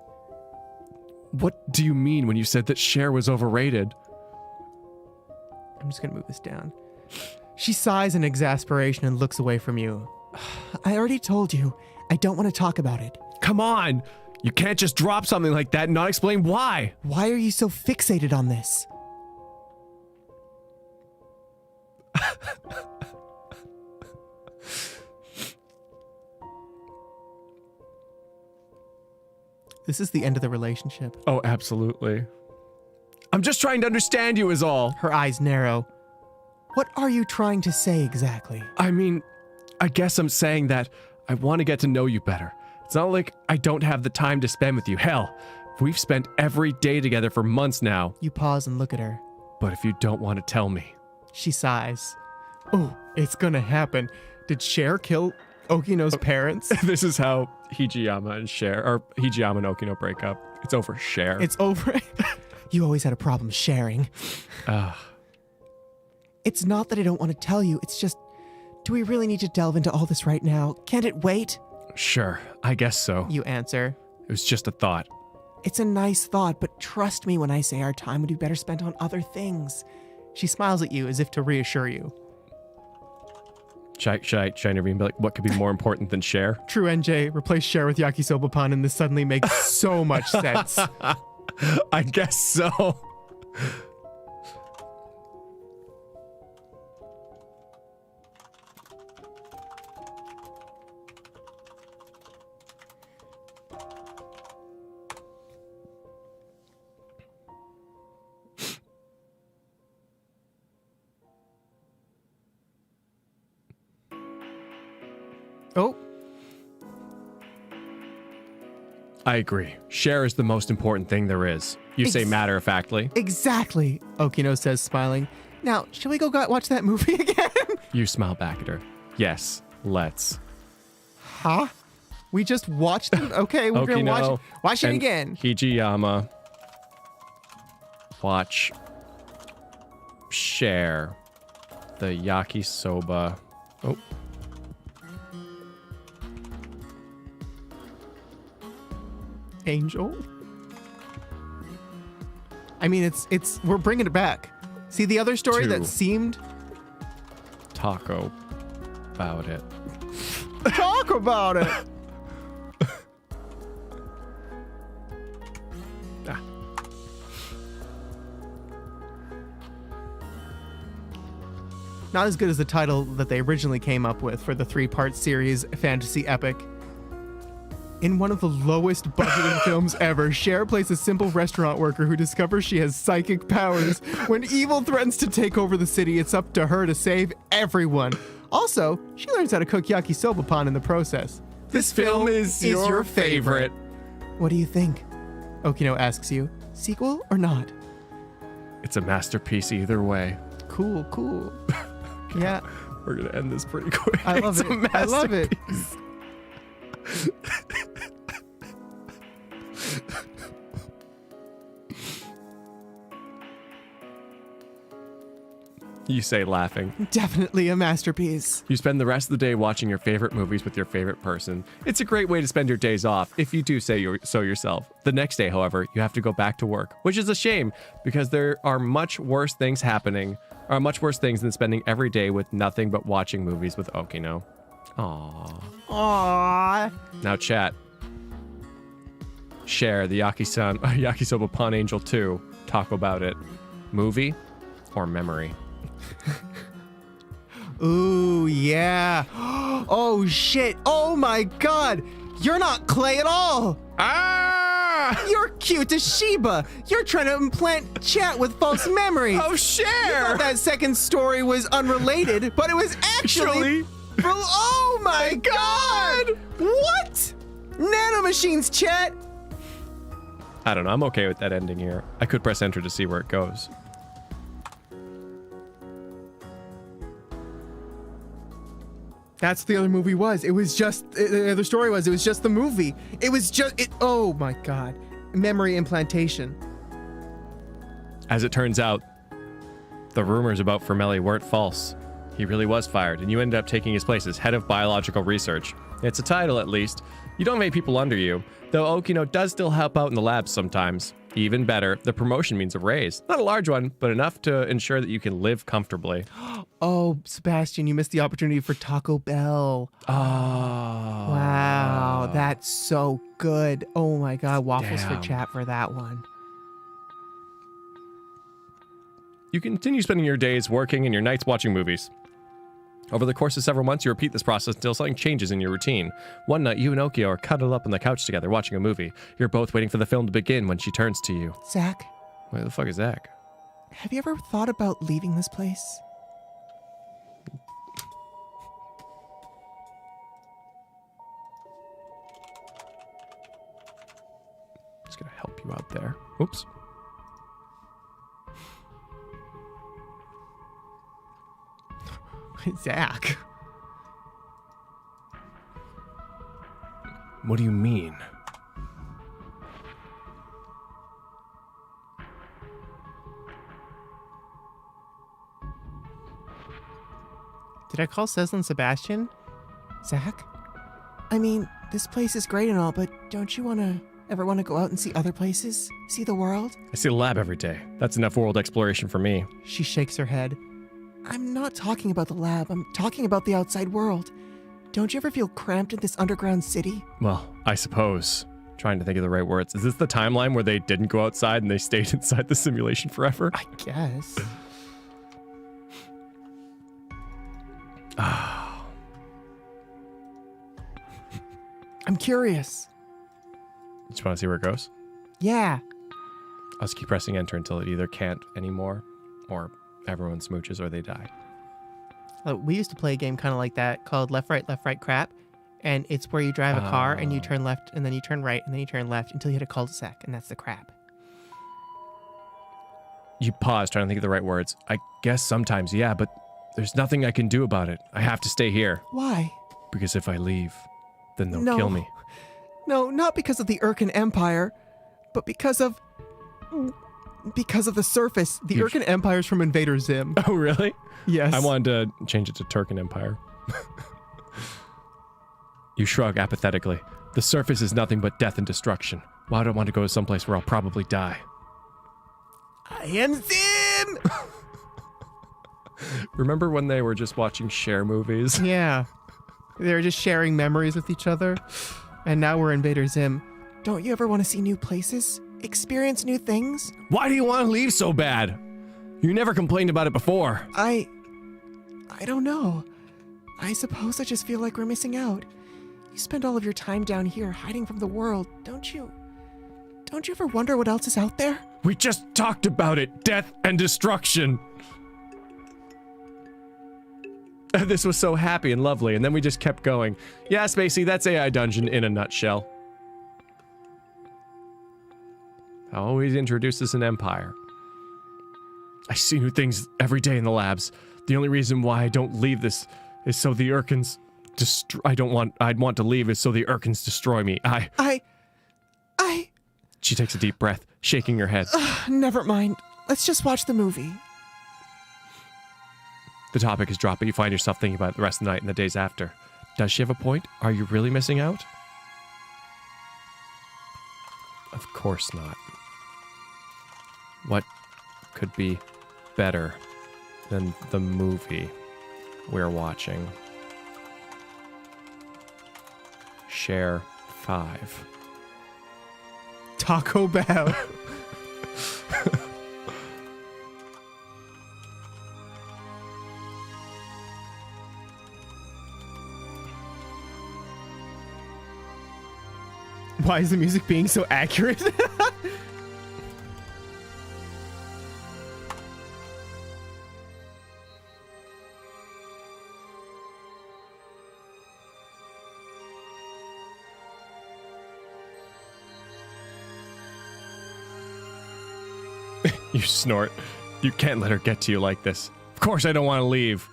What do you mean when you said that Cher was overrated? I'm just gonna move this down. She sighs in exasperation and looks away from you. I already told you. I don't want to talk about it. Come on. You can't just drop something like that and not explain why. Why are you so fixated on this? This is the end of the relationship. Oh, absolutely. I'm just trying to understand you is all. Her eyes narrow. What are you trying to say exactly? I mean, I guess I'm saying that I want to get to know you better. It's not like I don't have the time to spend with you. Hell, we've spent every day together for months now. You pause and look at her. But if you don't want to tell me. She sighs. Oh, it's gonna happen. Did Cher kill Okino's parents? This is how Hijiyama and Okino break up. It's over Cher. It's over. You always had a problem sharing. It's not that I don't want to tell you. It's just, do we really need to delve into all this right now? Can't it wait? Sure, I guess so. You answer. It was just a thought. It's a nice thought, but trust me when I say our time would be better spent on other things. She smiles at you as if to reassure you. Should I intervene and be like, what could be more important than Cher? True NJ, replace Cher with yakisoba pan, and this suddenly makes so much sense. I guess so. Oh, I agree. Cher is the most important thing there is. You say matter-of-factly. exactly, Okino says, smiling. Now, shall we go watch that movie again? You smile back at her. Yes, let's. Huh? We just watched them? Okay, we're going to watch it and again. Hijiyama. Watch. Cher. The yakisoba. Oh. Angel? I mean, we're bringing it back. See, the other story that seemed... Taco about it. Talk about it! Not as good as the title that they originally came up with for the 3-part series fantasy epic. In one of the lowest budgeted films ever, Cher plays a simple restaurant worker who discovers she has psychic powers. When evil threatens to take over the city, it's up to her to save everyone. Also, she learns how to cook yakisoba pan in the process. This film is your favorite. What do you think? Okino asks you, sequel or not? It's a masterpiece either way. Cool, cool. Yeah. We're going to end this pretty quick. I love it. I love it. You say laughing. Definitely a masterpiece. You spend the rest of the day watching your favorite movies with your favorite person. It's a great way to spend your days off, if you do say so yourself. The next day, however, you have to go back to work, which is a shame because there are much worse things than spending every day with nothing but watching movies with Okino. Aww. Aww. Now chat. Share the Yakisoba Pan Angel 2. Talk about it. Movie or memory? Ooh, yeah. Oh, shit. Oh, my God. You're not Clay at all. Ah! You're cute as Sheba. You're trying to implant chat with false memories. Oh, You Share! thought that second story was unrelated, but it was actually... Oh, my God. What? Nanomachines, chat. I don't know. I'm okay with that ending here. I could press enter to see where it goes. That's what the other movie was. It was just, the other story was, it was just the movie. It was just, oh my God. Memory implantation. As it turns out, the rumors about Formelli weren't false. He really was fired, and you ended up taking his place as head of biological research. It's a title, at least. You don't make people under you, though Okino does still help out in the labs sometimes. Even better, the promotion means a raise. Not a large one, but enough to ensure that you can live comfortably. Oh, Sebastian, you missed the opportunity for Taco Bell. Oh. Wow, that's so good. Oh my God, waffles Damn. for chat for that one. You continue spending your days working and your nights watching movies. Over the course of several months, you repeat this process until something changes in your routine. One night, you and Okio are cuddled up on the couch together watching a movie. You're both waiting for the film to begin when she turns to you. Zach, Where the fuck is Zach? have you ever thought about leaving this place? Just gonna help you out there. Oops. Zach. What do you mean? Did I call Seslin Sebastian? Zach? I mean, this place is great and all, but don't you ever want to go out and see other places? See the world? I see the lab every day. That's enough world exploration for me. She shakes her head. I'm not talking about the lab. I'm talking about the outside world. Don't you ever feel cramped in this underground city? Well, I suppose. Trying to think of the right words. Is this the timeline where they didn't go outside and they stayed inside the simulation forever? I guess. I'm curious. Just want to see where it goes? Yeah. I'll just keep pressing enter until it either can't anymore or everyone smooches or they die. We used to play a game kind of like that called left, right, crap. And it's where you drive a car and you turn left and then you turn right and then you turn left until you hit a cul-de-sac. And that's the crap. You pause, trying to think of the right words. I guess sometimes, yeah, but there's nothing I can do about it. I have to stay here. Why? Because if I leave, then they'll kill me. No, not because of the Urkin Empire, but because of the surface. The Urkin Empire's from Invader Zim. Oh, really? Yes. I wanted to change it to Turkin Empire. You shrug apathetically. The surface is nothing but death and destruction. Why do I want to go to someplace where I'll probably die? I am Zim! Remember when they were just watching Cher movies? Yeah. They were just sharing memories with each other. And now we're Invader Zim. Don't you ever want to see new places? Experience new things? Why do you want to leave so bad? You never complained about it before. I don't know. I suppose I just feel like we're missing out. You spend all of your time down here hiding from the world, don't you? Don't you ever wonder what else is out there? We just talked about it. Death and destruction. This was so happy and lovely, and then we just kept going. Yeah, Spacey, that's AI Dungeon in a nutshell. I always introduces an empire. I see new things every day in the labs. The only reason why I don't leave this is so the Urkins I'd want to leave is so the Urkins destroy me. She takes a deep breath, shaking her head. Never mind. Let's just watch the movie. The topic is dropped, but you find yourself thinking about it the rest of the night and the days after. Does she have a point? Are you really missing out? Of course not. What could be better than the movie we're watching? Share 5. Taco Bell. Why is the music being so accurate? You snort. You can't let her get to you like this. Of course I don't want to leave.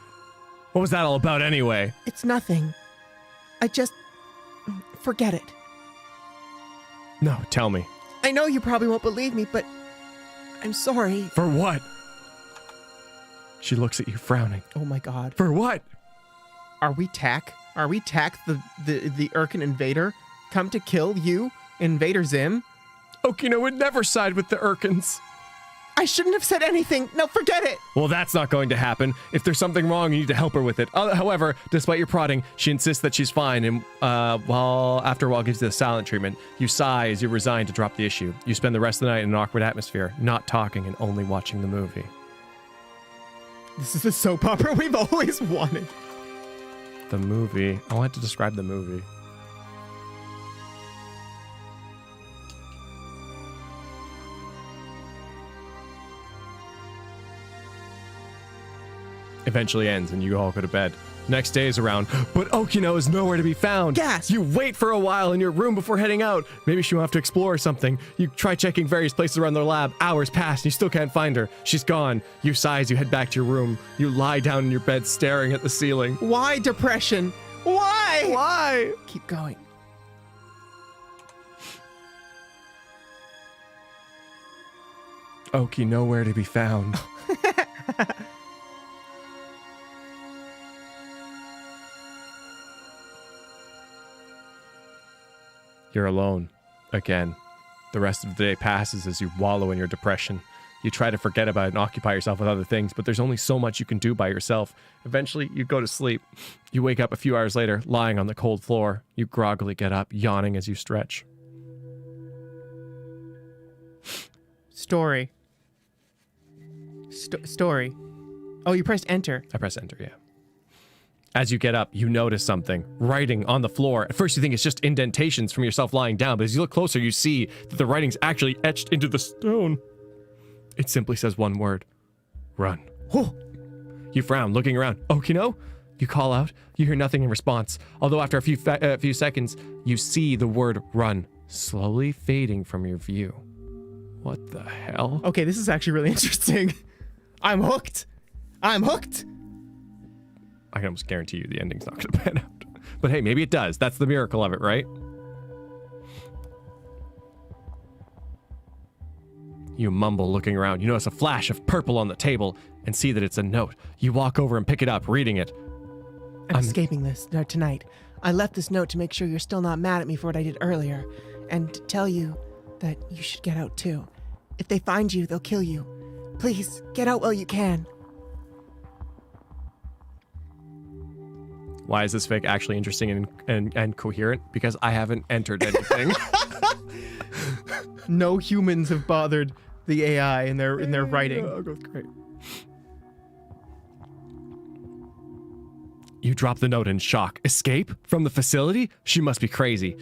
What was that all about anyway? It's nothing. I just... forget it. No, tell me. I know you probably won't believe me, but I'm sorry. For what? She looks at you frowning. Oh my god. For what? Are we Tak? Are we Tak, the Urkin invader? Come to kill you, Invader Zim? Okino would never side with the Urkins. I shouldn't have said anything. No, forget it. Well, that's not going to happen. If there's something wrong, you need to help her with it. However, despite your prodding, she insists that she's fine, and after a while gives you the silent treatment. You sigh as you resign to drop the issue. You spend the rest of the night in an awkward atmosphere, not talking and only watching the movie. This is the soap opera we've always wanted. The movie. I want to describe the movie. Eventually ends and you all go to bed. Next day is around, but Okino is nowhere to be found. Gas! You wait for a while in your room before heading out. Maybe she'll have to explore something. You try checking various places around their lab. Hours pass and you still can't find her. She's gone. You sigh as you head back to your room. You lie down in your bed staring at the ceiling. Why depression? Why? Why? Keep going. Oki nowhere to be found. You're alone. Again. The rest of the day passes as you wallow in your depression. You try to forget about it and occupy yourself with other things, but there's only so much you can do by yourself. Eventually, you go to sleep. You wake up a few hours later, lying on the cold floor. You groggily get up, yawning as you stretch. Story. Story. Oh, you pressed enter. I press enter, yeah. As you get up, you notice something. Writing on the floor. At first you think it's just indentations from yourself lying down, but as you look closer, you see that the writing's actually etched into the stone. It simply says one word. Run. Oh. You frown, looking around. Okino? You call out. You hear nothing in response. Although after a few seconds, you see the word run slowly fading from your view. What the hell? Okay, this is actually really interesting. I'm hooked. I'm hooked. I can almost guarantee you the ending's not going to pan out. But hey, maybe it does. That's the miracle of it, right? You mumble, looking around. You notice a flash of purple on the table and see that it's a note. You walk over and pick it up, reading it. I'm escaping this tonight. I left this note to make sure you're still not mad at me for what I did earlier, and to tell you that you should get out too. If they find you, they'll kill you. Please, get out while you can. Why is this fic actually interesting and coherent? Because I haven't entered anything. No humans have bothered the AI in their writing. Oh, that's great. You drop the note in shock. Escape? From the facility? She must be crazy.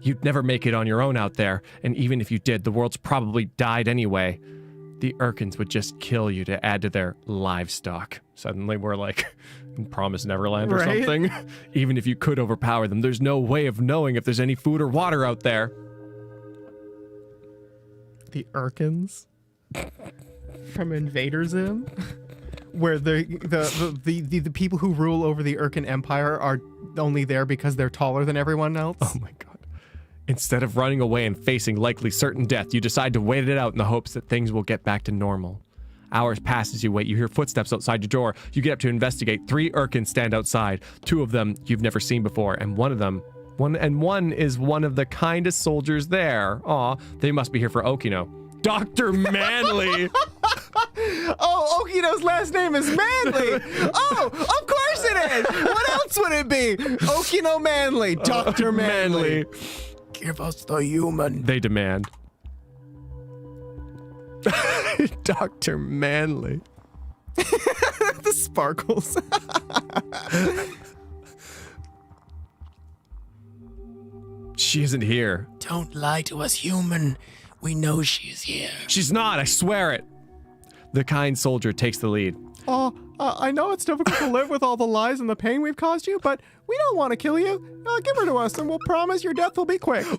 You'd never make it on your own out there, and even if you did, the world's probably died anyway. The Urkins would just kill you to add to their livestock. Suddenly we're like in Promised Neverland or Right? something. Even if you could overpower them, there's no way of knowing if there's any food or water out there. The Urkins from Invader Zim, where the people who rule over the Urkin Empire are only there because they're taller than everyone else. Oh my god. Instead of running away and facing likely certain death, you decide to wait it out in the hopes that things will get back to normal. Hours pass as you wait. You hear footsteps outside your door. You get up to investigate. 3 Urkins stand outside. 2 of them you've never seen before, and one is one of the kindest soldiers there. Aw, they must be here for Okino. Dr. Manley! Oh, Okino's last name is Manley. Oh, of course it is. What else would it be? Okino Manley, Dr. Manley. Give us the human. They demand. Dr. Manley. The sparkles. She isn't here. Don't lie to us, human. We know she's here. She's not, I swear it. The kind soldier takes the lead. Oh, I know it's difficult to live with all the lies and the pain we've caused you, but we don't want to kill you. Give her to us, and we'll promise your death will be quick. Wow,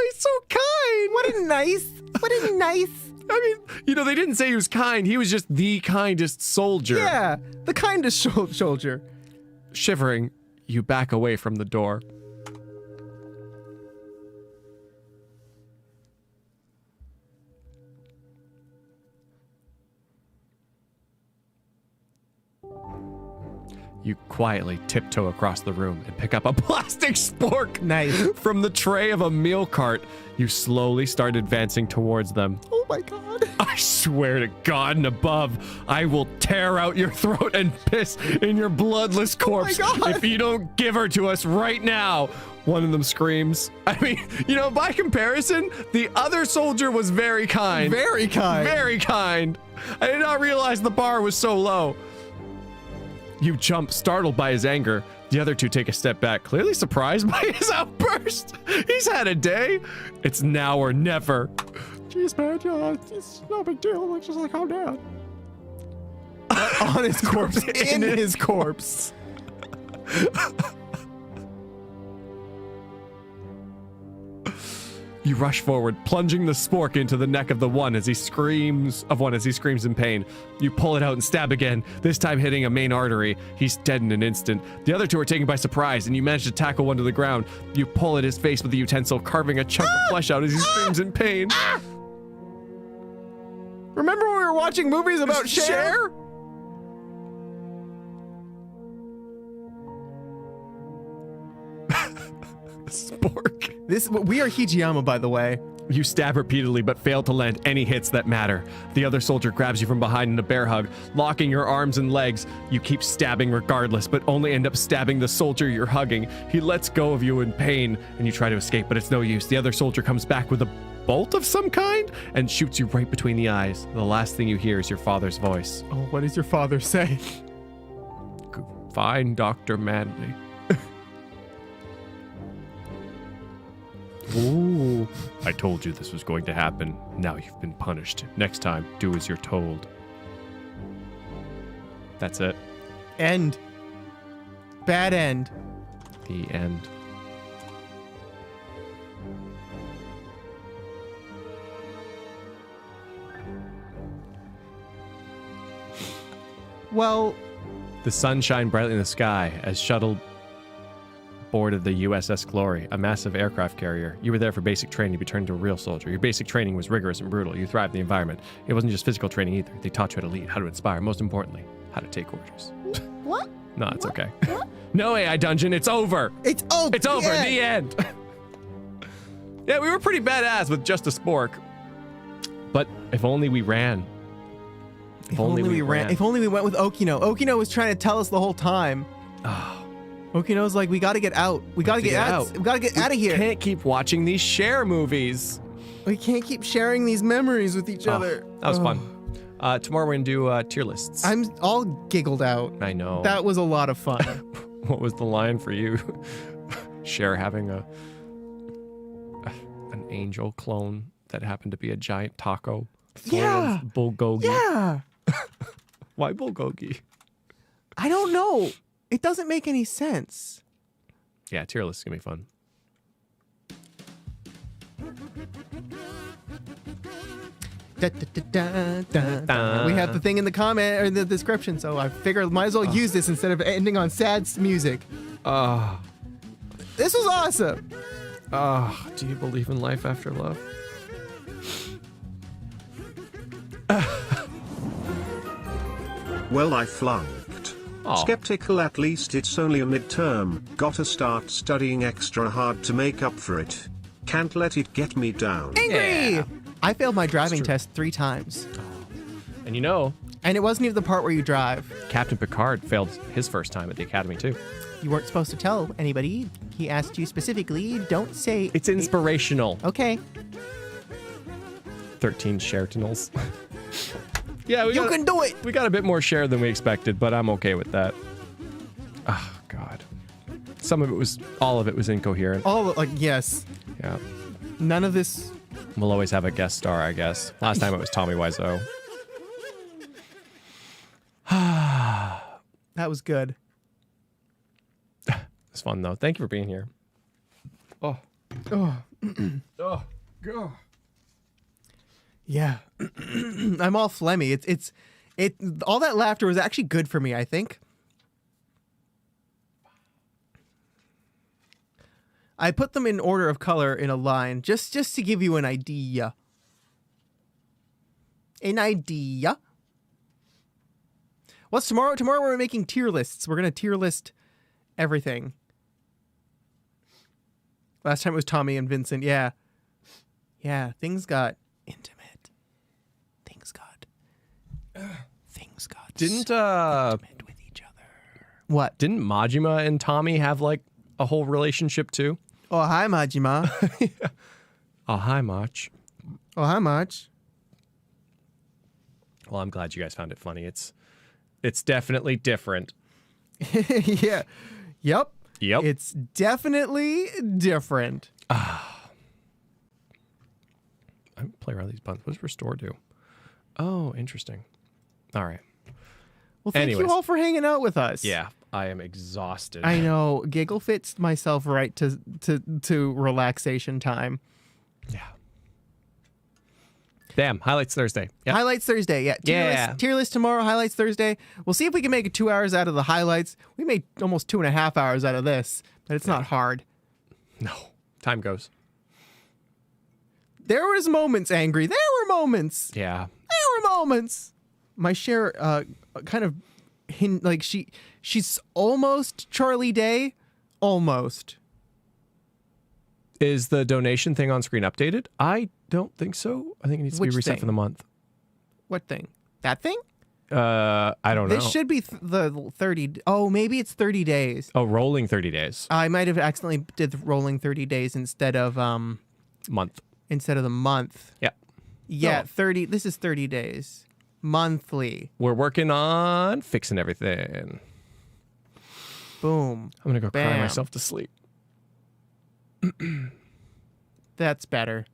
he's so kind. What a nice. I mean, you know, they didn't say he was kind. He was just the kindest soldier. Yeah, the kindest soldier. Shivering, you back away from the door. You quietly tiptoe across the room and pick up a plastic spork. Nice. From the tray of a meal cart. You slowly start advancing towards them. Oh my god. I swear to God and above, I will tear out your throat and piss in your bloodless corpse God. if you don't give her to us right now. One of them screams. I mean, you know, by comparison, the other soldier was very kind. Very kind. Very kind. I did not realize the bar was so low. You jump, startled by his anger. The other 2 take a step back, clearly surprised by his outburst. He's had a day. It's now or never. Jeez, man, yeah, it's no big deal. It's just like, calm down. On his corpse. In his corpse. You rush forward, plunging the spork into the neck of the one as he screams in pain. You pull it out and stab again, this time hitting a main artery. He's dead in an instant. The other 2 are taken by surprise, and you manage to tackle one to the ground. You pull at his face with the utensil, carving a chunk of flesh out as he screams in pain. Remember when we were watching movies about Cher? Spork. We are Hijiyama, by the way. You stab repeatedly but fail to land any hits that matter. The other soldier grabs you from behind in a bear hug, locking your arms and legs. You keep stabbing regardless, but only end up stabbing the soldier you're hugging. He lets go of you in pain, and you try to escape, but it's no use. The other soldier comes back with a bolt of some kind and shoots you right between the eyes. The last thing you hear is your father's voice. Oh, what does your father say? Fine, Dr. Manley. Ooh. I told you this was going to happen. Now you've been punished. Next time, do as you're told. That's it. End. Bad end. The end. Well, The sun shined brightly in the sky as shuttle board of the USS Glory, a massive aircraft carrier. You were there for basic training to be turned into a real soldier. Your basic training was rigorous and brutal. You thrived in the environment. It wasn't just physical training either. They taught you how to lead, how to inspire, most importantly, how to take orders. What? No, it's okay. No AI dungeon, it's over. it's over. It's over. Yeah. The end. Yeah, we were pretty badass with just a spork. But if only we ran. If only we ran. If only we went with Okino. Okino was trying to tell us the whole time. Oh, Okino's like, we gotta get out. We gotta get out. We gotta get out of here. Can't keep watching these Cher movies. We can't keep sharing these memories with each other. That was Oh. fun. Tomorrow we're gonna do tier lists. I'm all giggled out. I know. That was a lot of fun. What was the line for you? Cher having an angel clone that happened to be a giant taco. full Yeah. of bulgogi. Yeah. Why bulgogi? I don't know. It doesn't make any sense. Yeah, tier list is gonna be fun. We have the thing in the comment or in the description, so I figured might as well use this instead of ending on sad music. This was awesome. Do you believe in life after love? Well, I flunked. Aw. Skeptical, at least it's only a midterm. Gotta start studying extra hard to make up for it. Can't let it get me down. Angry. Yeah. I failed my driving true. test 3 times, And you know, and it wasn't even the part where you drive. Captain Picard failed his first time at the academy too. You weren't supposed to tell anybody. He asked you specifically, don't say. It's inspirational. Okay. 13 Sheratonals. Yeah, You can do it. We got a bit more share than we expected, but I'm okay with that. Oh, God. All of it was incoherent. All yes. Yeah. None of this. We'll always have a guest star, I guess. Last time it was Tommy Wiseau. That was good. It's fun, though. Thank you for being here. Oh. Oh, God. Yeah. I'm all phlegmy. It's all that laughter was actually good for me, I think. I put them in order of color in a line just to give you an idea. An idea. What's tomorrow? Tomorrow we're making tier lists. We're going to tier list everything. Last time it was Tommy and Vincent. Yeah. Yeah, things got intimate. Things got Didn't so intimate with each other. What? Didn't Majima and Tommy have like a whole relationship too? Oh, hi, Majima. Oh, hi, Mach. Oh, hi, Mach. Well, I'm glad you guys found it funny. It's definitely different. Yeah. Yep. Yep. It's definitely different. I play around these buttons. What does restore do? Oh, interesting. All right. Well, thank Anyways. you all for hanging out with us. Yeah, I am exhausted. I know. Giggle fits myself right to relaxation time. Yeah. Damn, highlights Thursday. Yep. Highlights Thursday. Yeah. Yeah. Tier list tomorrow. Highlights Thursday. We'll see if we can make it 2 hours out of the highlights. We made almost 2.5 hours out of this, but it's not hard. No, time goes. There was moments, Angry. There were moments. Yeah. There were moments. My share kind of like she's almost Charlie Day. Almost. Is the donation thing on screen updated? I don't think so. I think it needs to be Which reset thing? for the month. What thing? That thing? I don't know. This should be the 30. Oh, maybe it's 30 days. Oh, rolling 30 days. I might have accidentally did the rolling 30 days instead of Month. the month. Yeah. Yeah, No. 30. This is 30 days. Monthly. We're working on fixing everything. Boom. I'm going to go cry Bam. myself to sleep. That's better.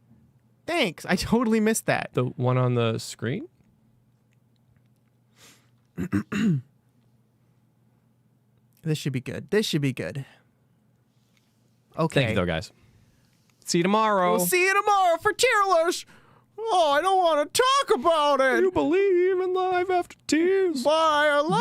Thanks. I totally missed that. The one on the screen? This should be good. This should be good. Okay. Thank you, though, guys. See you tomorrow. We'll see you tomorrow for tier list. Oh, I don't want to talk about it. You believe in life after tears. Bye. I love